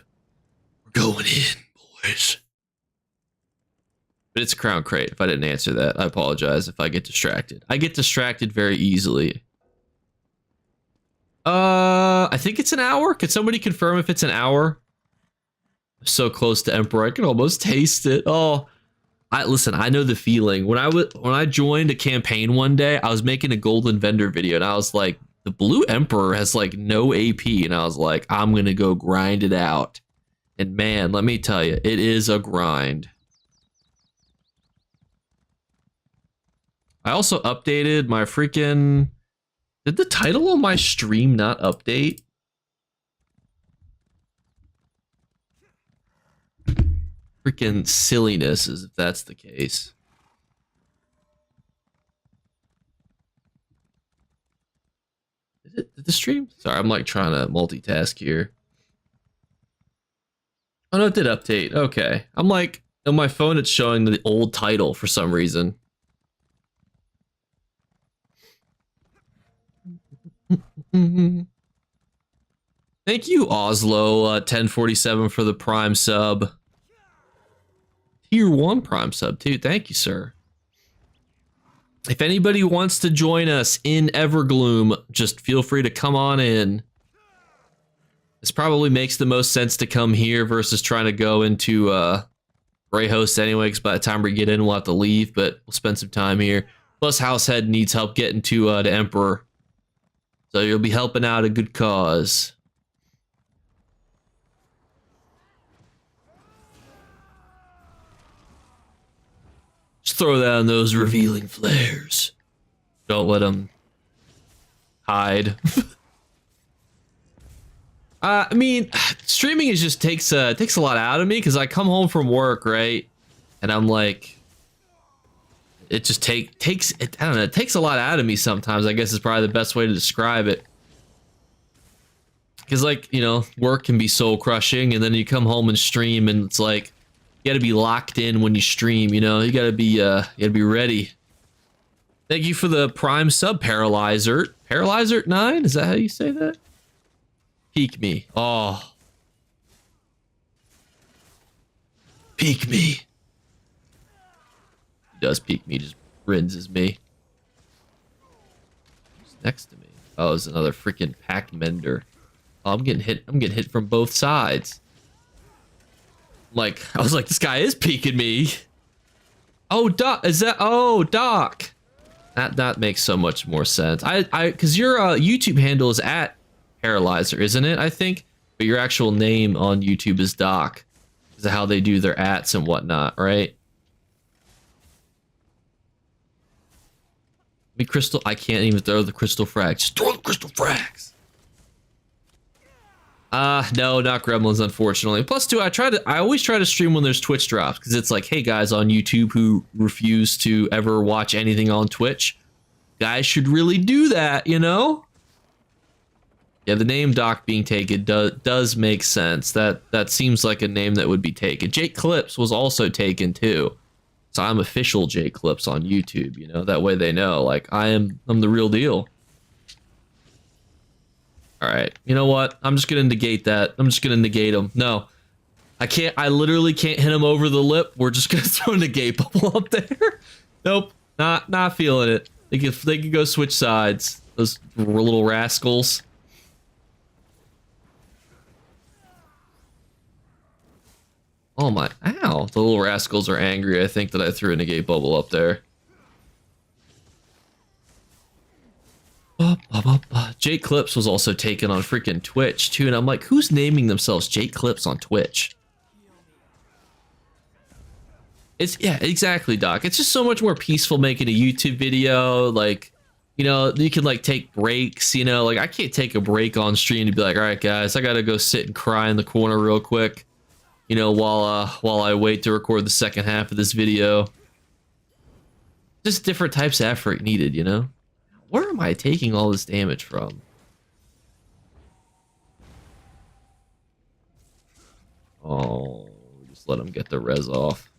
We're going in, boys. But it's a crown crate. If I didn't answer that, I apologize if I get distracted. I get distracted very easily. I think it's an hour. Could somebody confirm if it's an hour? I'm so close to Emperor. I can almost taste it. Oh, listen, I know the feeling. When I joined a campaign one day, I was making a golden vendor video and I was like, the blue Emperor has like no AP, and I was like, I'm gonna go grind it out. And man, let me tell you, it is a grind. I also updated my freaking... Did the title of my stream not update? Freaking silliness, as if that's the case. Did the stream? Sorry, I'm like trying to multitask here. Oh no, it did update. Okay. I'm like, on my phone it's showing the old title for some reason. Thank you, Oslo 1047 for the Prime sub. Tier 1 Prime sub too. Thank you, sir. If anybody wants to join us in Evergloom, just feel free to come on in. This probably makes the most sense to come here versus trying to go into Ray Host anyway, because by the time we get in, we'll have to leave, but we'll spend some time here. Plus, Househead needs help getting to the Emperor. So you'll be helping out a good cause. Just throw down those revealing flares. Don't let them hide. I mean, streaming is just takes a lot out of me because I come home from work, right, and I'm like, it just takes I don't know, it takes a lot out of me sometimes. I guess is probably the best way to describe it. Because like, you know, work can be soul crushing, and then you come home and stream, and it's like you got to be locked in when you stream. You know, you got to be ready. Thank you for the Prime sub, Paralyzer 9. Is that how you say that? Peek me. Oh. Peek me. He does peek me, just rinses me. Who's next to me? Oh, it's another freaking pack mender. Oh, I'm getting hit from both sides. Like, I was like, this guy is peeking me. Oh, Doc, is that? Oh, Doc. That makes so much more sense. Because your YouTube handle is at Paralyzer, isn't it? I think, but your actual name on YouTube is Doc. Is how they do their ats and whatnot, right? I mean, Crystal, I can't even throw the crystal frags. Just throw the crystal frags. No, not Gremlins, unfortunately. Plus, two, I always try to stream when there's Twitch drops, because it's like, hey guys on YouTube who refuse to ever watch anything on Twitch, guys should really do that, you know? Yeah, the name Doc being taken does make sense. That seems like a name that would be taken. Jake Clips was also taken too. So I'm official Jake Clips on YouTube, you know, that way they know, like, I'm the real deal. All right, you know what? I'm just gonna negate that. I'm just gonna negate him. No, I can't. I literally can't hit him over the lip. We're just gonna throw a negate bubble up there. Nope, not feeling it. They could go switch sides. Those little rascals. Oh my, ow. The little rascals are angry, I think, that I threw a negate bubble up there. Jake Clips was also taken on freaking Twitch, too, and I'm like, who's naming themselves Jake Clips on Twitch? Yeah, exactly, Doc. It's just so much more peaceful making a YouTube video, like, you know, you can, like, take breaks, you know, like, I can't take a break on stream to be like, all right, guys, I gotta go sit and cry in the corner real quick. You know, while I wait to record the second half of this video. Just different types of effort needed, you know? Where am I taking all this damage from? Oh, just let him get the res off.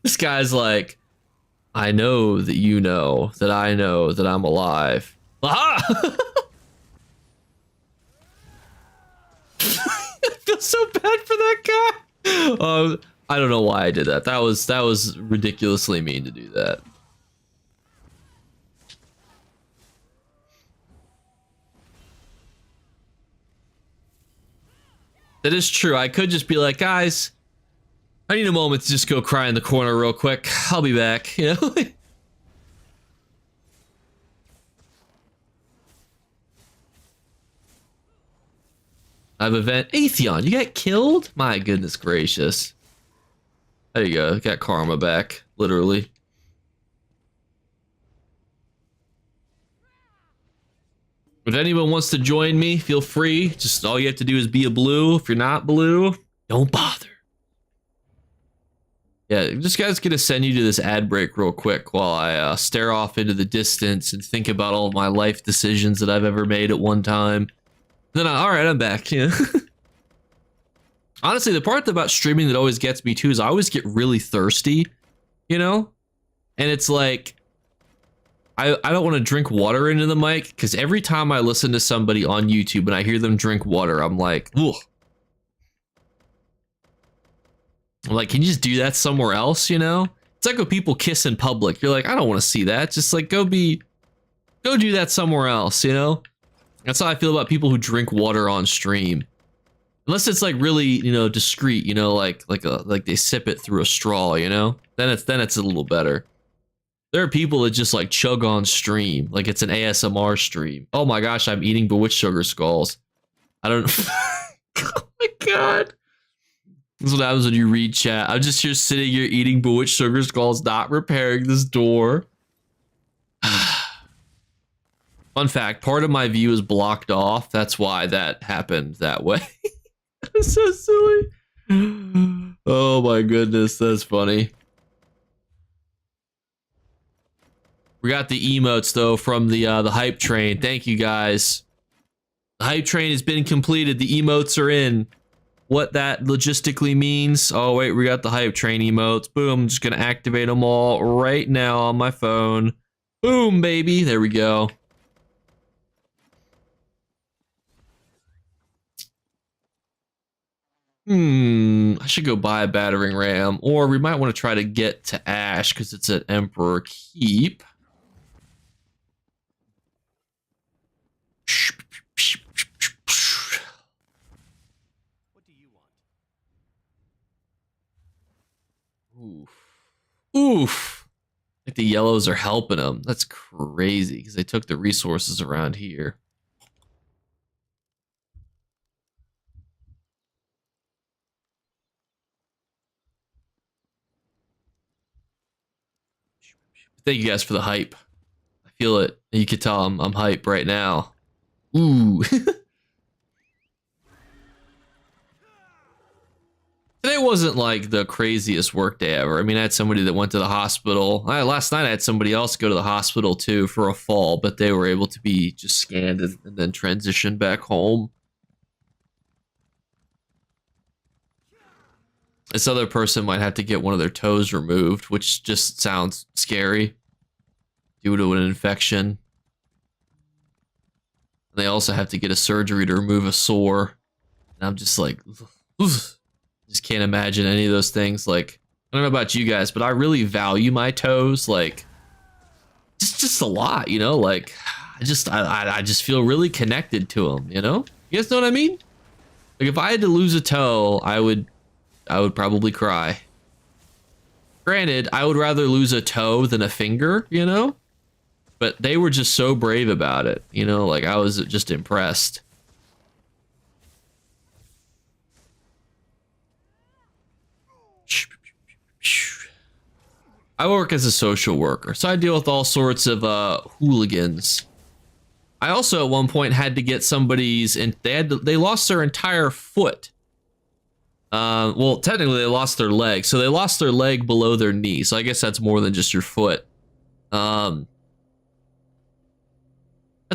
This guy's like, I know that you know that I know that I'm alive. Aha! I feel so bad for that guy. I don't know why I did that. That was ridiculously mean to do that. That is true. I could just be like, guys, I need a moment to just go cry in the corner real quick. I'll be back, you know? I have event. Atheon, you got killed? My goodness gracious. There you go. Got karma back, literally. If anyone wants to join me, feel free. Just all you have to do is be a blue. If you're not blue, don't bother. Yeah, just guys gonna send you to this ad break real quick while I stare off into the distance and think about all of my life decisions that I've ever made at one time. Then, all right, I'm back. Yeah. Honestly, the part about streaming that always gets me too is I always get really thirsty, you know? And it's like, I don't want to drink water into the mic because every time I listen to somebody on YouTube and I hear them drink water, I'm like, ugh. I'm like, can you just do that somewhere else, you know? It's like when people kiss in public. You're like, I don't want to see that. Just like, go do that somewhere else, you know? That's how I feel about people who drink water on stream. Unless it's like really, you know, discreet, you know, like they sip it through a straw, you know? Then it's a little better. There are people that just like chug on stream, like it's an ASMR stream. Oh my gosh, I'm eating bewitched sugar skulls. I don't oh my god. This is what happens when you read chat. I'm just here sitting here eating bewitched sugar skulls, not repairing this door. Fun fact, part of my view is blocked off. That's why that happened that way. That's so silly. Oh my goodness, that's funny. We got the emotes though from the hype train. Thank you guys. The hype train has been completed. The emotes are in. What that logistically means. Oh wait, we got the hype train emotes. Boom, I'm just gonna activate them all right now on my phone. Boom, baby. There we go. I should go buy a battering ram, or we might want to try to get to Ash because it's at Emperor Keep. What do you want? Oof. Like the yellows are helping them. That's crazy because they took the resources around here. Thank you guys for the hype. I feel it. You can tell I'm hype right now. Ooh. Today wasn't like the craziest work day ever. I mean, I had somebody that went to the hospital. Last night I had somebody else go to the hospital too for a fall, but they were able to be just scanned and then transition back home. This other person might have to get one of their toes removed, which just sounds scary due to an infection. They also have to get a surgery to remove a sore. And I'm just like, oof. Just can't imagine any of those things. Like, I don't know about you guys, but I really value my toes. Like, just a lot, you know? Like, I just feel really connected to them, you know? You guys know what I mean? Like, if I had to lose a toe, I would probably cry. Granted, I would rather lose a toe than a finger, you know? But they were just so brave about it, you know? Like, I was just impressed. I work as a social worker, so I deal with all sorts of hooligans. I also at one point had to get somebody's, and they lost their entire foot. Well, technically they lost their leg, so they lost their leg below their knee. So I guess that's more than just your foot. That's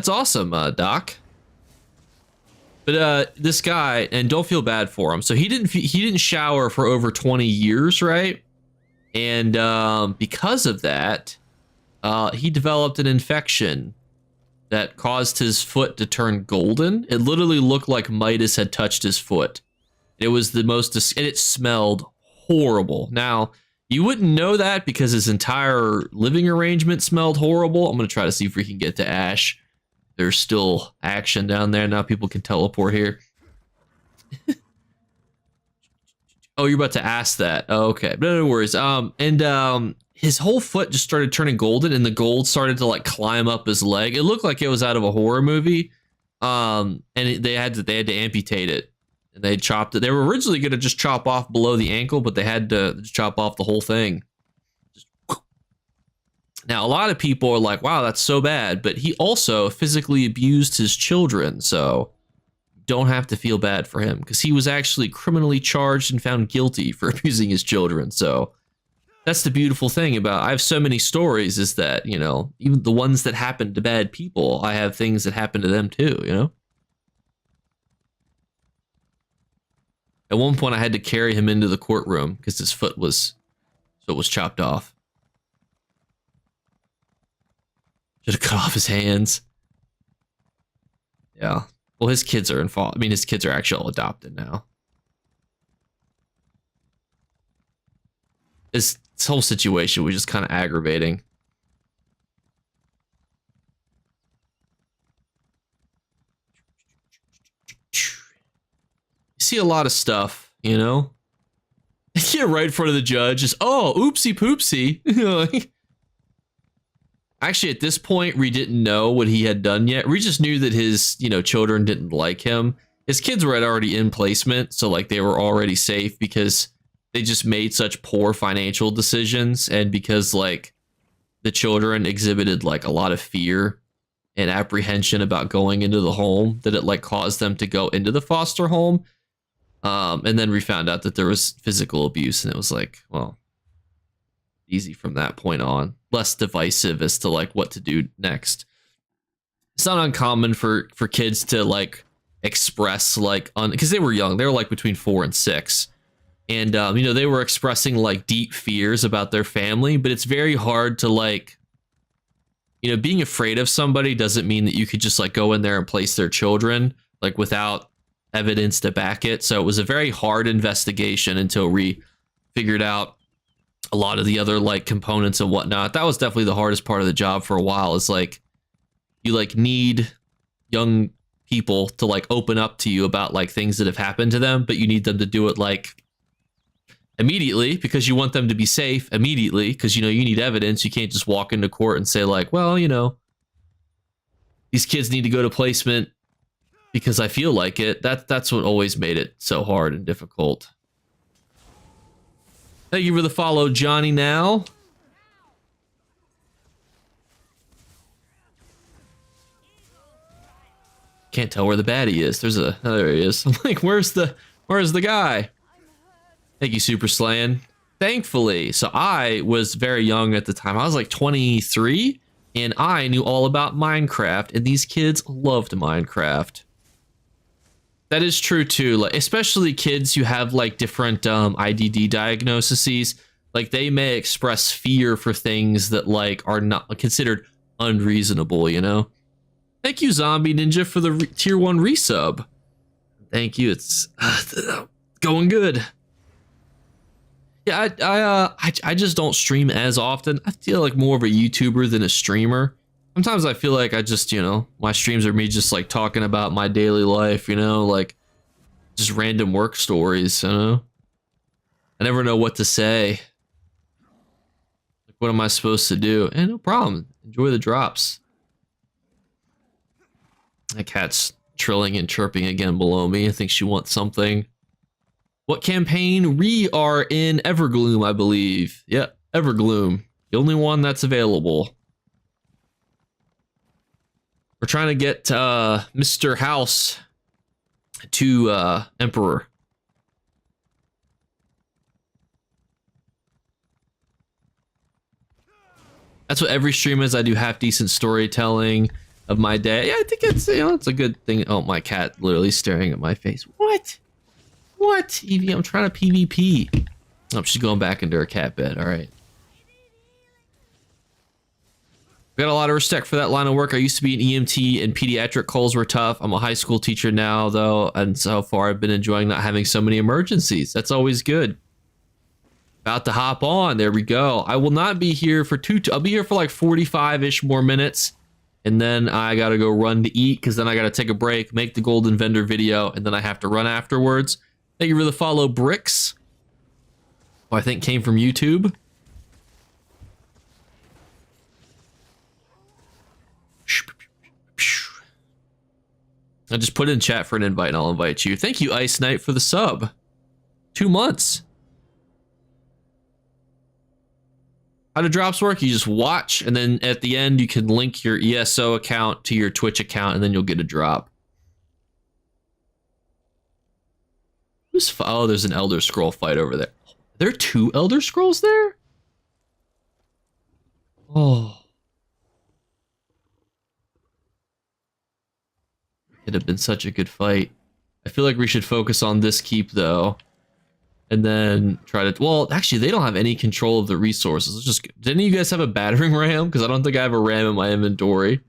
awesome, Doc. But this guy, and don't feel bad for him. So he didn't shower for over 20 years, right? And because of that, he developed an infection that caused his foot to turn golden. It literally looked like Midas had touched his foot. It was the most, and it smelled horrible. Now, you wouldn't know that because his entire living arrangement smelled horrible. I'm going to try to see if we can get to Ash. There's still action down there. Now people can teleport here. Oh, you're about to ask that. Oh, okay, but no worries. His whole foot just started turning golden, and the gold started to like climb up his leg. It looked like it was out of a horror movie. And they had to amputate it. and they chopped it. They were originally going to just chop off below the ankle, but they had to chop off the whole thing. Now, a lot of people are like, wow, that's so bad. But he also physically abused his children. So don't have to feel bad for him because he was actually criminally charged and found guilty for abusing his children. So that's the beautiful thing about I have so many stories is that, you know, even the ones that happen to bad people, I have things that happen to them too, you know? At one point I had to carry him into the courtroom because his foot was chopped off. Should have cut off his hands. Yeah. Well, his kids are involved. I mean, his kids are actually all adopted now. This whole situation was just kind of aggravating. You see a lot of stuff, you know? Yeah, right in front of the judge is, oh, oopsie poopsie. Actually, at this point, we didn't know what he had done yet. We just knew that his, you know, children didn't like him. His kids were already in placement, so like they were already safe because they just made such poor financial decisions, and because like the children exhibited like a lot of fear and apprehension about going into the home that it like caused them to go into the foster home. And then we found out that there was physical abuse, and it was like, well, easy from that point on. Less divisive as to like what to do next. It's not uncommon for kids to like express like on because they were young. They were like between 4 and 6. And, you know, they were expressing like deep fears about their family, but it's very hard to like, you know, being afraid of somebody doesn't mean that you could just like go in there and place their children like without evidence to back it. So it was a very hard investigation until we figured out a lot of the other like components and whatnot. That was definitely the hardest part of the job for a while is like, you like need young people to like open up to you about like things that have happened to them, but you need them to do it like immediately because you want them to be safe immediately because, you know, you need evidence. You can't just walk into court and say like, well, you know, these kids need to go to placement because I feel like it. That's what always made it so hard and difficult. Thank you for the follow, Johnny Now. Can't tell where the baddie is. There's a oh, there he is. I'm like, where's the guy? Thank you, Super Slan. Thankfully, so I was very young at the time. I was like 23, and I knew all about Minecraft, and these kids loved Minecraft. That is true too, like especially kids who have like different IDD diagnoses. Like they may express fear for things that like are not considered unreasonable, you know. Thank you, Zombie Ninja, for the tier 1 resub. Thank you. It's going good. Yeah, I just don't stream as often. I feel like more of a YouTuber than a streamer. Sometimes I feel like I just, you know, my streams are me just like talking about my daily life, you know, like just random work stories, you know. I never know what to say. Like, what am I supposed to do? And no problem. Enjoy the drops. That cat's trilling and chirping again below me. I think she wants something. What campaign? We are in Evergloom, I believe. Yeah, Evergloom. The only one that's available. We're trying to get Mr. House to Emperor. That's what every stream is. I do half decent storytelling of my day. Yeah, I think it's, you know, it's a good thing. Oh, my cat literally staring at my face. What? What? Evie, I'm trying to PvP. Oh, she's going back into her cat bed. All right. Got a lot of respect for that line of work. I used to be an EMT and pediatric calls were tough. I'm a high school teacher now, though, and so far I've been enjoying not having so many emergencies. That's always good. About to hop on. There we go. I will not be here for I'll be here for like 45-ish more minutes, and then I gotta go run to eat because then I gotta take a break, make the golden vendor video, and then I have to run afterwards. Thank you for the follow, Bricks. Who I think came from YouTube. I just put in chat for an invite and I'll invite you. Thank you, Ice Knight, for the sub. 2 months. How do drops work? You just watch, and then at the end, you can link your ESO account to your Twitch account, and then you'll get a drop. Oh, there's an Elder Scroll fight over there. There are 2 Elder Scrolls there? Oh. It'd have been such a good fight. I feel like we should focus on this keep, though. And then try to... Well, actually, they don't have any control of the resources. Let's just... Didn't you guys have a battering ram? Because I don't think I have a ram in my inventory.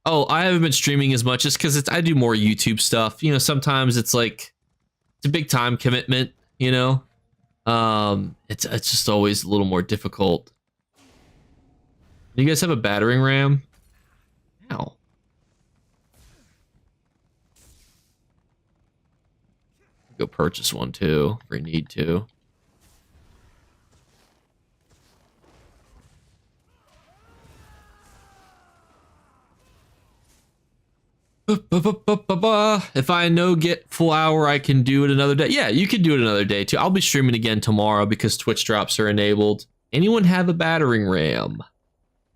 Oh, I haven't been streaming as much just because I do more YouTube stuff. You know, sometimes it's like... It's a big time commitment, you know? It's just always a little more difficult. Do you guys have a battering ram? Ow. Go purchase one too if we need to. If I get full hour, I can do it another day. Yeah, you can do it another day too. I'll be streaming again tomorrow because Twitch drops are enabled. Anyone have a battering ram?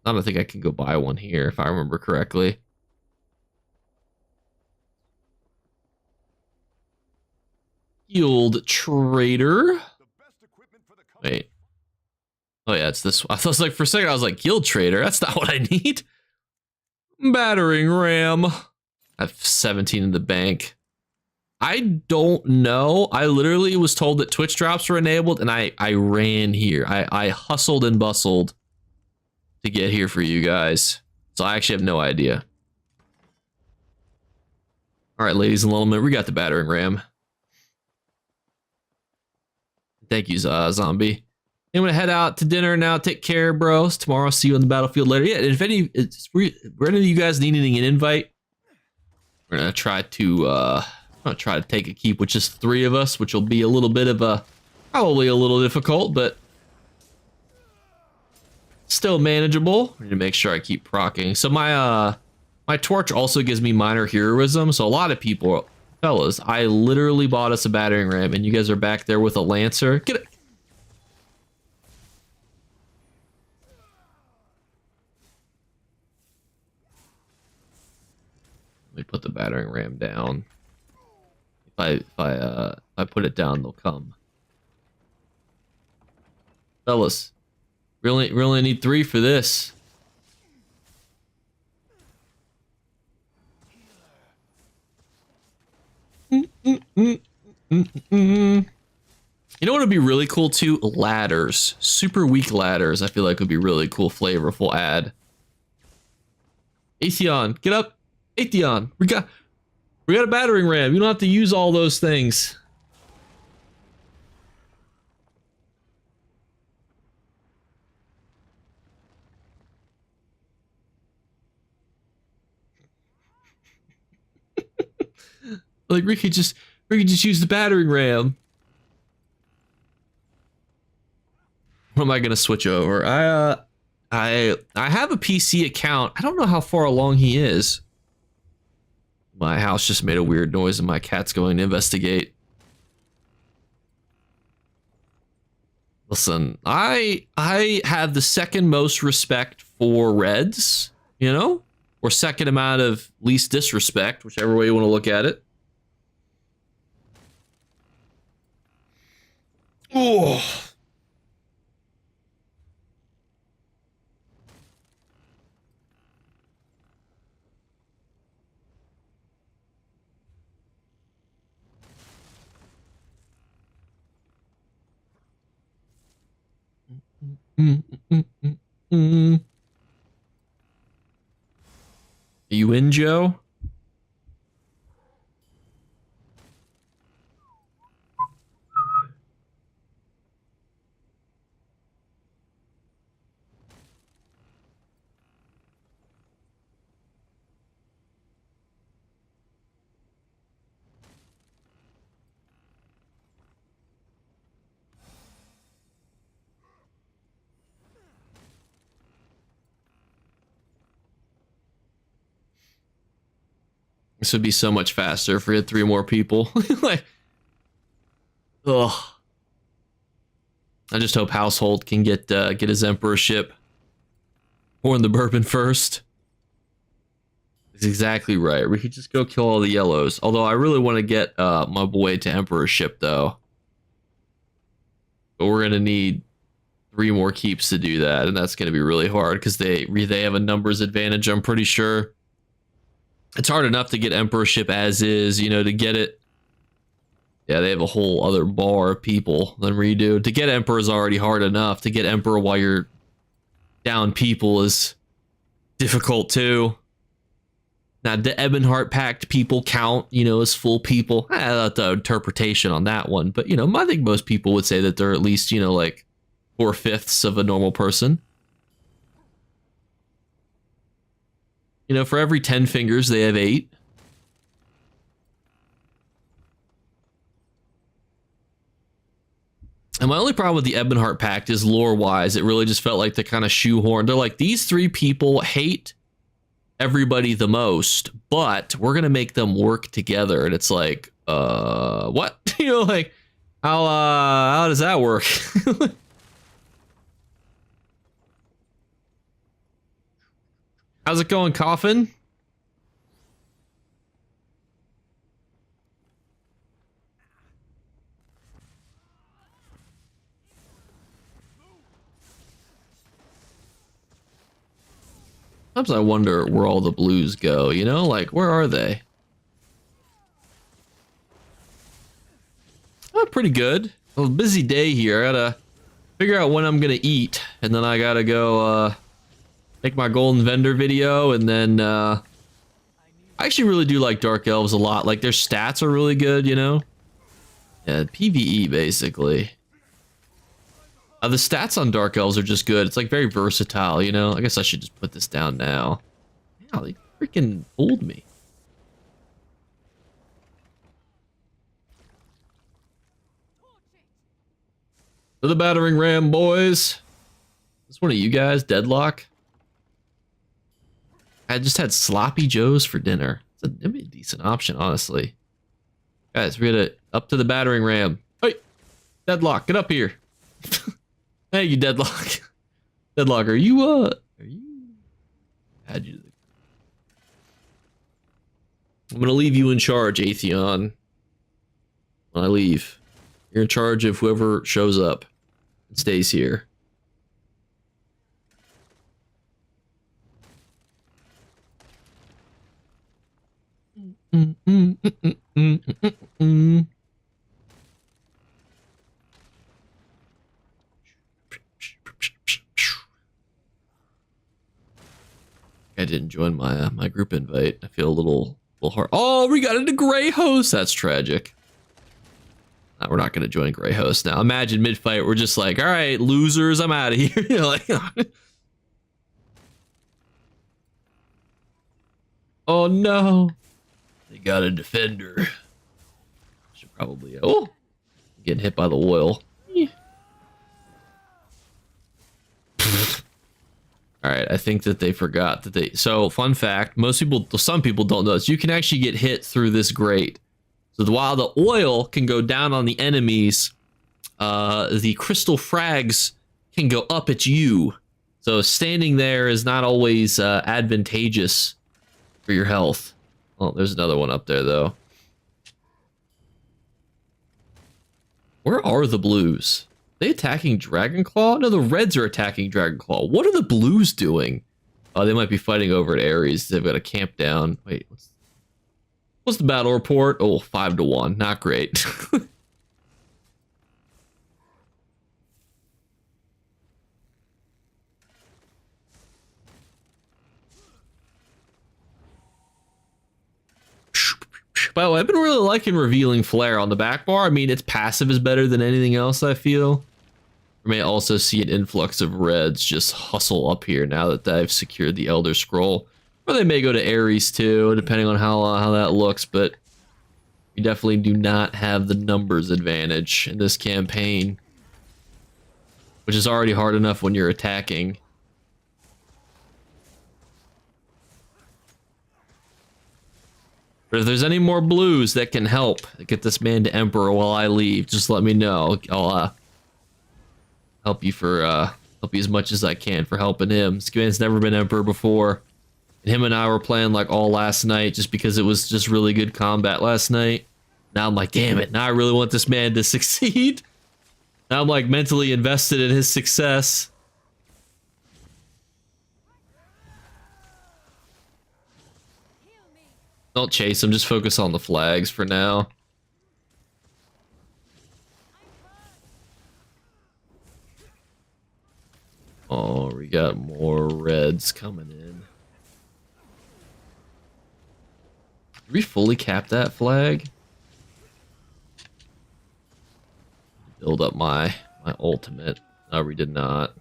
I don't think I can go buy one here if I remember correctly. Yield trader. Wait. Oh yeah, it's this one. I was like, for a second, I was like, guild trader. That's not what I need. Battering ram. I have 17 in the bank. I don't know. I literally was told that Twitch drops were enabled, and I ran here. I hustled and bustled to get here for you guys. So I actually have no idea. All right, ladies and gentlemen, we got the battering ram. Thank you, Zombie. I'm gonna head out to dinner now. Take care, bros. Tomorrow, I'll see you on the battlefield later. Yeah, if any of you guys needing an invite, we're gonna try to take a keep with just 3 of us, which will be a little bit of probably a little difficult, but still manageable. I need to make sure I keep proccing. So my torch also gives me minor heroism. So a lot of people, fellas, I literally bought us a battering ram, and you guys are back there with a lancer. Get it. Let me put the battering ram down. If I put it down, they'll come. Fellas, really need 3 for this. You know what would be really cool too? Ladders. Super weak ladders, I feel like would be really cool, flavorful add. Atheon, get up. Atheon, we got a battering ram. You don't have to use all those things. Like we could just use the battering ram. What am I gonna switch over? I have a PC account. I don't know how far along he is. My house just made a weird noise and my cat's going to investigate. Listen, I have the second most respect for Reds, you know? Or second amount of least disrespect, whichever way you want to look at it. Oh. Are you in, Joe? This would be so much faster if we had 3 more people. Like, ugh. I just hope Household can get his emperorship. Pouring the bourbon first. That's exactly right. We could just go kill all the yellows. Although I really want to get my boy to emperorship though. But we're gonna need 3 more keeps to do that, and that's gonna be really hard because they have a numbers advantage. I'm pretty sure. It's hard enough to get emperorship as is, you know, to get it. Yeah, they have a whole other bar of people than we do. To get emperor is already hard enough. To get emperor while you're down people is difficult too. Now, the Ebonheart Pact people count, you know, as full people. I thought the interpretation on that one, but you know, I think most people would say that they're at least, you know, like 4/5 of a normal person. You know, for every 10 fingers, they have 8. And my only problem with the Ebonheart Pact is lore-wise, it really just felt like they kind of shoehorned. They're like, these 3 people hate everybody the most, but we're gonna make them work together. And it's like, what? You know, like, how does that work? How's it going, Coffin? Sometimes I wonder where all the blues go, you know? Like, where are they? Oh, pretty good. A busy day here. I gotta figure out when I'm gonna eat, and then I gotta go, make my golden vendor video, and then, I actually really do like Dark Elves a lot. Like, their stats are really good, you know? Yeah, PvE, basically. The stats on Dark Elves are just good. It's like very versatile, you know? I guess I should just put this down now. Yeah, they freaking fooled me. To the battering ram, boys. Is this one of you guys? Deadlock? I just had sloppy joes for dinner. That'd be a decent option, honestly. Guys, we're gonna up to the battering ram. Hey, Deadlock, get up here. Hey, you Deadlock. Deadlock, are you add you to the... I'm gonna leave you in charge, Atheon. When I leave, you're in charge of whoever shows up and stays here. I didn't join my my group invite. I feel a little hard. Oh, we got into Grey Host. That's tragic. No, we're not going to join Grey Host now. Imagine mid-fight, we're just like, all right, losers, I'm out of here. You know, like, oh no, they got a defender. Should probably. Oh, getting hit by the oil. All right, I think that they forgot that they... So, fun fact, some people don't know this. You can actually get hit through this grate. So while the oil can go down on the enemies, the crystal frags can go up at you. So standing there is not always advantageous for your health. Oh, there's another one up there, though. Where are the blues? They attacking Dragonclaw? No, the reds are attacking Dragonclaw. What are the blues doing? Oh, they might be fighting over at Ares. They've got a camp down. Wait, what's the battle report? Oh, 5-1. Not great. By the way, I've been really liking revealing flare on the back bar. I mean, its passive is better than anything else, I feel. We may also see an influx of reds just hustle up here now that they've secured the Elder Scroll. Or they may go to Ares too, depending on how that looks, but we definitely do not have the numbers advantage in this campaign, which is already hard enough when you're attacking. But if there's any more blues that can help get this man to Emperor while I leave, just let me know. I'll help you as much as I can for helping him. This man's never been Emperor before. And him and I were playing like all last night just because it was just really good combat last night. Now I'm like, damn it, now I really want this man to succeed. Now I'm like mentally invested in his success. Don't chase him, just focus on the flags for now. Oh, we got more reds coming in. Did we fully cap that flag? Build up my ultimate. No, we did not.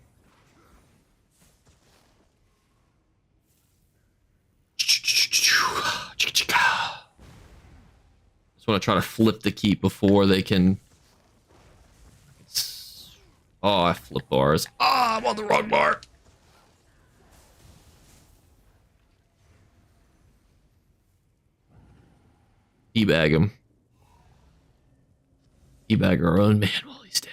Just want to try to flip the keep before they can. Oh, I flipped bars. Ah, I'm on the wrong bar. Teabag him. Teabag our own man while he's down.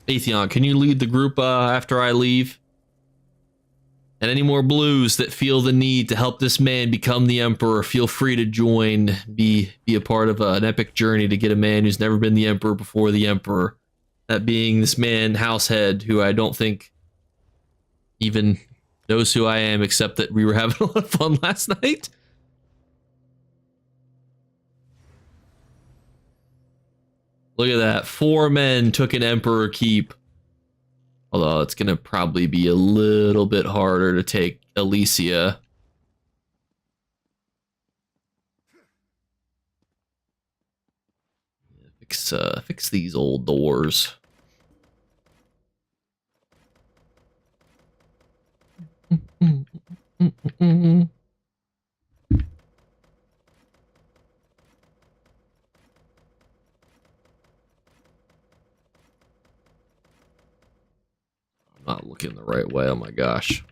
Atheon, can you lead the group after I leave? And any more blues that feel the need to help this man become the Emperor, feel free to join, be a part of an epic journey to get a man who's never been the Emperor before the Emperor. That being this man, Househead, who I don't think even knows who I am, except that we were having a lot of fun last night. Look at that. 4 men took an Emperor keep. Although it's going to probably be a little bit harder to take Elysia. Fix these old doors. Not looking the right way. Oh my gosh.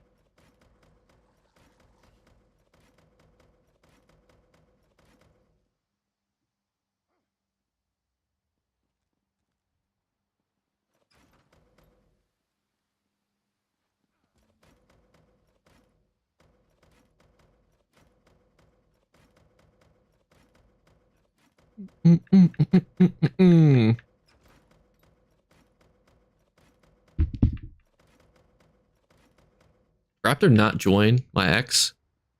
Raptor not join my ex?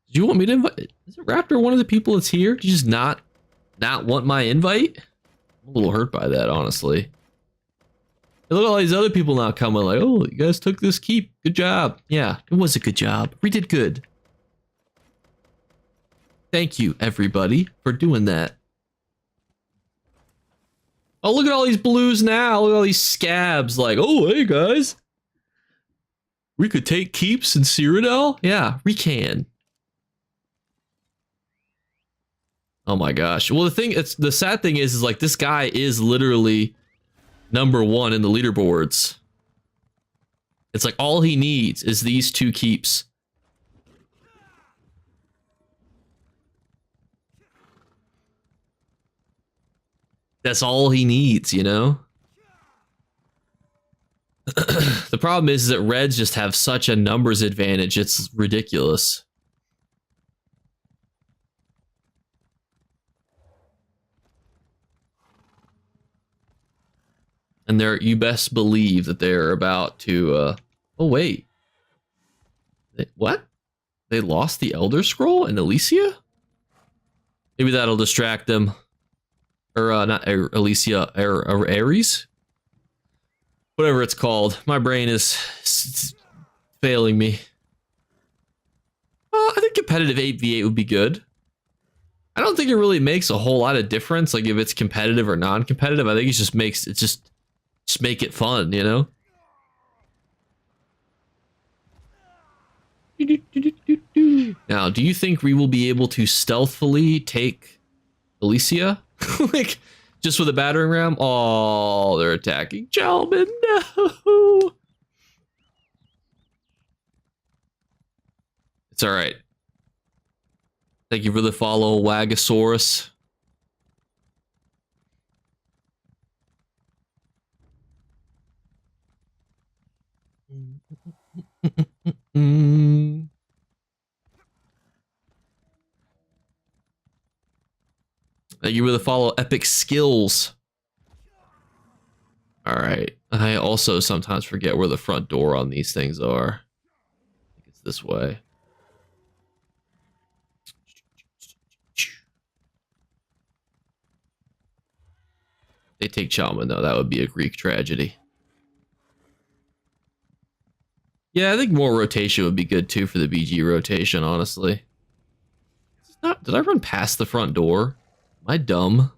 Did you want me to invite? Is it Raptor one of the people that's here? Did you just not want my invite? I'm a little hurt by that, honestly. And look at all these other people now coming like, oh, you guys took this keep. Good job. Yeah, it was a good job. We did good. Thank you, everybody, for doing that. Oh, look at all these blues now. Look at all these scabs like, oh, hey, guys. We could take keeps in Cyrodiil? Yeah, we can. Oh my gosh. Well, the sad thing is like this guy is literally #1 in the leaderboards. It's like all he needs is these 2 keeps. That's all he needs, you know? The problem is that Reds just have such a numbers advantage, it's ridiculous. And you best believe that they're about to, oh wait. What? They lost the Elder Scroll in Elysia? Maybe that'll distract them. Or, not Elysia, Ares? Whatever it's called. My brain is failing me. I think competitive 8v8 would be good. I don't think it really makes a whole lot of difference, like if it's competitive or non-competitive. I think it just makes it just make it fun, you know? Now, do you think we will be able to stealthily take Elysia? Like, just with a battering ram? Oh, they're attacking Chalman. No. It's all right. Thank you for the follow, Wagosaurus. Thank you for the follow, Epic Skills. All right. I also sometimes forget where the front door on these things are. I think it's this way. They take Chalman, though. That would be a Greek tragedy. Yeah, I think more rotation would be good, too, for the BG rotation, honestly. Did I run past the front door? Am I dumb?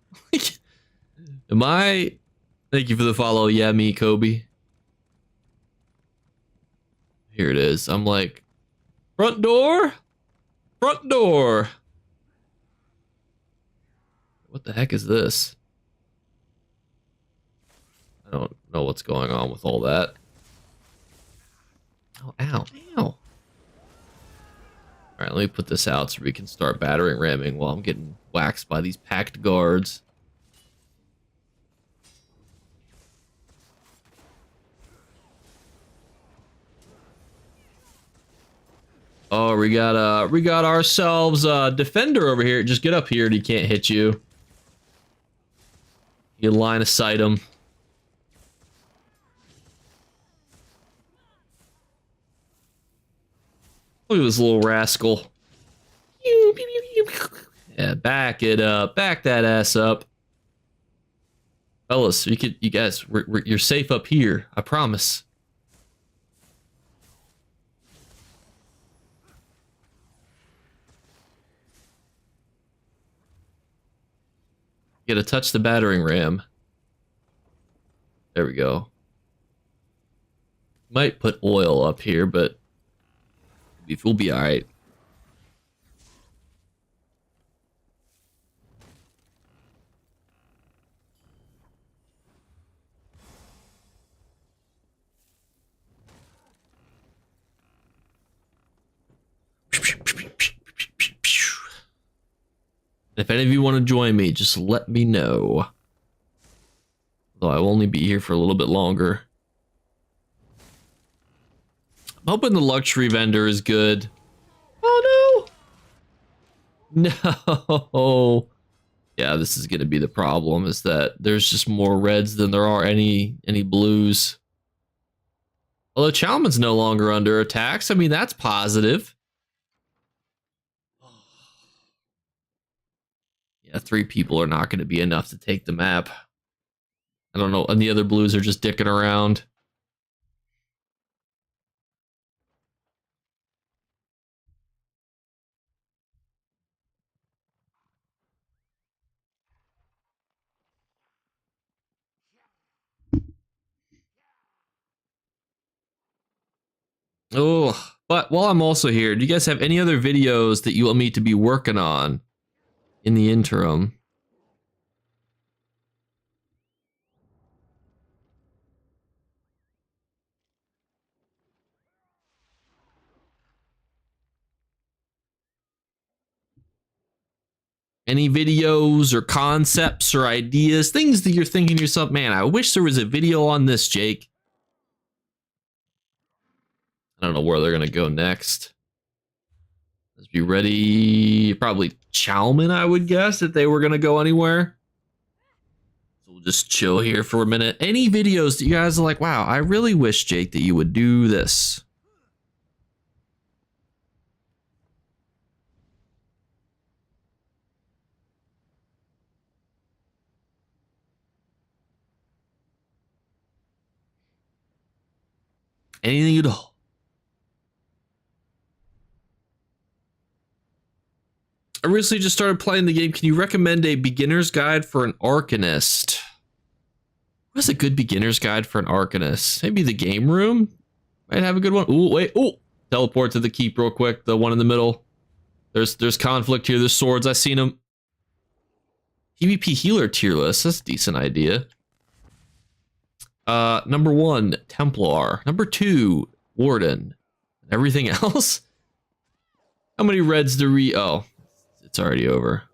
Am I... Thank you for the follow. Yeah, me, Kobe. Here it is. I'm like, front door? Front door. What the heck is this? I don't know what's going on with all that. Oh, ow, ow. All right, let me put this out so we can start battering ramming while I'm getting waxed by these packed guards. Oh, we got ourselves a defender over here. Just get up here and he can't hit you. You line of sight him. Look at this little rascal. Yeah, back it up. Back that ass up. Fellas, you guys, you're safe up here. I promise. You gotta touch the battering ram. There we go. Might put oil up here, but we'll be alright. If any of you want to join me, just let me know. Though I will only be here for a little bit longer. I'm hoping the luxury vendor is good. Oh no! No! Yeah, this is gonna be the problem, is that there's just more reds than there are any blues. Although Chalman's no longer under attacks, I mean, that's positive. Yeah, 3 people are not going to be enough to take the map. I don't know, and the other blues are just dicking around. Oh, but while I'm also here, do you guys have any other videos that you want me to be working on in the interim? Any videos or concepts or ideas, things that you're thinking to yourself, man, I wish there was a video on this, Jake. I don't know where they're going to go next. Let's be ready. Probably Chalman, I would guess, if they were going to go anywhere. So we'll just chill here for a minute. Any videos that you guys are like, wow, I really wish, Jake, that you would do this. Anything at all. I recently just started playing the game. Can you recommend a beginner's guide for an Arcanist? What is a good beginner's guide for an Arcanist? Maybe the game room might have a good one. Ooh, wait. Ooh, teleport to the keep real quick. The one in the middle. There's conflict here. There's swords. I've seen them. PvP healer tier list. That's a decent idea. Number 1, Templar. Number 2, Warden. Everything else? How many reds do we... Oh, it's already over.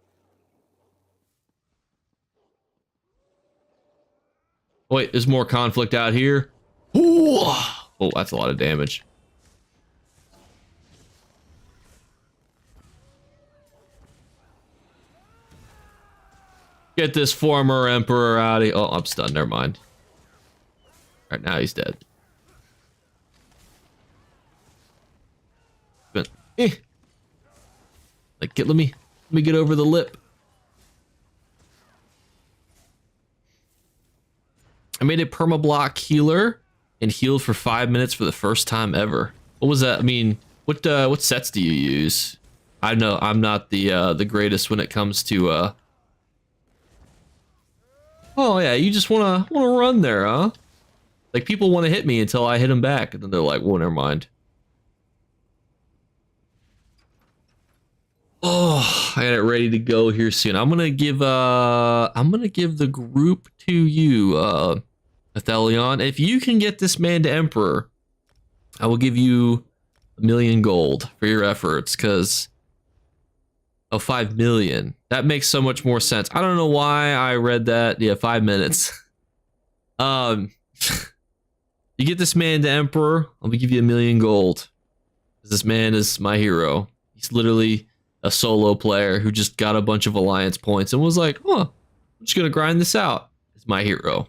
Wait, there's more conflict out here. Ooh. Oh, that's a lot of damage. Get this former emperor out of here. Oh, I'm stunned. Never mind. All right, now he's dead. But, like, let me get over the lip. I made a permablock healer and healed for 5 minutes for the first time ever. What was that? I mean, what sets do you use? I know I'm not the greatest when it comes to Oh yeah, you just wanna run there, huh? Like people want to hit me until I hit them back, and then they're like, "Whoa, never mind." Oh, I got it ready to go here soon. I'm gonna give the group to you, Athelion. If you can get this man to Emperor, I will give you 1,000,000 gold for your efforts, because oh, 5 million. That makes so much more sense. I don't know why I read that. Yeah, 5 minutes. You get this man to Emperor, I'll give you 1,000,000 gold. This man is my hero. He's literally a solo player who just got a bunch of alliance points and was like, "Huh, I'm just gonna grind this out." It's my hero.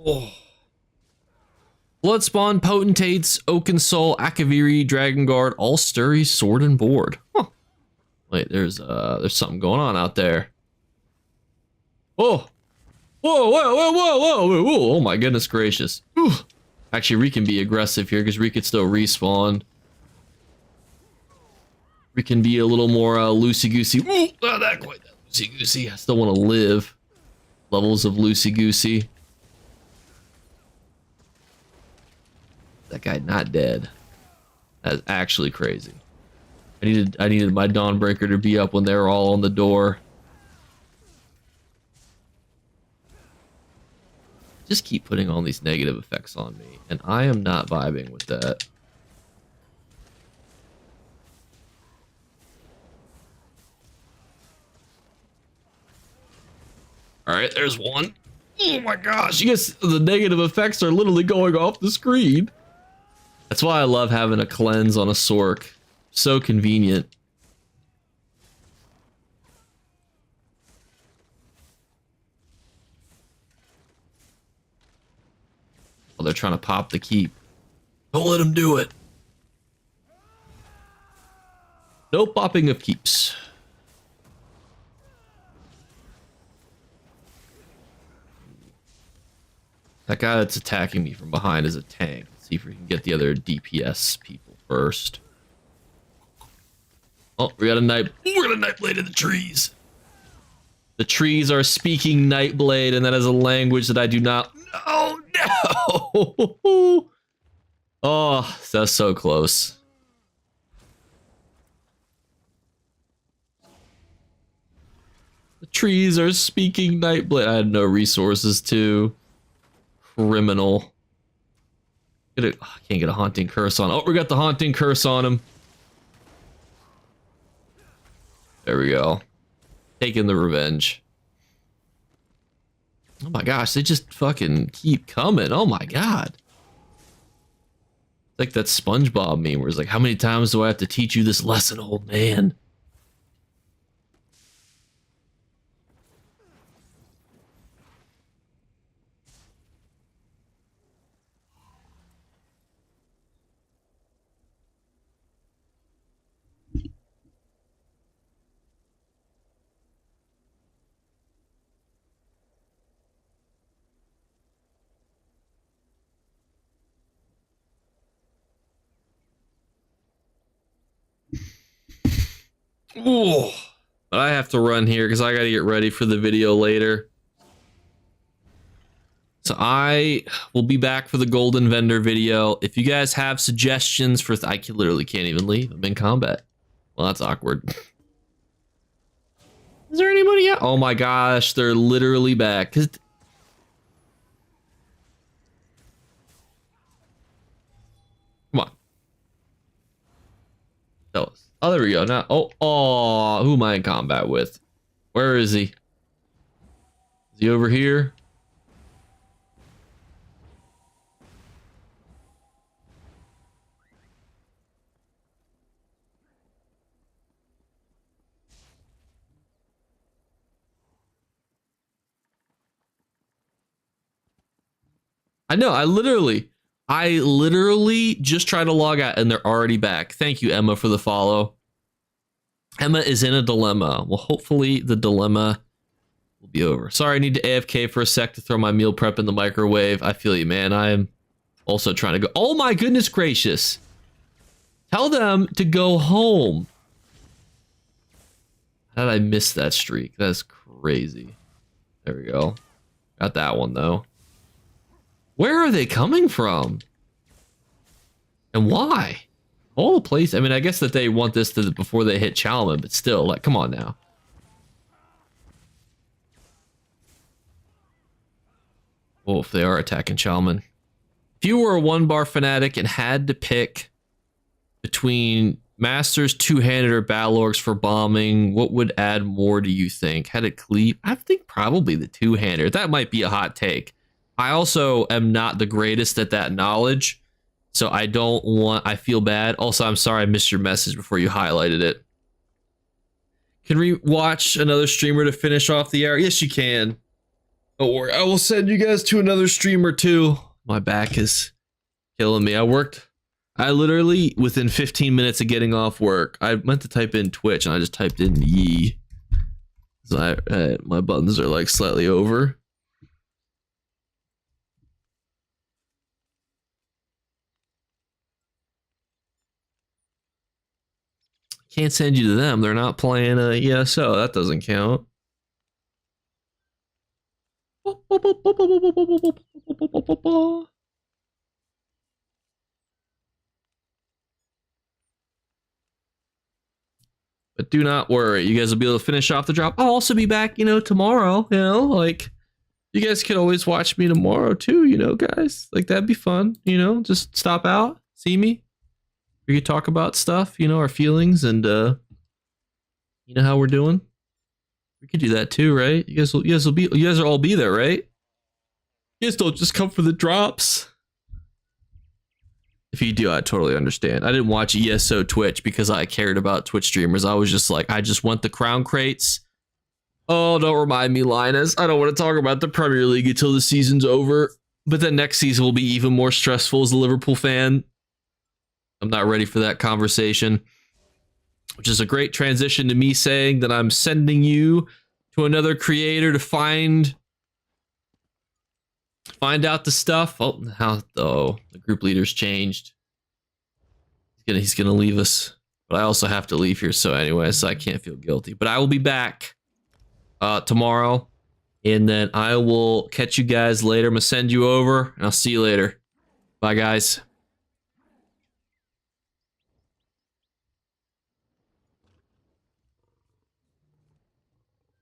Oh. Bloodspawn, Potentates, Oaken Soul, Akaviri, Dragon Guard, all sturry, sword and board. Huh. Wait, there's something going on out there. Oh. Whoa, whoa, whoa, whoa, whoa, whoa, whoa. Oh my goodness gracious. Whew. Actually, Reek can be aggressive here because Reek can still respawn. Reek can be a little more loosey-goosey. Not that quite that loosey-goosey. I still want to live. Levels of loosey-goosey. That guy not dead. That's actually crazy. I needed my Dawnbreaker to be up when they were all on the door. Just keep putting all these negative effects on me, and I am not vibing with that. All right, there's one. Oh my gosh, you guys, the negative effects are literally going off the screen. That's why I love having a cleanse on a Sork. So convenient. Oh, they're trying to pop the keep. Don't let them do it. No popping of keeps. That guy that's attacking me from behind is a tank. Let's see if we can get the other DPS people first. Oh, we got a Nightblade in the trees. The trees are speaking Nightblade, and that is a language that I do not. Oh no! Oh, that's so close. The trees are speaking Nightblade. I had no resources to. Criminal. I can't get a haunting curse on. Oh, we got the haunting curse on him. There we go. Taking the revenge. Oh my gosh, they just fucking keep coming. Oh my god. It's like that SpongeBob meme where it's like, how many times do I have to teach you this lesson, old man? Oh. But I have to run here because I got to get ready for the video later. So I will be back for the golden vendor video. If you guys have suggestions for, I literally can't even leave. I'm in combat. Well, that's awkward. Is there anybody out? Oh my gosh, they're literally back. Come on. Tell us. Oh, there we go. Now, oh, who am I in combat with? Where is he? Is he over here? I know, I literally just tried to log out and they're already back. Thank you, Emma, for the follow. Emma is in a dilemma. Well, hopefully the dilemma will be over. Sorry, I need to AFK for a sec to throw my meal prep in the microwave. I feel you, man. I am also trying to go. Oh my goodness gracious. Tell them to go home. How did I miss that streak? That's crazy. There we go. Got that one, though. Where are they coming from? And why? All the place. I mean, I guess that they want this to before they hit Chalman, but still, like, come on now. Oh, if they are attacking Chalman. If you were a one-bar fanatic and had to pick between Masters, two-handed, or Battle Orcs for bombing, what would add more, do you think? Had it cleave? I think probably the two-hander. That might be a hot take. I also am not the greatest at that knowledge, so I feel bad. Also, I'm sorry I missed your message before you highlighted it. Can we watch another streamer to finish off the hour? Yes, you can. Don't worry, I will send you guys to another streamer too. My back is killing me. I literally, within 15 minutes of getting off work, I meant to type in Twitch and I just typed in Yee. So my buttons are like slightly over. Can't send you to them. They're not playing ESO. That doesn't count. But do not worry. You guys will be able to finish off the drop. I'll also be back, tomorrow. Like, you guys could always watch me tomorrow too, guys. Like, that'd be fun, just stop out, see me. We could talk about stuff, our feelings, and how we're doing. We could do that too, right? You guys will all be there, right? You guys don't just come for the drops. If you do, I totally understand. I didn't watch ESO Twitch because I cared about Twitch streamers. I was just like, I just want the crown crates. Oh, don't remind me, Linus. I don't want to talk about the Premier League until the season's over. But then next season will be even more stressful as a Liverpool fan. I'm not ready for that conversation, which is a great transition to me saying that I'm sending you to another creator to find out the stuff. The group leader's changed. He's gonna leave us, but I also have to leave here. So anyway, so I can't feel guilty, but I will be back tomorrow, and then I will catch you guys later. I'm gonna send you over and I'll see you later. Bye guys.